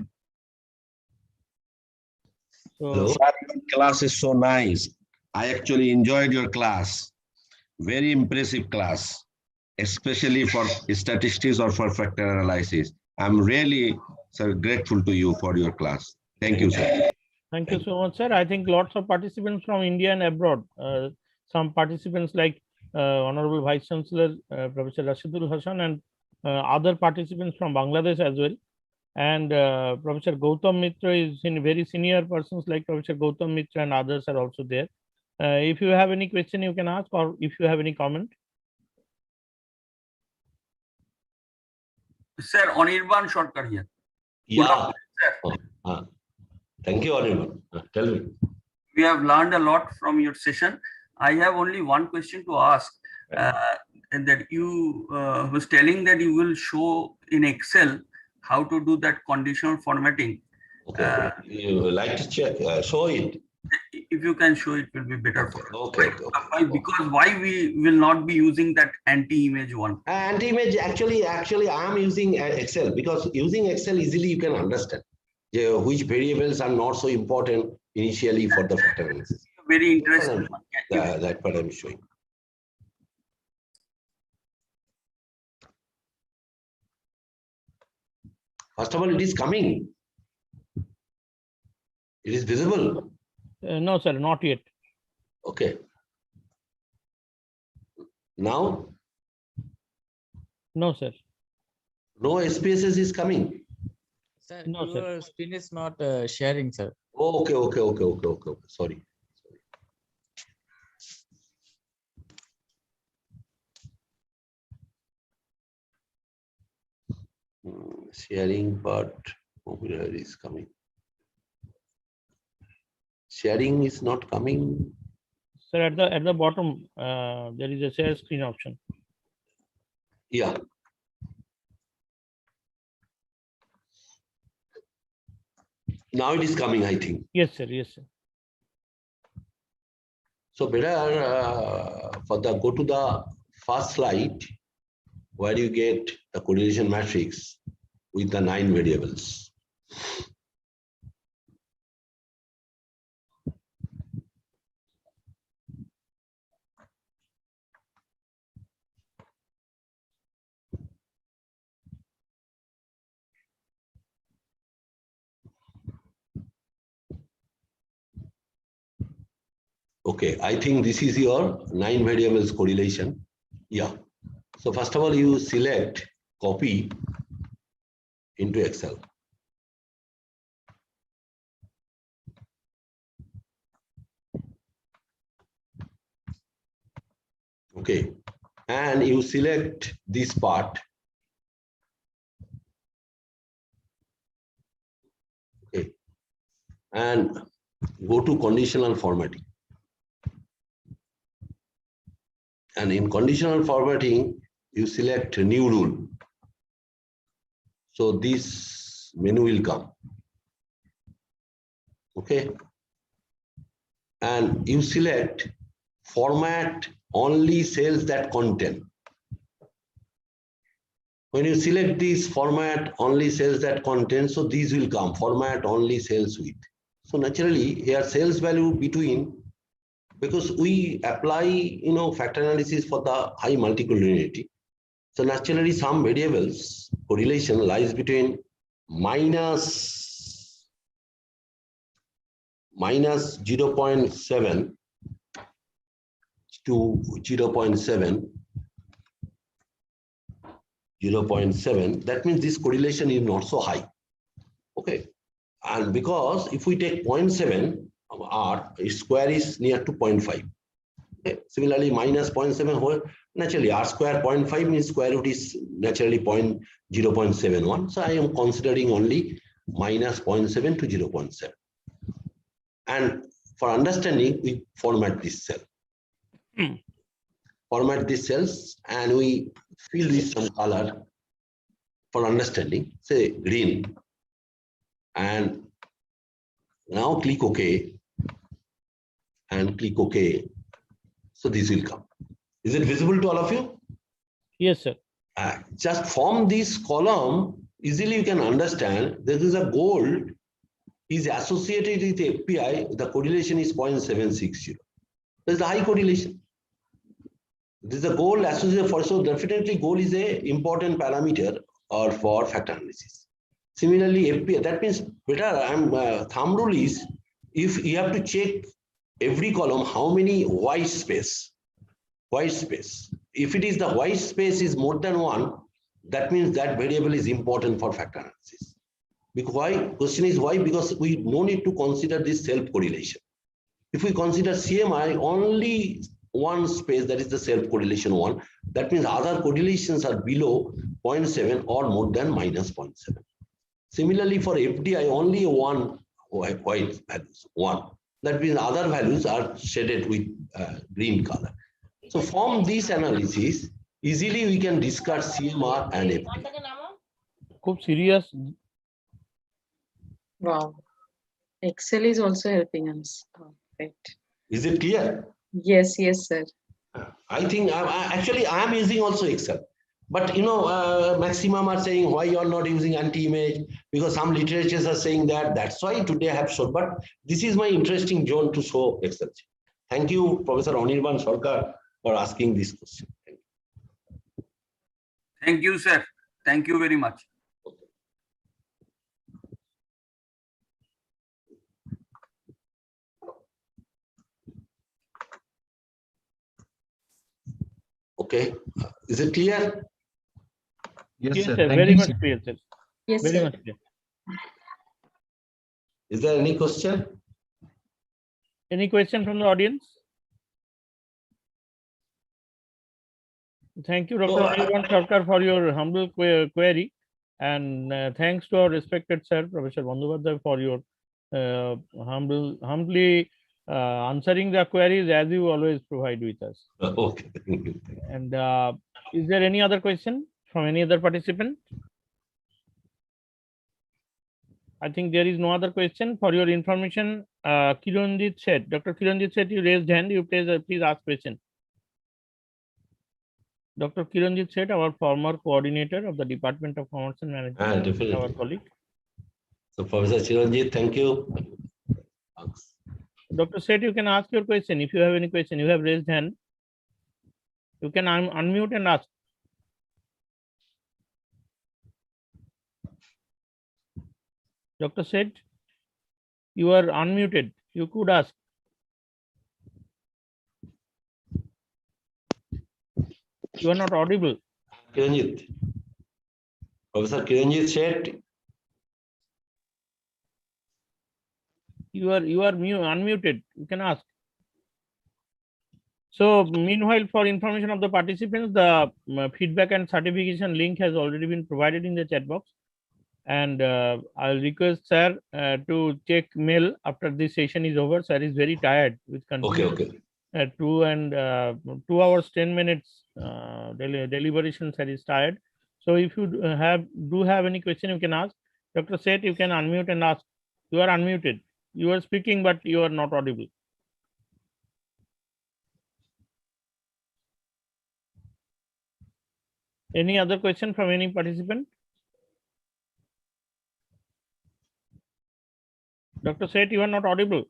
Hello. Sir, your class is so nice. I actually enjoyed your class. Very impressive class, especially for statistics or for factor analysis. I'm really, sir, grateful to you for your class. Thank you, sir. Thank you so much, sir. I think lots of participants from India and abroad. Some participants like Honorable Vice Chancellor Professor Rashidul Hassan and other participants from Bangladesh as well. And Professor Gautam Mitra is in very senior persons like Professor Gautam Mitra and others are also there. If you have any question, you can ask, or if you have any comment. Sir, Anirban Shortkar here. Yeah. Thank you, Anirban. Tell me. We have learned a lot from your session. I have only one question to ask. And that you was telling that you will show in Excel how to do that conditional formatting. Okay. You like to check, show it. If you can show, it will be better for us. Okay. Because why we will not be using that anti-image one? Anti-image, actually, I am using Excel, because using Excel easily you can understand which variables are not so important initially for the factor analysis. Very interesting. That's what I'm showing. First of all, it is coming. It is visible. No, sir, not yet. Okay. Now? No, sir. No SPSS is coming. Sir, No, your sir. screen is not sharing, sir. Okay. Sorry. Sharing part, where is coming? Sharing is not coming. Sir, at the bottom, there is a share screen option. Yeah. Now it is coming, I think. Yes, sir. Yes, sir. So better go to the first slide where you get the correlation matrix with the 9 variables. Okay, I think this is your 9 variables correlation. Yeah. So first of all, you select copy into Excel. Okay, and you select this part. Okay, and go to conditional formatting. And in conditional formatting, you select a new rule. So this menu will come. Okay. And you select format only cells that contain. When you select this format only cells that contain, so these will come, format only cells with. So naturally, here cells value between, because we apply, factor analysis for the high multicollinearity. So naturally, some variables correlation lies between minus 0.7 to 0.7. That means this correlation is not so high. Okay. And because if we take 0.7, R, its square is near to 0.5. Okay. Similarly, minus 0.7 whole, naturally R square 0.5 means square root is naturally 0.71. So I am considering only minus 0.7 to 0.7. And for understanding, we format this cell. Format these cells and we fill with some color for understanding, say green. And now click OK and click OK. So this will come. Is it visible to all of you? Yes, sir. Just from this column, easily you can understand there is a gold is associated with FPI, the correlation is 0.760. That's the high correlation. This is a goal associated for, so definitely goal is a important parameter or for factor analysis. Similarly, FPI, that means better thumb rule is if you have to check every column how many white space. If it is the white space is more than one, that means that variable is important for factor analysis. Because why? Question is why? Because we no need to consider this self correlation. If we consider CMI only one space, that is the self correlation one, that means other correlations are below 0.7 or more than minus 0.7. Similarly, for FDI, only one white values, one. That means other values are shaded with green color. So from this analysis, easily we can discuss CMR and FDI. खूप serious. Wow. Excel is also helping us. Oh, right. Is it clear? Yes, yes, sir. I think I am using also Excel. But maximum are saying why you are not using anti-image, because some literatures are saying that. That's why today I have shown. But this is my interesting zone to show Excel. Thank you, Professor Anirban Sarkar, for asking this question. Thank you, sir. Thank you very much. Okay, is it clear? Yes, Yes, sir. sir. Very much clear, sir. Yes, Very sir. much clear. Is there any question? Any question from the audience? Thank you, Dr. So, Anirban Sarkar, for your humble query, and thanks to our respected sir, Professor Bandyopadhyay, for your humbly answering the queries as you always provide with us. Okay. And is there any other question from any other participant? I think there is no other question. For your information, Kiranjit said, Dr. Kiranjit said, you raised hand. You please ask question. Dr. Kiranjit said, our former coordinator of the Department of Commerce and Management, Definitely. our colleague. So, Professor Chiranjit, thank you. Thanks. Dr. Seth, you can ask your question. If you have any question, you have raised hand. You can unmute and ask. Dr. Seth, you are unmuted. You could ask. You are not audible. Kiranjit. Professor Kiranjit said, You are unmuted. You can ask. So meanwhile, for information of the participants, the feedback and certification link has already been provided in the chat box. And I'll request sir to check mail after this session is over. Sir is very tired with continuous okay. 2 hours 10 minutes deliberation. Sir is tired. So if you do have any question, you can ask. Dr. Seth, you can unmute and ask. You are unmuted. You are speaking, but you are not audible. Any other question from any participant? Dr. Seth, you are not audible.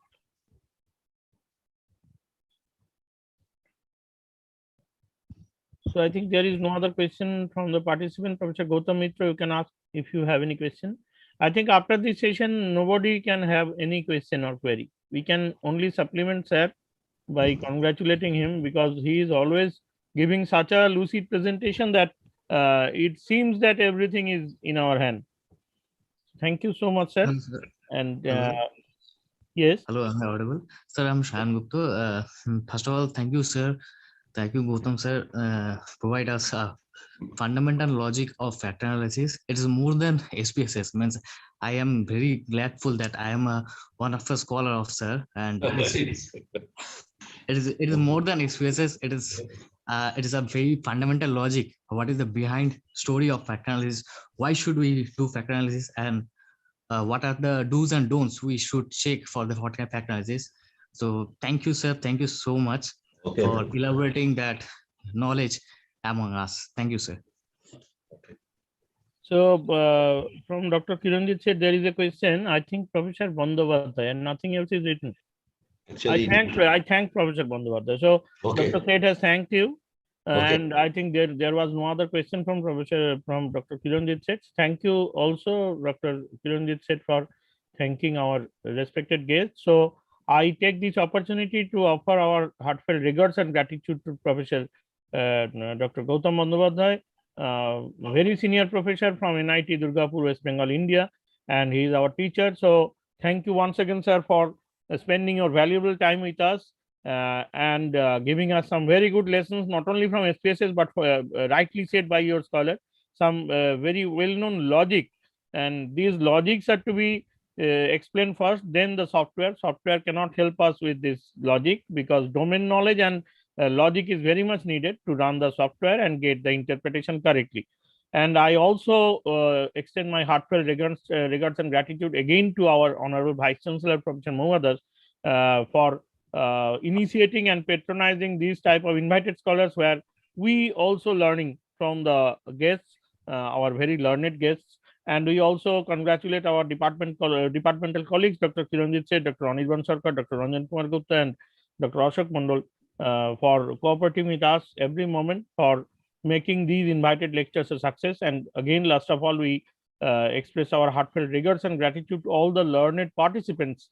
So I think there is no other question from the participant. Professor Gautam Mitra, you can ask if you have any question. I think after this session, nobody can have any question or query. We can only supplement sir by congratulating him, because he is always giving such a lucid presentation that it seems that everything is in our hand. Thank you so much, sir. Hello, sir. And Hello. yes. Hello, am I audible? Sir, I'm Shan Gupta. First of all, thank you, sir. Thank you, Gautam, sir. Provide us fundamental logic of factor analysis. It is more than SPSS. Means I am very gladful that I am one of the scholar of sir, and it is more than SPSS. It is a very fundamental logic. What is the behind story of factor analysis? Why should we do factor analysis, and what are the do's and don'ts we should check for the factor analysis? So thank you, sir. Thank you so much for elaborating that knowledge among us. Thank you, sir. So from Dr. Kiranjit said there is a question. I think Professor Bandyopadhyay and nothing else is written. Actually, I thank Professor Bandyopadhyay. So okay. Dr. Seth has thanked you. Okay. And I think there was no other question from Dr. Kiranjit Seth. Thank you also, Dr. Kiranjit Seth, for thanking our respected guests. So I take this opportunity to offer our heartfelt regards and gratitude to Professor Dr. Gautam Bandyopadhyay, very senior professor from NIT Durgapur, West Bengal, India, and he is our teacher. So thank you once again, sir, for spending your valuable time with us. And giving us some very good lessons, not only from SPSS, but rightly said by your scholar, some very well-known logic. And these logics are to be explained first, then the software. Software cannot help us with this logic, because domain knowledge and logic is very much needed to run the software and get the interpretation correctly. And I also extend my heartfelt regards and gratitude again to our Honorable Vice Chancellor, Professor Mohammed, for initiating and patronizing these type of invited scholars, where we also learning from the guests, our very learned guests. And we also congratulate our departmental colleagues, Dr. Kiranjit Seth, Dr. Anirban Sarkar, Dr. Ranjan Kumar Gupta, and Dr. Ashok Mandal for cooperating with us every moment for making these invited lectures a success. And again, last of all, we express our heartfelt regards and gratitude to all the learned participants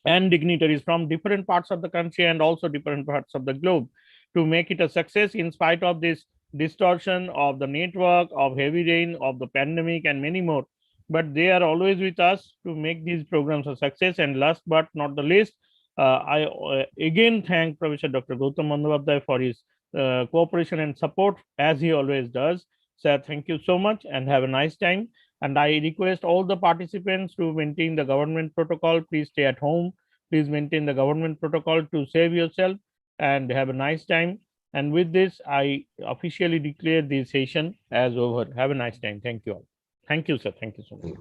and dignitaries from different parts of the country and also different parts of the globe to make it a success in spite of this distortion of the network, of heavy rain, of the pandemic, and many more. But they are always with us to make these programs a success. And last but not the least, I again thank Professor Dr. Gautam Bandyopadhyay for his cooperation and support, as he always does. Sir, thank you so much and have a nice time. And I request all the participants to maintain the government protocol. Please stay at home. Please maintain the government protocol to save yourself and have a nice time. And with this, I officially declare this session as over. Have a nice time. Thank you all. Thank you, sir. Thank you so much.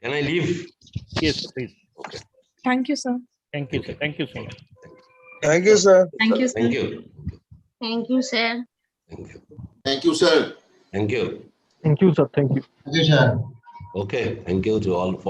Can I leave? Yes, sir, please. Okay. Thank you, sir. Thank you, sir. Thank you so much. Thank you, sir. Thank you, sir. Thank you. Thank you, sir. Thank you. Thank you, sir. Thank you. Thank you, sir. Thank you. Okay. Thank you to all for